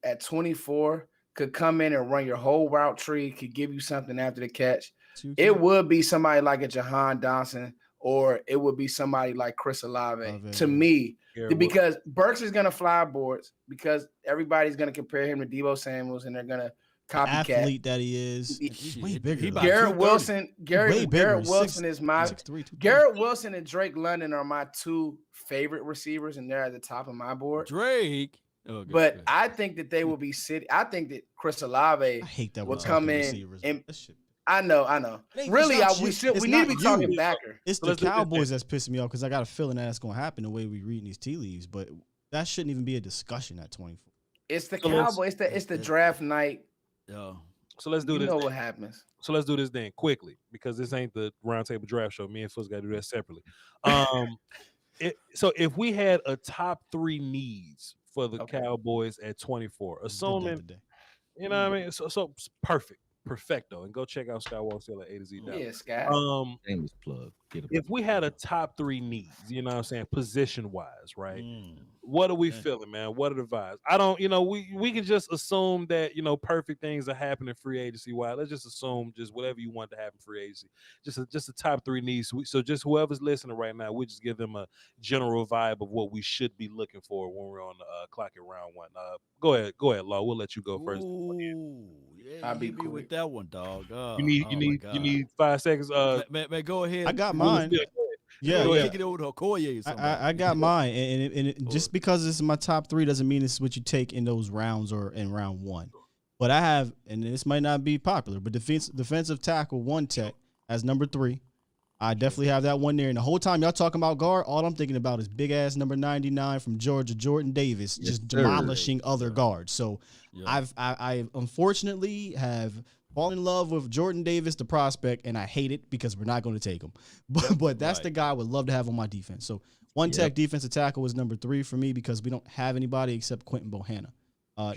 [SPEAKER 5] at 24 could come in and run your whole route tree, could give you something after the catch, it would be somebody like a Jahan Dawson, or it would be somebody like Chris Olave to me,
[SPEAKER 2] Garrett
[SPEAKER 5] because Burks is gonna fly boards because everybody's gonna compare him to Deebo Samuels and they're gonna copycat.
[SPEAKER 3] athlete that he is.
[SPEAKER 5] He-
[SPEAKER 3] He's way
[SPEAKER 6] he
[SPEAKER 3] bigger.
[SPEAKER 6] about
[SPEAKER 3] though.
[SPEAKER 5] Garrett
[SPEAKER 6] 230.
[SPEAKER 5] Wilson,
[SPEAKER 3] Way bigger.
[SPEAKER 5] Garrett Wilson is my
[SPEAKER 3] 6'3", 230.
[SPEAKER 5] Garrett Wilson and Drake London are my two favorite receivers, and they're at the top of my board.
[SPEAKER 6] Drake. Oh, good,
[SPEAKER 5] But
[SPEAKER 6] good.
[SPEAKER 5] I think that they will be sitting. I think that Chris Olave
[SPEAKER 3] I hate that
[SPEAKER 5] will
[SPEAKER 3] we're
[SPEAKER 5] come
[SPEAKER 3] talking
[SPEAKER 5] in
[SPEAKER 3] receivers.
[SPEAKER 5] and-
[SPEAKER 3] That shit-
[SPEAKER 5] I know.
[SPEAKER 3] It ain't-
[SPEAKER 5] Really,
[SPEAKER 3] it's not
[SPEAKER 5] we
[SPEAKER 3] you.
[SPEAKER 5] should.
[SPEAKER 3] It's
[SPEAKER 5] We need to
[SPEAKER 3] not
[SPEAKER 5] be talking
[SPEAKER 3] you.
[SPEAKER 5] backer.
[SPEAKER 3] It's
[SPEAKER 2] So
[SPEAKER 3] the
[SPEAKER 2] let's do this
[SPEAKER 3] Cowboys that's pissing me off because I got a feeling that it's going to happen the way we reading these tea leaves. But that shouldn't even be a discussion at 24.
[SPEAKER 5] It's the
[SPEAKER 2] So let's-
[SPEAKER 5] Cowboys. It's the draft night.
[SPEAKER 6] Yeah.
[SPEAKER 2] So let's do
[SPEAKER 5] You
[SPEAKER 2] this.
[SPEAKER 5] know what happens.
[SPEAKER 2] So let's do this then quickly because this ain't the roundtable draft show. Me and Foots got to do that separately. So if we had a top 3 needs for the
[SPEAKER 5] Okay.
[SPEAKER 2] Cowboys at 24,
[SPEAKER 3] We did that
[SPEAKER 2] assuming
[SPEAKER 3] today.
[SPEAKER 2] you know what I mean, so perfecto, and go check out Skywalker Still at A to Z.
[SPEAKER 5] Yeah, Sky.
[SPEAKER 4] Shameless plug. Get him.
[SPEAKER 2] If we had a top 3 needs, you know what I'm saying, position wise, right?
[SPEAKER 6] Mm.
[SPEAKER 2] What are we
[SPEAKER 6] Okay.
[SPEAKER 2] feeling, man? What are the vibes? I don't, we can just assume that, perfect things are happening free agency wise. Let's just assume just whatever you want to happen free agency. Just a top 3 needs. So just whoever's listening right now, we just give them a general vibe of what we should be looking for when we're on the clock at round 1. Go ahead, Law. We'll let you go first.
[SPEAKER 6] Ooh, yeah,
[SPEAKER 5] I'll
[SPEAKER 6] you
[SPEAKER 5] be
[SPEAKER 6] hit me
[SPEAKER 5] quick.
[SPEAKER 6] with that one, dog.
[SPEAKER 2] You need 5 seconds.
[SPEAKER 6] Man, go ahead.
[SPEAKER 3] I got
[SPEAKER 2] We'll-
[SPEAKER 3] mine. Yeah,
[SPEAKER 2] Go
[SPEAKER 3] yeah.
[SPEAKER 2] ahead.
[SPEAKER 6] Kick it over to Akoye or something.
[SPEAKER 3] I got mine, and just because this is my top 3 doesn't mean this is what you take in those rounds or in round 1. But I have, and this might not be popular, but defensive tackle 1 tech as number 3. I definitely have that one there. And the whole time y'all talking about guard, all I'm thinking about is big ass number 99 from Georgia, Jordan Davis,
[SPEAKER 4] Yes,
[SPEAKER 3] just
[SPEAKER 4] sir.
[SPEAKER 3] demolishing other guards. So
[SPEAKER 6] Yeah.
[SPEAKER 3] I unfortunately have fallen in love with Jordan Davis, the prospect, and I hate it because we're not going to take him. But that's
[SPEAKER 6] Right.
[SPEAKER 3] the guy I would love to have on my defense. So one tech defensive tackle was number 3 for me because we don't have anybody except Quentin Bohanna.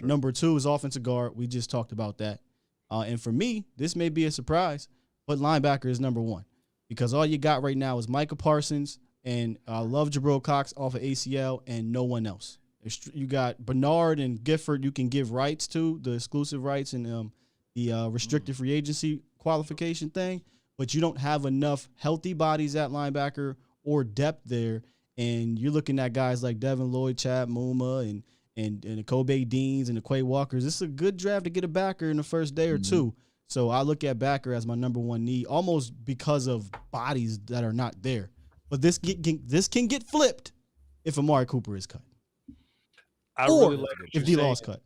[SPEAKER 3] Number 2 is offensive guard. We just talked about that. And for me, this may be a surprise, but linebacker is number 1 because all you got right now is Micah Parsons and I love Jabril Cox off of ACL and no one else. You got Bernard and Gifford you can give rights to, the exclusive rights and the restricted free agency qualification thing, but you don't have enough healthy bodies at linebacker or depth there. And you're looking at guys like Devin Lloyd, Chad Muma, and the Kobe Deans and the Quay Walkers. This is a good draft to get a backer in the first day or two. So I look at backer as my number 1 need, almost because of bodies that are not there. But this can get flipped if Amari Cooper is cut.
[SPEAKER 2] I
[SPEAKER 3] Or
[SPEAKER 2] really like what
[SPEAKER 3] if
[SPEAKER 2] you're
[SPEAKER 3] D-Law's
[SPEAKER 2] saying.
[SPEAKER 3] cut.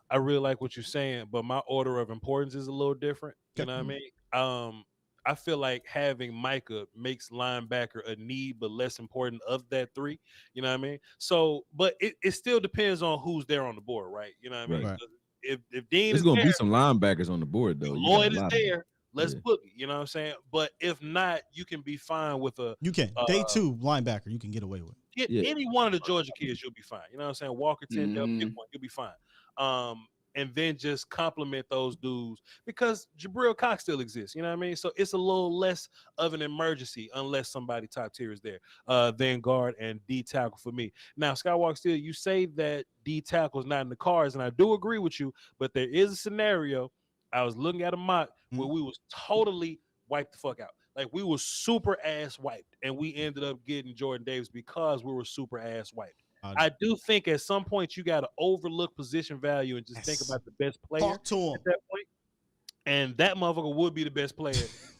[SPEAKER 2] I really like what you're saying, but my order of importance is a little different. You
[SPEAKER 3] Okay.
[SPEAKER 2] know what I mean? I feel like having Micah makes linebacker a need, but less important of that 3. You know what I mean? So, but it still depends on who's there on the board, right? You know what I mean?
[SPEAKER 3] Right.
[SPEAKER 2] If Dean
[SPEAKER 4] There's
[SPEAKER 2] is
[SPEAKER 4] gonna
[SPEAKER 2] there,
[SPEAKER 4] be some linebackers on the board though. You got
[SPEAKER 2] Lloyd
[SPEAKER 4] a
[SPEAKER 2] is
[SPEAKER 4] lot of them.
[SPEAKER 2] there. let's boogie. You know what I'm saying? But if not, you can be fine with a.
[SPEAKER 3] You can day 2 linebacker. You can get away with.
[SPEAKER 2] Get any one of the Georgia kids, you'll be fine. You know what I'm saying? Walker, Tyndale, pick one, you'll be fine. And then just compliment those dudes because Jabril Cox still exists. You know what I mean? So it's a little less of an emergency unless somebody top tier is there. Then guard and D tackle for me. Now, Skywalker, still, you say that D tackle is not in the cards, and I do agree with you, but there is a scenario. I was looking at a mock where we was totally wiped the fuck out. Like we were super ass wiped, and we ended up getting Jordan Davis because we were super ass wiped. I do think at some point you got to overlook position value and just think about the best player
[SPEAKER 3] Talk to him
[SPEAKER 2] at that point. And that motherfucker would be the best player,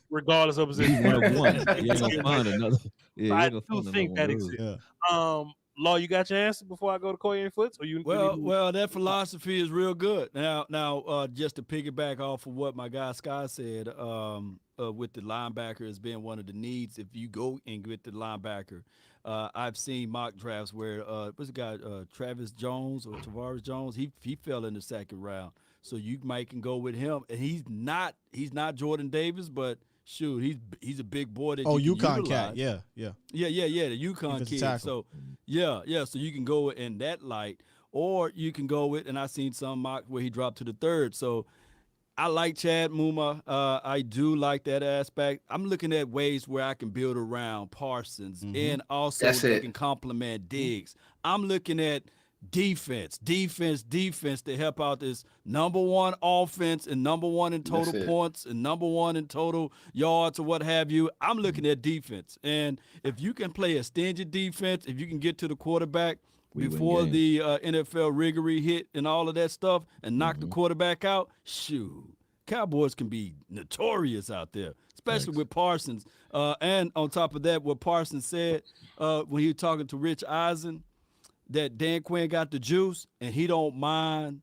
[SPEAKER 2] regardless of position.
[SPEAKER 4] You ain't gonna find another. Yeah,
[SPEAKER 2] I do think that exists.
[SPEAKER 3] Yeah.
[SPEAKER 2] Law, you got your answer before I go to Akoye and Foots? Or you
[SPEAKER 6] Well, that philosophy is real good. Now, just to piggyback off of what my guy Sky said, with the linebacker as being one of the needs, if you go and get the linebacker, I've seen mock drafts where what's the guy, Travis Jones or Tavares Jones, he fell in the second round, so you might can go with him, and he's not Jordan Davis, but shoot, he's a big boy that you can
[SPEAKER 3] UConn cat,
[SPEAKER 6] utilize.
[SPEAKER 3] yeah,
[SPEAKER 6] the UConn kid.
[SPEAKER 3] Tackle.
[SPEAKER 6] So so you can go in that light, or you can go with, and I seen some mock where he dropped to the third. So I like Chad Muma. I do like that aspect. I'm looking at ways where I can build around Parsons and also they can complement Diggs. I'm looking at defense to help out this number one offense and number one in total points and number one in total yards or what have you. I'm looking at defense. And if you can play a stingy defense, if you can get to the quarterback before the NFL riggery hit and all of that stuff and knock the quarterback out, shoot, Cowboys can be notorious out there, especially with Parsons. And on top of that, what Parsons said when he was talking to Rich Eisen, that Dan Quinn got the juice and he don't mind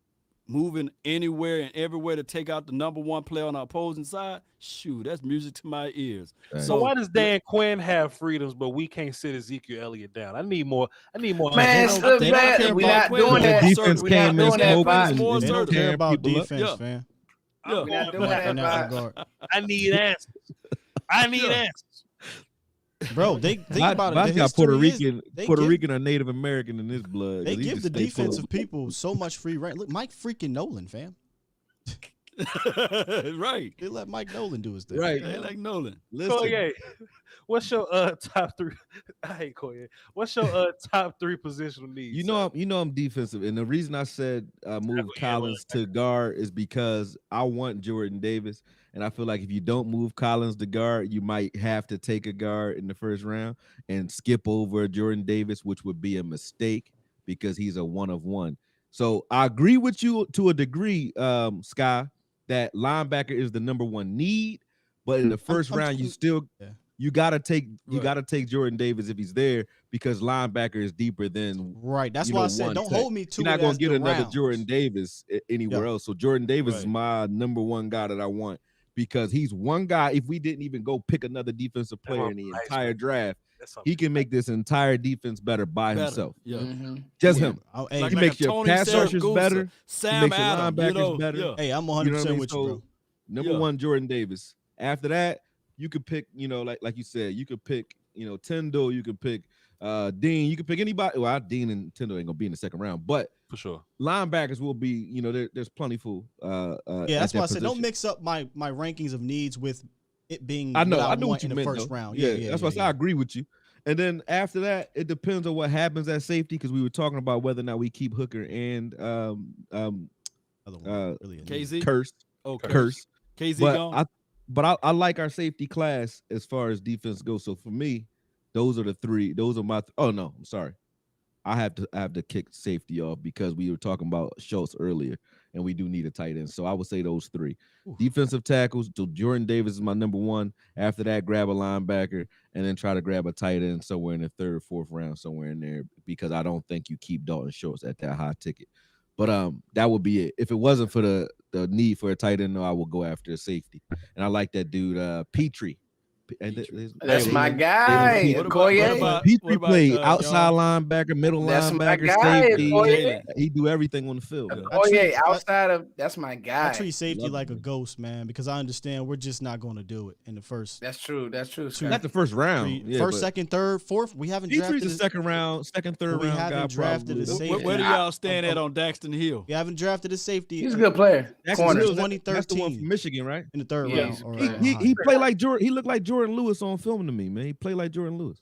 [SPEAKER 6] moving anywhere and everywhere to take out the number one player on the opposing side. Shoot, that's music to my ears.
[SPEAKER 2] So why does Dan Quinn have freedoms, but we can't sit Ezekiel Elliott down? I need more.
[SPEAKER 5] Man, we're not doing that.
[SPEAKER 4] Defense came in smoking.
[SPEAKER 3] They don't care about defense, fam.
[SPEAKER 5] We're not doing that.
[SPEAKER 2] I need answers. I need answers.
[SPEAKER 3] Bro, they think about it.
[SPEAKER 4] Got Puerto Rican or Native American in his blood.
[SPEAKER 3] They give the defensive people so much free reign. Look, Mike freaking Nolan, fam.
[SPEAKER 6] Right.
[SPEAKER 3] They let Mike Nolan do his thing.
[SPEAKER 6] Right. They like Nolan.
[SPEAKER 2] Listen. Koye, what's your top three? I hate Koye. What's your top three positional needs?
[SPEAKER 4] You know I'm defensive, and the reason I said move Collins to guard is because I want Jordan Davis. And I feel like if you don't move Collins to guard, you might have to take a guard in the first round and skip over Jordan Davis, which would be a mistake because he's a one of one. So I agree with you to a degree, Sky, that linebacker is the number one need. But in the first round, you gotta take Jordan Davis if he's there because linebacker is deeper than
[SPEAKER 3] That's why I said don't hold me to it.
[SPEAKER 4] You're not gonna get another
[SPEAKER 3] rounds.
[SPEAKER 4] Jordan Davis anywhere else. So Jordan Davis is my number one guy that I want. Because he's one guy, if we didn't even go pick another defensive player in the entire draft, he can make this entire defense better by himself.
[SPEAKER 6] Yeah.
[SPEAKER 4] Just him.
[SPEAKER 6] He
[SPEAKER 4] makes your pass rushers better.
[SPEAKER 6] Sam
[SPEAKER 4] he makes your
[SPEAKER 6] Adams,
[SPEAKER 4] linebackers better.
[SPEAKER 6] Yeah.
[SPEAKER 3] Hey, I'm 100% with you, bro.
[SPEAKER 4] Number one, Jordan Davis. After that, you could pick, like you said, you could pick, Tyndall, you could pick Dean, you could pick anybody. Well, Dean and Tyndall ain't gonna be in the second round, but
[SPEAKER 2] for sure,
[SPEAKER 4] linebackers will be. There's plentiful.
[SPEAKER 3] That's why I said don't mix up my rankings of needs with it being.
[SPEAKER 4] I know
[SPEAKER 3] what you
[SPEAKER 4] meant,
[SPEAKER 3] in the first
[SPEAKER 4] though.
[SPEAKER 3] round.
[SPEAKER 4] That's why I said I agree with you. And then after that, it depends on what happens at safety because we were talking about whether or not we keep Hooker and
[SPEAKER 6] KZ
[SPEAKER 4] Curse.
[SPEAKER 6] Oh,
[SPEAKER 4] Curse.
[SPEAKER 6] KZ
[SPEAKER 4] gone. But I like our safety class as far as defense goes. So for me, those are the three. Those are my. Oh no, I'm sorry. I have to kick safety off because we were talking about Schultz earlier, and we do need a tight end. So I would say those three. Ooh. Defensive tackles. So Jordan Davis is my number one. After that, grab a linebacker, and then try to grab a tight end somewhere in the third, fourth round, somewhere in there, because I don't think you keep Dalton Schultz at that high ticket. But that would be it. If it wasn't for the need for a tight end, though, I would go after a safety. And I like that dude, Petrie.
[SPEAKER 5] That's my
[SPEAKER 2] What
[SPEAKER 5] guy, Akoye.
[SPEAKER 6] What about,
[SPEAKER 4] played
[SPEAKER 6] John?
[SPEAKER 4] outside linebacker, middle
[SPEAKER 5] That's my
[SPEAKER 4] linebacker,
[SPEAKER 5] guy,
[SPEAKER 4] safety.
[SPEAKER 5] Akoye.
[SPEAKER 4] He do everything on the field. Man.
[SPEAKER 5] Akoye, outside of that's my guy.
[SPEAKER 3] I treat safety
[SPEAKER 4] Love
[SPEAKER 3] like
[SPEAKER 4] him,
[SPEAKER 3] a
[SPEAKER 4] man.
[SPEAKER 3] ghost, man, because I understand we're just not going to do it in the first.
[SPEAKER 5] That's true. That's true.
[SPEAKER 3] Two-
[SPEAKER 5] Scott.
[SPEAKER 4] Not the first round. Yeah,
[SPEAKER 3] first,
[SPEAKER 4] but
[SPEAKER 3] second, third, fourth. We haven't
[SPEAKER 4] Petry's
[SPEAKER 3] drafted
[SPEAKER 4] a second round, second, third
[SPEAKER 3] we
[SPEAKER 4] round
[SPEAKER 3] haven't
[SPEAKER 4] guy.
[SPEAKER 3] drafted a
[SPEAKER 4] Probably.
[SPEAKER 3] safety.
[SPEAKER 6] Where do y'all stand at on Daxton Hill?
[SPEAKER 3] We haven't drafted a safety.
[SPEAKER 5] He's a good player.
[SPEAKER 4] Jackson
[SPEAKER 5] Corner.
[SPEAKER 4] Hill's- That's the one
[SPEAKER 3] 2013
[SPEAKER 4] from Michigan, right?
[SPEAKER 3] in the third
[SPEAKER 5] Yeah,
[SPEAKER 3] round.
[SPEAKER 5] he's a
[SPEAKER 3] or
[SPEAKER 5] player.
[SPEAKER 4] He
[SPEAKER 3] higher.
[SPEAKER 4] played like Jordan. He looked like Jordan Lewis on film to me, man. He played like Jordan Lewis.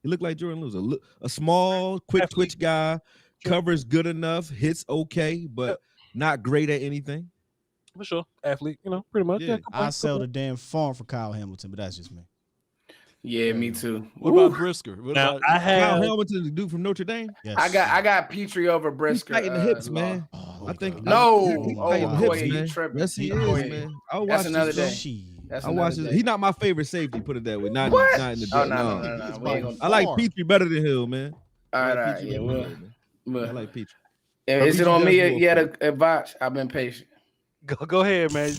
[SPEAKER 4] He looked like Jordan Lewis. A small, quick twitch guy, covers good enough, hits okay, but not great at anything.
[SPEAKER 2] For sure, athlete. Pretty much.
[SPEAKER 4] Yeah.
[SPEAKER 3] I sell the damn farm for Kyle Hamilton, but that's just me.
[SPEAKER 5] Yeah, me too.
[SPEAKER 6] What about Brisker? What
[SPEAKER 2] Now
[SPEAKER 6] about,
[SPEAKER 2] I
[SPEAKER 4] Kyle
[SPEAKER 2] have.
[SPEAKER 4] Hamilton, the dude from Notre Dame.
[SPEAKER 3] Yes.
[SPEAKER 5] I got Petrie over
[SPEAKER 4] He's
[SPEAKER 5] Brisker.
[SPEAKER 4] tight in the hips,
[SPEAKER 5] Law.
[SPEAKER 4] man.
[SPEAKER 3] Oh,
[SPEAKER 4] I think
[SPEAKER 5] No.
[SPEAKER 4] he's
[SPEAKER 3] Oh,
[SPEAKER 4] tight in the
[SPEAKER 3] Akoye,
[SPEAKER 4] hips,
[SPEAKER 5] you
[SPEAKER 4] man.
[SPEAKER 5] tripping.
[SPEAKER 4] Yes, he
[SPEAKER 5] Akoye.
[SPEAKER 4] is, man. I
[SPEAKER 5] That's
[SPEAKER 4] watch
[SPEAKER 5] another
[SPEAKER 4] this
[SPEAKER 5] day.
[SPEAKER 4] film.
[SPEAKER 3] Shit.
[SPEAKER 5] That's
[SPEAKER 4] I
[SPEAKER 5] another
[SPEAKER 4] watch this.
[SPEAKER 5] day.
[SPEAKER 4] He's not my favorite safety. Put it that way. Not
[SPEAKER 5] What?
[SPEAKER 4] in the
[SPEAKER 5] Oh,
[SPEAKER 4] day.
[SPEAKER 5] no.
[SPEAKER 3] It's
[SPEAKER 5] We ain't
[SPEAKER 3] by
[SPEAKER 5] gonna-
[SPEAKER 4] I like
[SPEAKER 3] far.
[SPEAKER 4] Petrie better than Hill, man.
[SPEAKER 5] All
[SPEAKER 4] I
[SPEAKER 5] right,
[SPEAKER 4] like
[SPEAKER 5] all right.
[SPEAKER 4] Petrie
[SPEAKER 5] Yeah,
[SPEAKER 4] better
[SPEAKER 5] well,
[SPEAKER 4] than Hill, man.
[SPEAKER 5] well.
[SPEAKER 4] I like Petrie.
[SPEAKER 5] Is it
[SPEAKER 4] Petrie
[SPEAKER 5] on me
[SPEAKER 4] does more
[SPEAKER 5] yet,
[SPEAKER 4] for
[SPEAKER 5] a Voch? I've been patient.
[SPEAKER 2] Go ahead, man.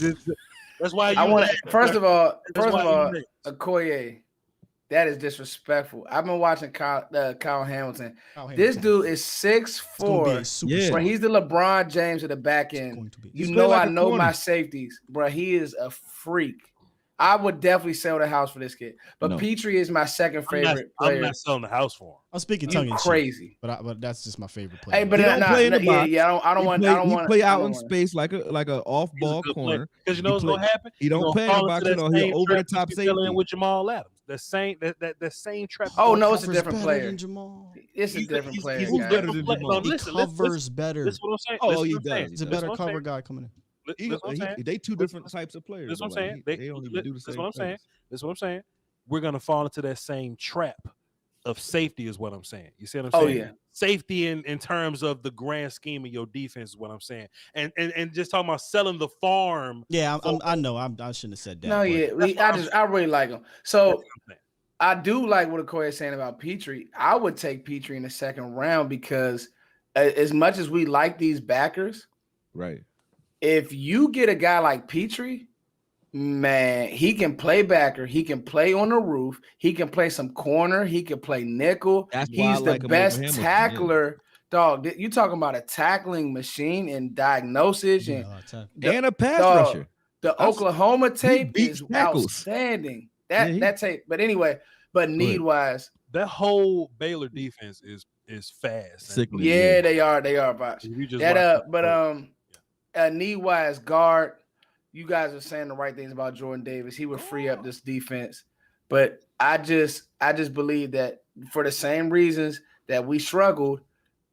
[SPEAKER 2] That's why
[SPEAKER 5] I want
[SPEAKER 2] to.
[SPEAKER 5] first of all,
[SPEAKER 2] That's why you next.
[SPEAKER 5] Akoye, that is disrespectful. I've been watching Kyle Hamilton.
[SPEAKER 3] Kyle
[SPEAKER 5] This
[SPEAKER 3] Hamilton.
[SPEAKER 5] dude is
[SPEAKER 3] It's gonna be a
[SPEAKER 5] 6'4".
[SPEAKER 3] super
[SPEAKER 4] Yeah.
[SPEAKER 3] star.
[SPEAKER 5] Bro, he's the LeBron James of the back
[SPEAKER 3] It's
[SPEAKER 5] end.
[SPEAKER 3] going to be.
[SPEAKER 5] You
[SPEAKER 4] He
[SPEAKER 5] know
[SPEAKER 4] play like
[SPEAKER 5] I
[SPEAKER 4] a
[SPEAKER 5] know
[SPEAKER 4] corner.
[SPEAKER 5] my safeties, bro. He is a freak. I would definitely sell the house for this kid. But
[SPEAKER 4] No.
[SPEAKER 5] Petrie is my second
[SPEAKER 2] I'm not,
[SPEAKER 5] favorite
[SPEAKER 2] I'm
[SPEAKER 5] player.
[SPEAKER 2] not selling the house for him.
[SPEAKER 3] I'm speaking
[SPEAKER 5] You
[SPEAKER 3] tongue in cheek,
[SPEAKER 5] crazy.
[SPEAKER 3] but that's just my favorite player.
[SPEAKER 5] Hey, but
[SPEAKER 4] He don't play in the box.
[SPEAKER 5] I don't want.
[SPEAKER 4] He play out in
[SPEAKER 5] want.
[SPEAKER 4] space like a off ball corner.
[SPEAKER 2] Because you know what's gonna happen.
[SPEAKER 4] He don't
[SPEAKER 2] You're
[SPEAKER 4] play in
[SPEAKER 2] gonna
[SPEAKER 4] the
[SPEAKER 2] fall
[SPEAKER 4] box
[SPEAKER 2] into
[SPEAKER 4] at
[SPEAKER 2] that
[SPEAKER 4] all. He'll
[SPEAKER 2] same
[SPEAKER 4] over the
[SPEAKER 2] trap
[SPEAKER 4] top
[SPEAKER 2] that you fell in
[SPEAKER 4] safety.
[SPEAKER 2] with Jamal Adams. That same trap.
[SPEAKER 5] Oh no, it's a
[SPEAKER 3] Covers
[SPEAKER 5] different
[SPEAKER 3] better
[SPEAKER 5] player.
[SPEAKER 3] than Jamal.
[SPEAKER 5] It's a different player.
[SPEAKER 4] Who's
[SPEAKER 5] guys.
[SPEAKER 4] better than Jamal?
[SPEAKER 3] He covers better.
[SPEAKER 2] This is what I'm saying.
[SPEAKER 4] Oh,
[SPEAKER 2] This is
[SPEAKER 4] he
[SPEAKER 2] what I'm saying.
[SPEAKER 4] does.
[SPEAKER 3] He's a
[SPEAKER 2] This is
[SPEAKER 3] better
[SPEAKER 2] what I'm
[SPEAKER 3] cover
[SPEAKER 2] saying.
[SPEAKER 3] guy coming in.
[SPEAKER 2] This is what I'm saying.
[SPEAKER 4] They two different types of players.
[SPEAKER 2] This is what I'm
[SPEAKER 4] though, like,
[SPEAKER 2] saying.
[SPEAKER 4] They don't even do the
[SPEAKER 2] This
[SPEAKER 4] same
[SPEAKER 2] is what I'm saying.
[SPEAKER 4] things.
[SPEAKER 2] This is what I'm saying. We're gonna fall into that same trap of safety, is what I'm saying. You see what I'm
[SPEAKER 5] Oh
[SPEAKER 2] saying?
[SPEAKER 5] yeah.
[SPEAKER 2] Safety in terms of the grand scheme of your defense is what I'm saying. And just talking about selling the farm.
[SPEAKER 3] Yeah, I know. I shouldn't have said that.
[SPEAKER 5] No,
[SPEAKER 3] but
[SPEAKER 5] yeah. I really like him. So I do like what Akoye is saying about Petrie. I would take Petrie in the second round because as much as we like these backers,
[SPEAKER 4] Right.
[SPEAKER 5] if you get a guy like Petrie, man, he can play backer. He can play on the roof. He can play some corner. He can play nickel.
[SPEAKER 4] That's why I
[SPEAKER 5] He's
[SPEAKER 4] like
[SPEAKER 5] the
[SPEAKER 4] him over
[SPEAKER 5] best
[SPEAKER 4] Hamilton,
[SPEAKER 5] tackler. Dog, you talking about a tackling machine and diagnosis
[SPEAKER 3] yeah,
[SPEAKER 5] and
[SPEAKER 4] And a pass
[SPEAKER 5] dog,
[SPEAKER 4] rusher.
[SPEAKER 5] the
[SPEAKER 4] That's-
[SPEAKER 5] Oklahoma tape
[SPEAKER 4] beats
[SPEAKER 5] is
[SPEAKER 4] tackles.
[SPEAKER 5] outstanding.
[SPEAKER 4] Yeah, he-
[SPEAKER 5] That tape. But anyway, but need wise,
[SPEAKER 2] That whole Baylor defense is fast.
[SPEAKER 4] Sickly.
[SPEAKER 5] yeah, they are. They are. Bosh.
[SPEAKER 2] You just
[SPEAKER 5] That
[SPEAKER 2] watch
[SPEAKER 5] but need wise guard. You guys are saying the right things about Jordan Davis. He would free up this defense, but I just believe that for the same reasons that we struggled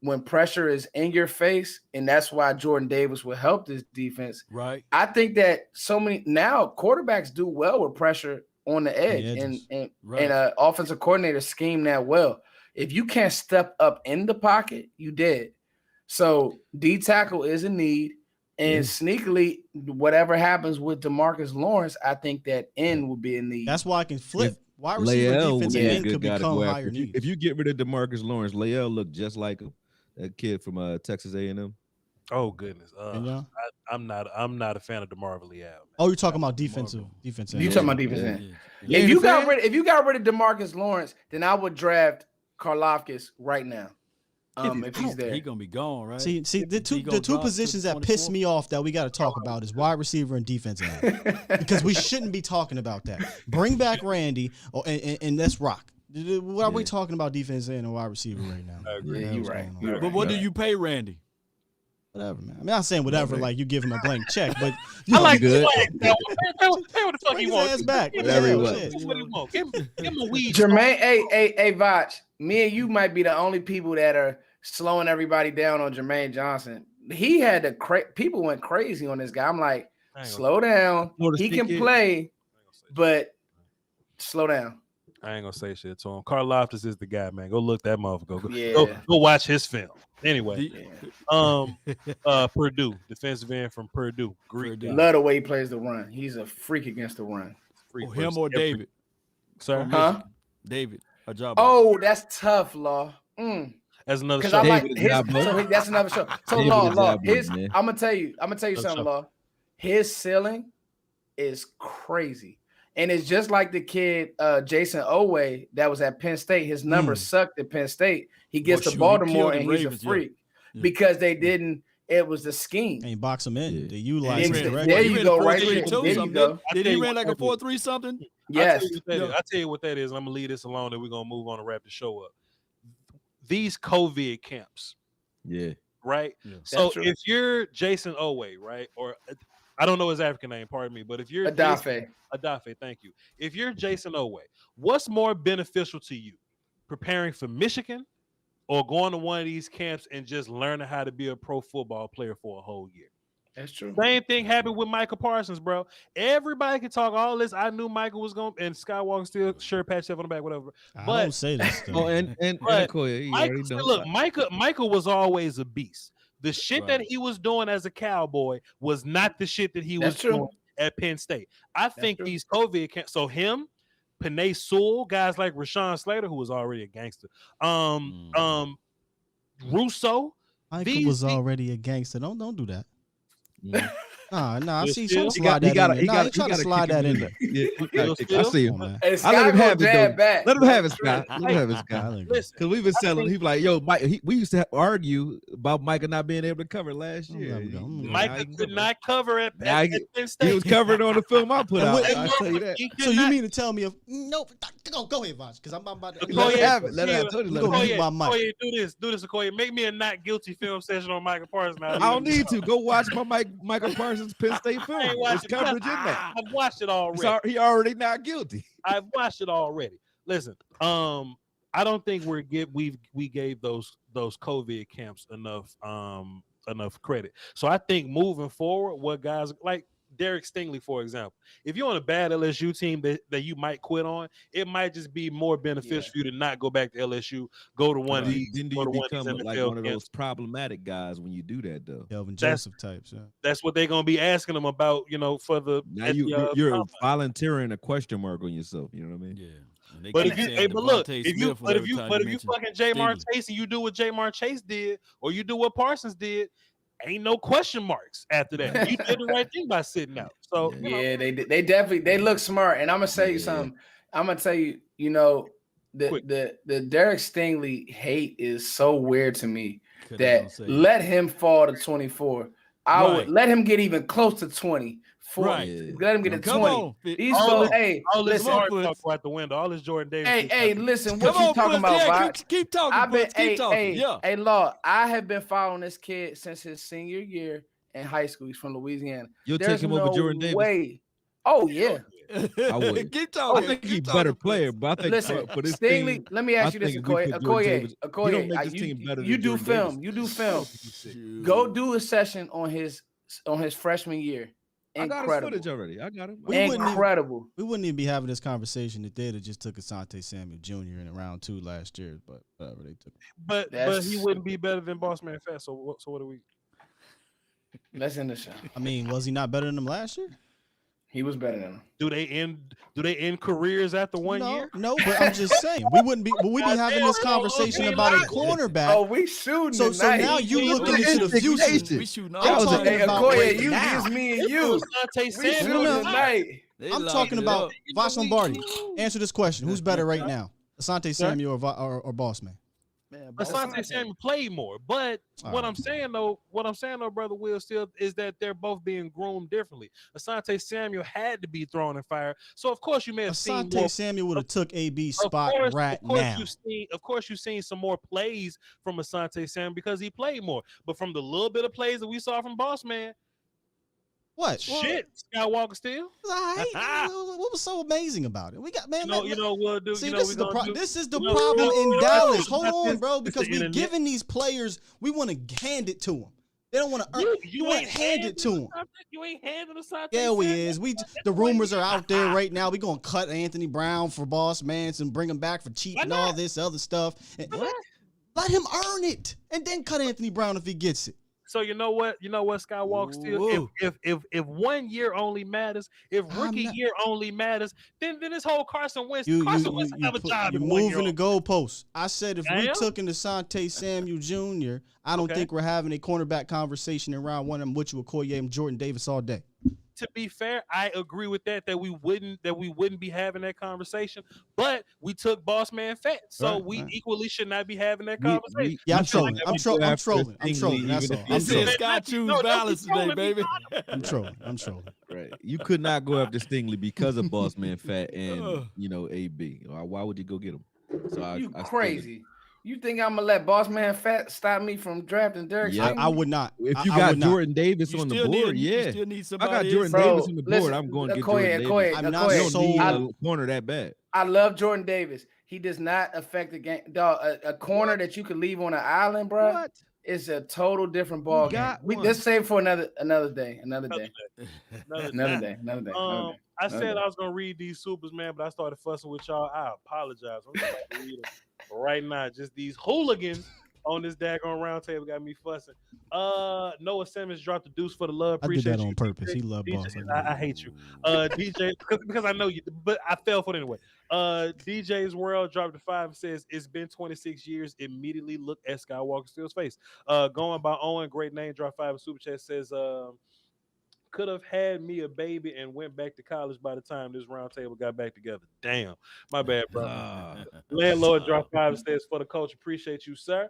[SPEAKER 5] when pressure is in your face, and that's why Jordan Davis will help this defense.
[SPEAKER 6] right?
[SPEAKER 5] I think that so many now quarterbacks do well with pressure on the edge, and
[SPEAKER 6] Right.
[SPEAKER 5] offensive coordinator scheme that well. If you can't step up in the pocket, you dead. So D tackle is a need, and sneakily, whatever happens with DeMarcus Lawrence, I think that end will be a need.
[SPEAKER 3] That's why I can flip. Wide receiver
[SPEAKER 4] Lael would
[SPEAKER 3] defensive
[SPEAKER 4] be a
[SPEAKER 3] end
[SPEAKER 4] good
[SPEAKER 3] could
[SPEAKER 4] guy to
[SPEAKER 3] become
[SPEAKER 4] go
[SPEAKER 3] higher
[SPEAKER 4] after.
[SPEAKER 3] needs.
[SPEAKER 4] If you get rid of DeMarcus Lawrence, Lael looked just like him. That kid from Texas A&M.
[SPEAKER 2] Oh goodness.
[SPEAKER 3] Yeah.
[SPEAKER 2] I'm not a fan of DeMarvin Leal.
[SPEAKER 3] Oh, you're talking about defensive.
[SPEAKER 5] you
[SPEAKER 3] end.
[SPEAKER 5] talking about defense
[SPEAKER 6] Yeah,
[SPEAKER 5] end.
[SPEAKER 6] yeah.
[SPEAKER 5] If you got rid of DeMarcus Lawrence, then I would draft Karlaftis right now. If he's there.
[SPEAKER 6] He gonna be gone, right?
[SPEAKER 3] See, the
[SPEAKER 6] He
[SPEAKER 3] two
[SPEAKER 6] gonna drop to
[SPEAKER 3] positions that piss
[SPEAKER 6] 24?
[SPEAKER 3] me off that we got to talk about is wide receiver and defensive end, because we shouldn't be talking about that. Bring back Randy, and let's rock. What are we talking about defense end and wide receiver right now?
[SPEAKER 5] Yeah, you're right.
[SPEAKER 6] But what do you pay Randy?
[SPEAKER 3] Whatever, man. I'm not saying whatever, like you give him a blank check, but
[SPEAKER 2] I like
[SPEAKER 4] good.
[SPEAKER 2] Pay what the fuck
[SPEAKER 3] bring
[SPEAKER 2] he
[SPEAKER 3] his
[SPEAKER 2] wants.
[SPEAKER 3] ass back.
[SPEAKER 4] Whatever he
[SPEAKER 3] Yeah,
[SPEAKER 4] wants.
[SPEAKER 3] shit.
[SPEAKER 2] Give him what he wants. Give him a weed.
[SPEAKER 5] Jermaine, hey, Voch, me and you might be the only people that are slowing everybody down on Jermaine Johnson. He had people went crazy on this guy. I'm like,
[SPEAKER 2] I ain't gonna-
[SPEAKER 5] slow down.
[SPEAKER 4] Florida
[SPEAKER 5] He
[SPEAKER 4] State
[SPEAKER 5] can
[SPEAKER 4] kid.
[SPEAKER 5] play, but slow down.
[SPEAKER 2] I ain't gonna say shit to him. Karlaftis is the guy, man. Go look that motherfucker.
[SPEAKER 5] Yeah.
[SPEAKER 2] Go watch his film. Anyway,
[SPEAKER 6] The-
[SPEAKER 2] Purdue, defensive end from Purdue. Greek
[SPEAKER 6] Purdue.
[SPEAKER 2] guy.
[SPEAKER 5] Love the way he plays the run. He's a freak against the run.
[SPEAKER 2] Freak
[SPEAKER 6] him
[SPEAKER 2] versus
[SPEAKER 6] or
[SPEAKER 2] every-
[SPEAKER 6] David?
[SPEAKER 2] Sir,
[SPEAKER 5] Huh?
[SPEAKER 6] David, a job.
[SPEAKER 5] Oh, that's tough, Law.
[SPEAKER 2] that's another
[SPEAKER 5] Because
[SPEAKER 2] show.
[SPEAKER 5] I like
[SPEAKER 4] David is
[SPEAKER 5] his.
[SPEAKER 4] Diablo.
[SPEAKER 5] That's another show. So
[SPEAKER 4] David
[SPEAKER 5] Law,
[SPEAKER 4] is
[SPEAKER 5] Law.
[SPEAKER 4] Diablo,
[SPEAKER 5] His.
[SPEAKER 4] man.
[SPEAKER 5] I'm gonna tell you
[SPEAKER 2] Let's
[SPEAKER 5] something,
[SPEAKER 2] show.
[SPEAKER 5] Law. His ceiling is crazy. And it's just like the kid Jason Oweh that was at Penn State. His numbers sucked at Penn State. He gets to Baltimore and he's a freak because they didn't. It was the scheme.
[SPEAKER 3] And box him in.
[SPEAKER 4] Yeah.
[SPEAKER 3] They utilize him
[SPEAKER 5] There
[SPEAKER 3] directly.
[SPEAKER 5] you go, right there.
[SPEAKER 6] There
[SPEAKER 5] There you go.
[SPEAKER 6] Did he ran like a 4.3 something?
[SPEAKER 5] Yes.
[SPEAKER 2] I'll tell you what that is. I'm gonna leave this alone, and we're gonna move on to wrap the show up. These COVID camps,
[SPEAKER 4] Yeah.
[SPEAKER 2] right?
[SPEAKER 6] Yeah.
[SPEAKER 2] So
[SPEAKER 5] That's true.
[SPEAKER 2] if you're Jason Oweh, right, or I don't know his African name, pardon me, but if you're
[SPEAKER 5] Adafe.
[SPEAKER 2] Adafe, thank you. If you're Jason Oweh, what's more beneficial to you, preparing for Michigan, or going to one of these camps and just learning how to be a pro football player for a whole year?
[SPEAKER 5] That's true.
[SPEAKER 2] Same thing happened with Michael Parsons, bro. Everybody can talk all this. I knew Michael was going, and Skywalker still sure patch up on the back, whatever.
[SPEAKER 3] I
[SPEAKER 2] But
[SPEAKER 3] don't say this stuff.
[SPEAKER 4] Oh, and
[SPEAKER 2] But
[SPEAKER 4] Akoye, you already
[SPEAKER 2] Michael,
[SPEAKER 4] know.
[SPEAKER 2] look, Michael was always a beast. The shit that he was doing as a Cowboy was not the shit that he was doing at Penn State. I think these COVID camps, so him, Penei Sewell, guys like Rashawn Slater, who was already a gangster, Russo.
[SPEAKER 3] Michael was already a gangster. Don't do that.
[SPEAKER 4] Yeah.
[SPEAKER 3] Nah. I see
[SPEAKER 2] Still?
[SPEAKER 3] some slide that in there. Nah, he try to slide that in there.
[SPEAKER 4] Yeah,
[SPEAKER 2] Still?
[SPEAKER 4] I see him.
[SPEAKER 3] Come on, man.
[SPEAKER 5] Hey,
[SPEAKER 4] I let him have it, though.
[SPEAKER 5] back.
[SPEAKER 4] Let him have it, Scott. Let him have it,
[SPEAKER 3] I
[SPEAKER 4] Scott.
[SPEAKER 3] like it.
[SPEAKER 2] Listen,
[SPEAKER 4] Because we've been selling. He be like, "Yo, Mike." We used to argue about Michael not being able to cover last
[SPEAKER 3] I'm
[SPEAKER 4] year.
[SPEAKER 3] letting him go.
[SPEAKER 2] Michael could not cover at
[SPEAKER 4] Now
[SPEAKER 2] Penn State.
[SPEAKER 4] He was covered on the film I put out. I tell you that.
[SPEAKER 2] He could
[SPEAKER 3] So you
[SPEAKER 2] not-
[SPEAKER 3] mean to tell me go ahead, Voch, because I'm about to.
[SPEAKER 4] Let him have it. Let him have it. I told you, let him
[SPEAKER 3] Go
[SPEAKER 4] have it.
[SPEAKER 3] mute my mic.
[SPEAKER 2] Okoye, do this, Okoye. Make me a not guilty film session on Michael Parsons. Now.
[SPEAKER 4] I don't need to. Go watch my Michael Parsons Penn State film.
[SPEAKER 2] I ain't
[SPEAKER 4] There's
[SPEAKER 2] watching
[SPEAKER 4] coverage in there.
[SPEAKER 2] I've watched it already.
[SPEAKER 4] He already not guilty.
[SPEAKER 2] I've watched it already. Listen, I don't think we gave those COVID camps enough credit. So I think moving forward, what guys like Derek Stingley, for example, if you're on a bad LSU team that you might quit on, it might just be more beneficial for you to not go back to LSU, go to one of these.
[SPEAKER 4] Then do
[SPEAKER 2] go
[SPEAKER 4] you
[SPEAKER 2] to one of these
[SPEAKER 4] become like
[SPEAKER 2] NFL
[SPEAKER 4] one of
[SPEAKER 2] camps.
[SPEAKER 4] those problematic guys when you do that though?
[SPEAKER 3] Kelvin Joseph types. Yeah.
[SPEAKER 2] That's what they're gonna be asking them about, for the.
[SPEAKER 4] Now
[SPEAKER 2] at the,
[SPEAKER 4] you're
[SPEAKER 2] combine.
[SPEAKER 4] volunteering a question mark on yourself. You know what I mean?
[SPEAKER 6] Yeah.
[SPEAKER 2] But if you fucking Jamar Chase and you do what Jamar Chase did, or you do what Parsons did, ain't no question marks after that. You did the right thing by sitting out. So
[SPEAKER 5] Yeah, they definitely look smart. And I'm gonna tell you something. I'm gonna tell you, the Derek Stingley hate is so weird to me that let him fall to 24. I would let him get even close to 20. Let him get to 20. These folks,
[SPEAKER 2] all this
[SPEAKER 5] listen,
[SPEAKER 2] talk out the window. All this Jordan Davis.
[SPEAKER 5] hey, listen, what you talking about, Voch?
[SPEAKER 6] Keep talking.
[SPEAKER 5] Hey, Lord, I have been following this kid since his senior year in high school. He's from Louisiana.
[SPEAKER 4] You'll
[SPEAKER 5] There's
[SPEAKER 4] take him over Jordan Davis.
[SPEAKER 5] way. Oh yeah.
[SPEAKER 4] I would.
[SPEAKER 6] Keep talking.
[SPEAKER 4] I think he's a better player, but I think
[SPEAKER 5] Listen,
[SPEAKER 4] for this
[SPEAKER 5] Stingley,
[SPEAKER 4] team,
[SPEAKER 5] let me ask you this,
[SPEAKER 4] think if we
[SPEAKER 5] Okoye.
[SPEAKER 4] put Jordan
[SPEAKER 5] Okoye,
[SPEAKER 4] Davis- he don't make this team better
[SPEAKER 5] you
[SPEAKER 4] than
[SPEAKER 5] do
[SPEAKER 4] Jordan
[SPEAKER 5] film.
[SPEAKER 4] Davis.
[SPEAKER 5] You do film. Go do a session on his freshman year.
[SPEAKER 4] I got his
[SPEAKER 5] Incredible.
[SPEAKER 4] footage already. I got him.
[SPEAKER 5] Incredible.
[SPEAKER 3] We wouldn't even be having this conversation if they'd have just took Asante Samuel Jr. in round 2 last year, but whatever they took.
[SPEAKER 2] But he wouldn't be better than Boss Man Fast. So what do we?
[SPEAKER 5] Let's end the show.
[SPEAKER 3] I mean, was he not better than him last year?
[SPEAKER 5] He was better than him.
[SPEAKER 2] Do they end careers after 1 year?
[SPEAKER 3] No, but I'm just saying we wouldn't be having this conversation about a cornerback.
[SPEAKER 5] Oh, we shooting
[SPEAKER 3] So
[SPEAKER 5] tonight.
[SPEAKER 3] now you looking into the future.
[SPEAKER 6] We shooting
[SPEAKER 3] I'm
[SPEAKER 6] all
[SPEAKER 3] talking
[SPEAKER 5] Hey,
[SPEAKER 3] about
[SPEAKER 5] Okoye,
[SPEAKER 3] right
[SPEAKER 5] you
[SPEAKER 3] now.
[SPEAKER 5] just me and you.
[SPEAKER 2] Asante
[SPEAKER 5] We
[SPEAKER 2] Samuel.
[SPEAKER 5] shooting
[SPEAKER 3] no.
[SPEAKER 5] tonight.
[SPEAKER 3] I'm talking about Voch Lombardi. Answer this question: who's better right now, Asante Samuel or Boss Man?
[SPEAKER 2] Asante Samuel played more, but what I'm saying though, brother Will, still is that they're both being groomed differently. Asante Samuel had to be thrown in fire, so of course you may have seen more.
[SPEAKER 3] Asante Samuel would have took AB's spot right now.
[SPEAKER 2] Of course, you've seen some more plays from Asante Samuel because he played more. But from the little bit of plays that we saw from Boss Man,
[SPEAKER 3] What?
[SPEAKER 2] shit, Skywalker still.
[SPEAKER 3] What was so amazing about it? We got man.
[SPEAKER 2] We'll do.
[SPEAKER 3] See,
[SPEAKER 2] you know,
[SPEAKER 3] this
[SPEAKER 2] we
[SPEAKER 3] is the
[SPEAKER 2] gonna do-
[SPEAKER 3] this is the
[SPEAKER 2] you know,
[SPEAKER 3] problem
[SPEAKER 2] you know,
[SPEAKER 3] in Dallas.
[SPEAKER 2] you know,
[SPEAKER 3] Hold on, bro,
[SPEAKER 2] it's
[SPEAKER 3] because
[SPEAKER 2] the
[SPEAKER 3] we're
[SPEAKER 2] internet.
[SPEAKER 3] giving these players. We want to hand it to them. They don't want to earn. You ain't hand it to them.
[SPEAKER 2] You ain't handing Asante.
[SPEAKER 3] Yeah, we
[SPEAKER 2] Samuel.
[SPEAKER 3] is. The rumors are out there right now. We gonna cut Anthony Brown for Boss Man and bring him back for cheating and all this other stuff. Let him earn it, and then cut Anthony Brown if he gets it.
[SPEAKER 2] So you know what? Skywalker still. If 1 year only matters, if rookie year only matters, then this whole Carson Wentz have a job.
[SPEAKER 3] You're
[SPEAKER 2] in 1 year
[SPEAKER 3] moving the
[SPEAKER 2] only.
[SPEAKER 3] goalposts. I said if we took in Asante Samuel Jr., I don't think we're having a cornerback conversation in round 1. I'm with you, Akoye and Jordan Davis all day.
[SPEAKER 2] to be fair, I agree with that we wouldn't be having that conversation. But we took Boss Man Fat, so
[SPEAKER 3] Right,
[SPEAKER 2] we
[SPEAKER 3] right.
[SPEAKER 2] equally should not be having that
[SPEAKER 4] We
[SPEAKER 2] conversation.
[SPEAKER 3] Yeah,
[SPEAKER 2] I
[SPEAKER 3] I'm
[SPEAKER 2] feel like
[SPEAKER 3] trolling.
[SPEAKER 2] that
[SPEAKER 3] I'm
[SPEAKER 2] we-
[SPEAKER 3] trolling. I'm
[SPEAKER 4] after
[SPEAKER 3] trolling. I'm
[SPEAKER 4] Stingley,
[SPEAKER 3] trolling. That's
[SPEAKER 4] even
[SPEAKER 3] all.
[SPEAKER 4] if
[SPEAKER 3] I'm
[SPEAKER 6] It
[SPEAKER 4] you-
[SPEAKER 6] says
[SPEAKER 3] trolling.
[SPEAKER 6] Scott choose
[SPEAKER 2] don't be
[SPEAKER 6] balance today,
[SPEAKER 2] trolling me,
[SPEAKER 6] baby.
[SPEAKER 3] I'm trolling. I'm trolling.
[SPEAKER 4] Right. You could not go after Stingley because of Boss Man Fat
[SPEAKER 6] Ugh.
[SPEAKER 4] and AB. Why would you go get him? So
[SPEAKER 5] You
[SPEAKER 4] I
[SPEAKER 5] crazy. You think I'm gonna let Boss Man Fat stop me from drafting Derek
[SPEAKER 4] Yep.
[SPEAKER 5] Stingley?
[SPEAKER 3] I would not.
[SPEAKER 4] If you
[SPEAKER 3] I
[SPEAKER 4] got
[SPEAKER 3] would not.
[SPEAKER 4] Jordan Davis
[SPEAKER 6] You
[SPEAKER 4] on the
[SPEAKER 6] still need
[SPEAKER 4] board,
[SPEAKER 6] you
[SPEAKER 4] yeah.
[SPEAKER 6] still need
[SPEAKER 4] I
[SPEAKER 6] somebody.
[SPEAKER 4] got Jordan
[SPEAKER 5] Bro,
[SPEAKER 4] Davis on the board.
[SPEAKER 5] listen,
[SPEAKER 4] I'm going to get
[SPEAKER 5] Akoye,
[SPEAKER 4] Jordan Davis.
[SPEAKER 3] I'm not
[SPEAKER 4] You don't need
[SPEAKER 3] sold.
[SPEAKER 4] a corner that bad.
[SPEAKER 5] I love Jordan Davis. He does not affect the game. Dog, a corner that you could leave on an island, bro,
[SPEAKER 4] What?
[SPEAKER 5] is a total different ball game.
[SPEAKER 4] got one.
[SPEAKER 5] Let's save for another day. Another day.
[SPEAKER 2] Another
[SPEAKER 5] Another
[SPEAKER 2] day.
[SPEAKER 5] day. Another day. Another
[SPEAKER 2] Um,
[SPEAKER 5] day.
[SPEAKER 2] I
[SPEAKER 5] Another
[SPEAKER 2] said
[SPEAKER 5] day.
[SPEAKER 2] I was gonna read these supers, man, but I started fussing with y'all. I apologize. I'm just about to read them right now. Just these hooligans on this daggone roundtable got me fussing. Noah Simmons dropped the deuce for the love.
[SPEAKER 3] I did
[SPEAKER 2] Appreciate
[SPEAKER 3] that on
[SPEAKER 2] you,
[SPEAKER 3] purpose.
[SPEAKER 2] DJ.
[SPEAKER 3] He loved
[SPEAKER 2] DJ,
[SPEAKER 3] Boss.
[SPEAKER 2] I hate you. DJ, because I know you, but I fell for it anyway. DJ's World dropped the 5 and says it's been 26 years. Immediately look at Skywalker Steele's face. Going by Owen, great name. Drop 5 in super chat says could have had me a baby and went back to college by the time this roundtable got back together. Damn, my bad, bro. Landlord dropped 5 and says for the coach. Appreciate you, sir.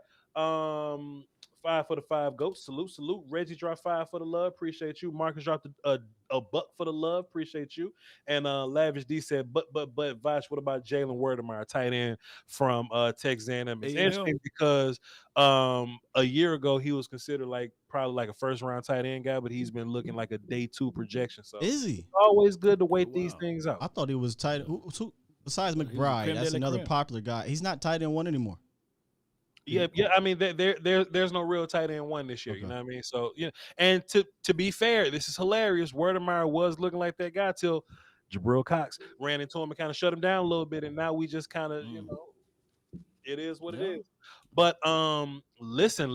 [SPEAKER 2] 5 for the 5 goats. Salute. Reggie dropped 5 for the love. Appreciate you. Marcus dropped a buck for the love. Appreciate you. And Lavish D said, but Voch, what about Jalen Werdemeyer, tight end from Texas A&M? It's interesting because a year ago he was considered probably like a first round tight end guy, but he's been looking like a day 2 projection. So
[SPEAKER 3] Is he?
[SPEAKER 2] it's always good to wait these things out.
[SPEAKER 3] I thought he was tight. Who besides
[SPEAKER 6] He's a
[SPEAKER 3] McBride?
[SPEAKER 6] creme
[SPEAKER 3] That's
[SPEAKER 6] de la
[SPEAKER 3] another
[SPEAKER 6] creme.
[SPEAKER 3] popular guy. He's not tight end 1 anymore.
[SPEAKER 2] Yeah. I mean, there's no real tight end 1 this year.
[SPEAKER 3] Okay.
[SPEAKER 2] You know what I mean? So and to be fair, this is hilarious. Werdemeyer was looking like that guy till Jabril Cox ran into him and kind of shut him down a little bit, and now we just kind of it is what it is. But listen.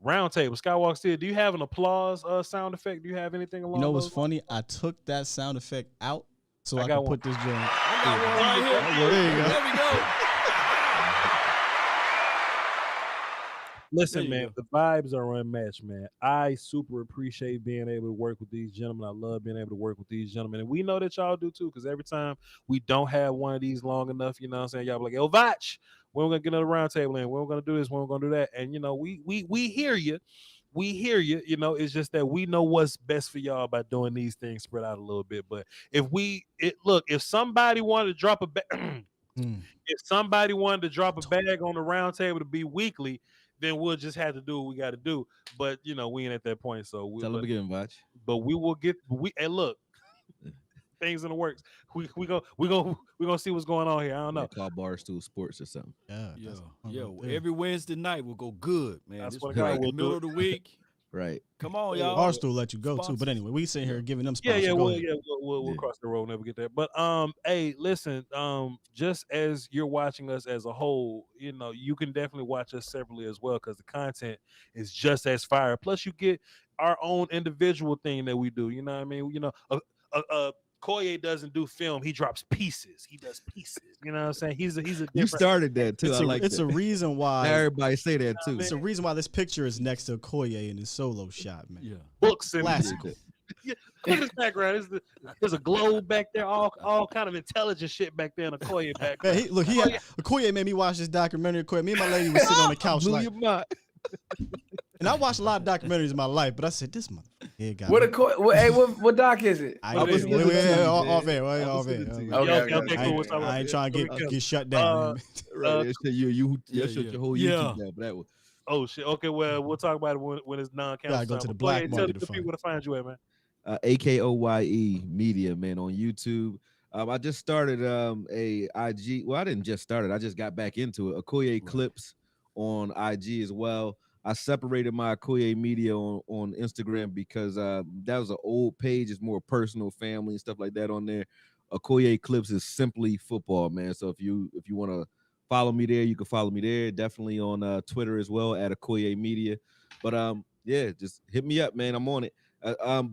[SPEAKER 2] Roundtable, Skywalker Steele, do you have an applause sound effect? Do you have anything along?
[SPEAKER 3] You know what's
[SPEAKER 2] those lines?
[SPEAKER 3] funny? I took that sound effect out so I
[SPEAKER 2] got
[SPEAKER 3] could
[SPEAKER 2] one.
[SPEAKER 3] put this joint.
[SPEAKER 6] I got one right here.
[SPEAKER 3] There you go.
[SPEAKER 6] There we go.
[SPEAKER 2] Listen,
[SPEAKER 6] There you
[SPEAKER 2] man, the vibes are unmatched, man. I super appreciate being able to work with these gentlemen. I love being able to work with these gentlemen. And we know that y'all do too, because every time we don't have one of these long enough, you know what I'm saying? Y'all be like, yo, Voch, when we're gonna get another round table in, when we're gonna do this, when we're gonna do that. And we hear you. We hear you, it's just that we know what's best for y'all by doing these things spread out a little bit. But if somebody wanted to drop a if somebody wanted to drop a bag on the round table to be weekly, then we'll just have to do what we got to do. But we ain't at that point, so
[SPEAKER 4] Tell him again, Voch.
[SPEAKER 2] but we will get and look, things in the works. We gonna see what's going on here. I don't know.
[SPEAKER 4] Call Barstool Sports or something.
[SPEAKER 6] Yo, every Wednesday night will go good, man.
[SPEAKER 2] That's
[SPEAKER 6] This
[SPEAKER 2] what
[SPEAKER 6] week,
[SPEAKER 2] I
[SPEAKER 6] the
[SPEAKER 2] will
[SPEAKER 6] middle
[SPEAKER 2] do.
[SPEAKER 6] of the week.
[SPEAKER 4] Right.
[SPEAKER 6] Come on, y'all.
[SPEAKER 3] Barstool let you go too.
[SPEAKER 6] Sponsors.
[SPEAKER 3] But anyway, we sitting here giving them sponsors.
[SPEAKER 2] We'll
[SPEAKER 4] Yeah.
[SPEAKER 2] cross the road whenever we get there. But hey, listen, just as you're watching us as a whole, you can definitely watch us separately as well, because the content is just as fire. Plus, you get our own individual thing that we do. You know what I mean? Akoye doesn't do film; he drops pieces. He does pieces. You know what I'm saying? He's a different.
[SPEAKER 4] You started that too.
[SPEAKER 3] It's a reason why.
[SPEAKER 4] Now everybody say that too.
[SPEAKER 3] It's a reason why this picture is next to Akoye in his solo shot, man.
[SPEAKER 6] Yeah.
[SPEAKER 2] books and
[SPEAKER 3] Classical.
[SPEAKER 2] Yeah, look at this background. There's a globe back there, all kind of intelligent shit back there in Akoye background.
[SPEAKER 3] Man, Akoye made me watch this documentary. Akoye, me and my lady was sitting on the couch
[SPEAKER 4] Blew
[SPEAKER 3] like,
[SPEAKER 4] your mind.
[SPEAKER 3] and I watched a lot of documentaries in my life, but I said, this motherfucker.
[SPEAKER 5] What doc is it?
[SPEAKER 3] I
[SPEAKER 2] Off
[SPEAKER 3] ain't
[SPEAKER 5] Okay.
[SPEAKER 3] trying to get shut down. Man.
[SPEAKER 4] Right. You shut your whole
[SPEAKER 6] Yeah.
[SPEAKER 4] YouTube down, but that was
[SPEAKER 2] Oh shit. Okay, well we'll talk about it when it's non-council.
[SPEAKER 3] Gotta go
[SPEAKER 2] time.
[SPEAKER 3] to the
[SPEAKER 2] But
[SPEAKER 3] black
[SPEAKER 2] ahead,
[SPEAKER 3] market
[SPEAKER 2] tell
[SPEAKER 3] to
[SPEAKER 2] the
[SPEAKER 3] find
[SPEAKER 2] people to find you at, man.
[SPEAKER 4] Akoye Media, man, on YouTube. I just started a IG. Well, I didn't just start it. I just got back into it. Akoye Clips on IG as well. I separated my Akoye Media on Instagram because that was an old page. It's more personal, family, and stuff like that on there. Akoye Clips is simply football, man. So if you want to follow me there, you can follow me there. Definitely on Twitter as well at Akoye Media. But yeah, just hit me up, man. I'm on it.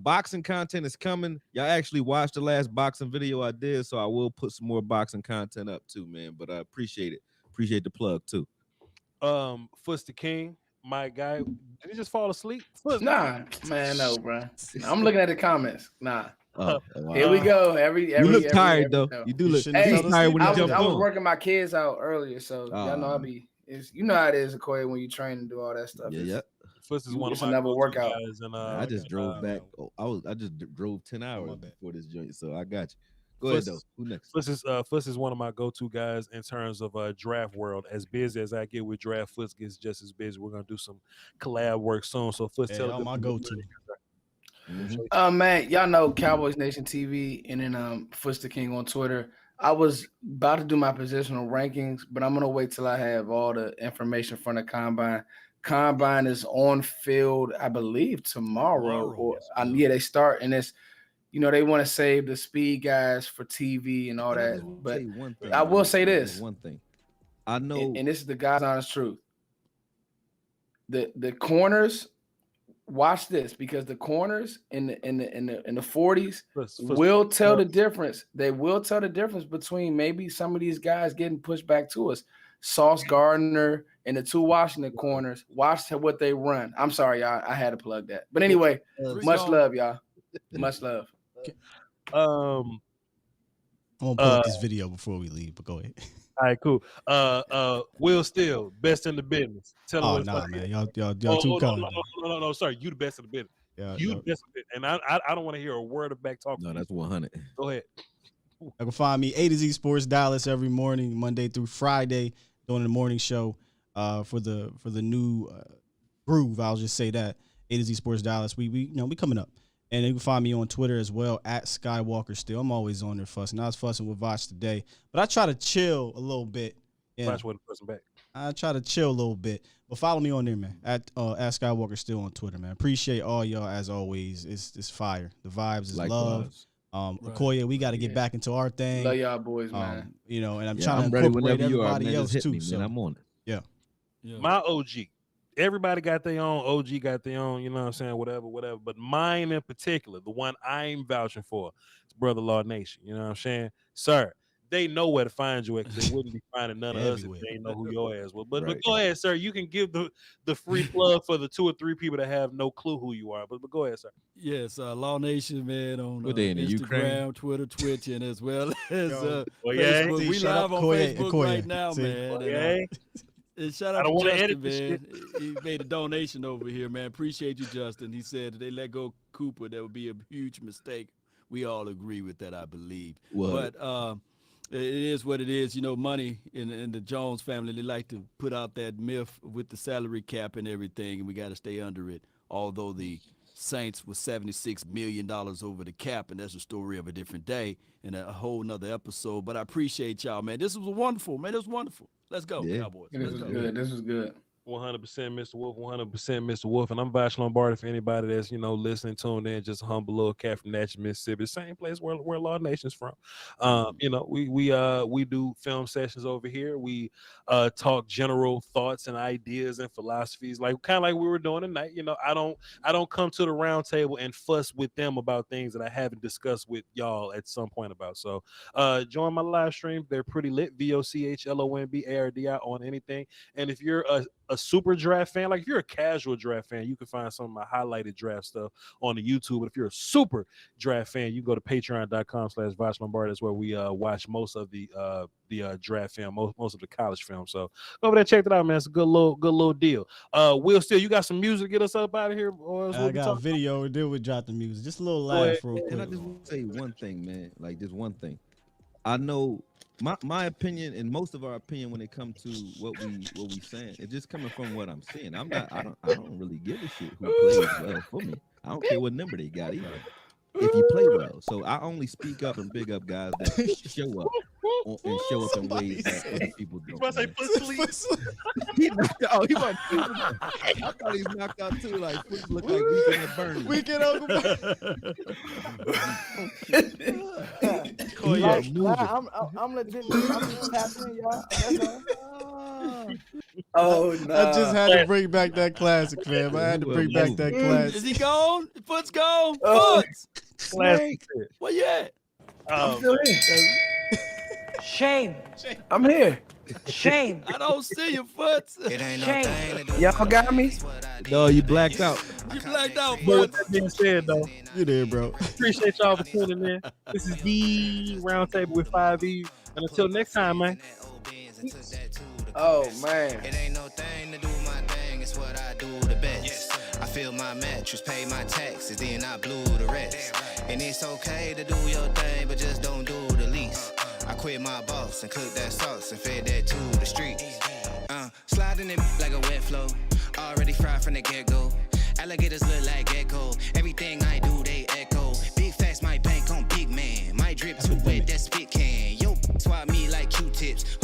[SPEAKER 4] Boxing content is coming. Y'all actually watched the last boxing video I did, so I will put some more boxing content up too, man. But I appreciate it. Appreciate the plug too.
[SPEAKER 2] Foots the King, my guy, did he just fall asleep? Foots,
[SPEAKER 5] Nah, man, no, bro. I'm looking at the comments. Nah.
[SPEAKER 4] Oh, wow.
[SPEAKER 5] Here we go. Every
[SPEAKER 4] You look
[SPEAKER 5] every
[SPEAKER 4] tired though.
[SPEAKER 5] show.
[SPEAKER 4] You do
[SPEAKER 3] You
[SPEAKER 4] look.
[SPEAKER 3] shouldn't have
[SPEAKER 5] Hey,
[SPEAKER 3] fell
[SPEAKER 4] tired
[SPEAKER 3] asleep
[SPEAKER 4] when he
[SPEAKER 5] I was
[SPEAKER 4] jumped on.
[SPEAKER 5] working my kids out earlier, so y'all know I'll be. You know how it is, Akoye, when you train and do all that stuff.
[SPEAKER 4] Yeah,
[SPEAKER 5] It's-
[SPEAKER 4] yeah.
[SPEAKER 2] Foots is one of
[SPEAKER 5] It's
[SPEAKER 2] my
[SPEAKER 5] another
[SPEAKER 2] go-to
[SPEAKER 5] workout.
[SPEAKER 2] guys, and
[SPEAKER 4] I just drove back. I just drove 10 hours
[SPEAKER 3] bad.
[SPEAKER 4] before this joint, so I got you. Go ahead though. Who next?
[SPEAKER 2] Foots is one of my go-to guys in terms of draft world. As busy as I get with draft, Foots gets just as busy. We're gonna do some collab work soon. So Foots,
[SPEAKER 3] Yeah,
[SPEAKER 2] tell
[SPEAKER 3] all
[SPEAKER 2] them
[SPEAKER 3] my go-to.
[SPEAKER 5] Man, y'all know Cowboys Nation TV and then Foots the King on Twitter. I was about to do my positional rankings, but I'm gonna wait till I have all the information from the combine. Combine is on field, I believe, tomorrow. Or yeah, they start, and it's they want to save the speed guys for TV and all
[SPEAKER 4] Can I
[SPEAKER 5] that.
[SPEAKER 4] just
[SPEAKER 5] But
[SPEAKER 4] say one thing,
[SPEAKER 5] I will
[SPEAKER 4] man?
[SPEAKER 5] say
[SPEAKER 4] Just
[SPEAKER 5] this.
[SPEAKER 4] one thing. I know,
[SPEAKER 5] And this is the God's honest truth. The corners, watch this, because the corners in the 40s will tell the difference. They will tell the difference between maybe some of these guys getting pushed back to us. Sauce Gardner and the two Washington corners. Watch what they run. I'm sorry, y'all. I had to plug that. But anyway, much love, y'all. Much love.
[SPEAKER 3] I'm gonna pull up this video before we leave, but go ahead.
[SPEAKER 2] All right, cool. Will Steele, best in the business. Tell him
[SPEAKER 3] Oh
[SPEAKER 2] what it's
[SPEAKER 3] nah,
[SPEAKER 2] like.
[SPEAKER 3] man, y'all too kind.
[SPEAKER 2] No, sorry, you the best in the business.
[SPEAKER 3] Yeah,
[SPEAKER 2] You the best in the business. And I don't want to hear a word of back talk.
[SPEAKER 4] no, that's 100.
[SPEAKER 2] Go ahead.
[SPEAKER 3] You can find me A to Z Sports Dallas every morning, Monday through Friday, doing the morning show for the new groove. I'll just say that A to Z Sports Dallas. We coming up, and you can find me on Twitter as well at Skywalker. Still, I'm always on there fussing. I was fussing with Voch today, but I try to chill a little bit. Yeah,
[SPEAKER 2] Watch what person back.
[SPEAKER 3] I try to chill a little bit, but follow me on there, man. At Skywalker Still on Twitter, man. Appreciate all y'all as always. It's fire. The vibes is love. Akoye, we got to get back into our thing.
[SPEAKER 5] Love y'all boys, man.
[SPEAKER 3] And I'm trying to
[SPEAKER 4] ready
[SPEAKER 3] incorporate
[SPEAKER 4] whenever you are,
[SPEAKER 3] everybody
[SPEAKER 4] man.
[SPEAKER 3] else
[SPEAKER 4] Just hit
[SPEAKER 3] too.
[SPEAKER 4] me,
[SPEAKER 3] So
[SPEAKER 4] man. I'm on it.
[SPEAKER 3] Yeah.
[SPEAKER 2] My OG. Everybody got their own. OG got their own, you know what I'm saying? Whatever. But mine in particular, the one I'm vouching for, is Brother Law Nation. You know what I'm saying? Sir, they know where to find you at, because they wouldn't be finding none of us if they know who your ass was. But go ahead, sir. You can give the free plug for the 2 or 3 people that have no clue who you are. But go ahead, sir.
[SPEAKER 6] Yes, Law Nation, man, on
[SPEAKER 4] they in the
[SPEAKER 6] Instagram,
[SPEAKER 4] Ukraine?
[SPEAKER 6] Twitter, Twitch, and as well as
[SPEAKER 2] yeah.
[SPEAKER 6] Facebook.
[SPEAKER 3] See,
[SPEAKER 6] We
[SPEAKER 3] shout out
[SPEAKER 6] live on
[SPEAKER 3] Akoye,
[SPEAKER 6] Facebook
[SPEAKER 3] Akoye.
[SPEAKER 6] right now,
[SPEAKER 3] See.
[SPEAKER 6] man.
[SPEAKER 2] Okay.
[SPEAKER 6] And shout
[SPEAKER 2] I
[SPEAKER 6] out
[SPEAKER 2] don't
[SPEAKER 6] to
[SPEAKER 2] wanna
[SPEAKER 6] Justin,
[SPEAKER 2] edit this
[SPEAKER 6] man. He made a donation over here, man. Appreciate you, Justin. He said if they let go Cooper, that would be a huge mistake. We all agree with that, I believe.
[SPEAKER 4] What?
[SPEAKER 6] But it is what it is. You know, money in the Jones family, they like to put out that myth with the salary cap and everything, and we got to stay under it. Although the Saints was $76 million over the cap, and that's a story of a different day and a whole nother episode. But I appreciate y'all, man. This was wonderful, man. It was wonderful. Let's go, Cowboys.
[SPEAKER 5] This was good. This was good.
[SPEAKER 2] 100% Mr. Wolf, 100% Mr. Wolf. And I'm Voch Lombardi for anybody that's, listening, tuned in, just a humble little cat from Natchez, Mississippi, same place where Law Nation's from. We do film sessions over here. We talk general thoughts and ideas and philosophies, like kind of like we were doing tonight. I don't come to the round table and fuss with them about things that I haven't discussed with y'all at some point about. So join my live stream. They're pretty lit. VOCHLOMBARDI on anything. And if you're a super draft fan, like if you're a casual draft fan, you can find some of my highlighted draft stuff on the YouTube. But if you're a super draft fan, you can go to patreon.com/Voch Lombardi. That's where we watch most of the draft film, most of the college film. So go over there, check it out, man. It's a good little deal. Will Steele, you got some music to get us up out of here?
[SPEAKER 3] I got a video and then we drop the music. Just a little laugh real quick.
[SPEAKER 4] And I just want to say one thing, man. Like just one thing. I know my opinion and most of our opinion when it comes to what we saying, it's just coming from what I'm seeing. I don't really give a shit who plays well for me. I don't care what number they got either. If you play well. So I only speak up and big up guys that show up and show up in ways that other people don't.
[SPEAKER 2] I
[SPEAKER 4] He knocked out. He might. I thought he was knocked out too. Like look like Weekend at Bernie.
[SPEAKER 3] Weekend Uncle
[SPEAKER 5] I'm legit. I'm just happening, y'all. That's all. Oh no!
[SPEAKER 3] I just had to bring back that classic, man. I had to bring back that classic.
[SPEAKER 6] Is he gone? Foot's gone.
[SPEAKER 5] Oh.
[SPEAKER 6] Foots.
[SPEAKER 2] Classic.
[SPEAKER 6] Where you at?
[SPEAKER 5] I'm still here.
[SPEAKER 7] Shame.
[SPEAKER 5] I'm here.
[SPEAKER 7] Shame.
[SPEAKER 6] I don't see your foots.
[SPEAKER 1] It ain't no
[SPEAKER 7] Shame.
[SPEAKER 1] thing to do.
[SPEAKER 5] Y'all got me?
[SPEAKER 4] No, you blacked out.
[SPEAKER 6] You blacked out,
[SPEAKER 2] But with
[SPEAKER 6] foots.
[SPEAKER 2] that being said, though,
[SPEAKER 3] You there, bro?
[SPEAKER 2] appreciate y'all for tuning in. This is the Roundtable with 5E. And until next time, man.
[SPEAKER 5] Oh man.
[SPEAKER 1] It ain't no thing to do my thing, it's what I do the best. I feel my mattress, pay my taxes, then I blew the rest. And it's okay to do your thing, but just don't do the least. I quit my boss and cooked that sauce and fed that to the streets. Sliding it like a wet flow, already fried from the get-go. Alligators look like gecko, everything I do they echo. Big facts, my bank on big man, my drip too wet, that spit can. Yo, swap me like Q-tips.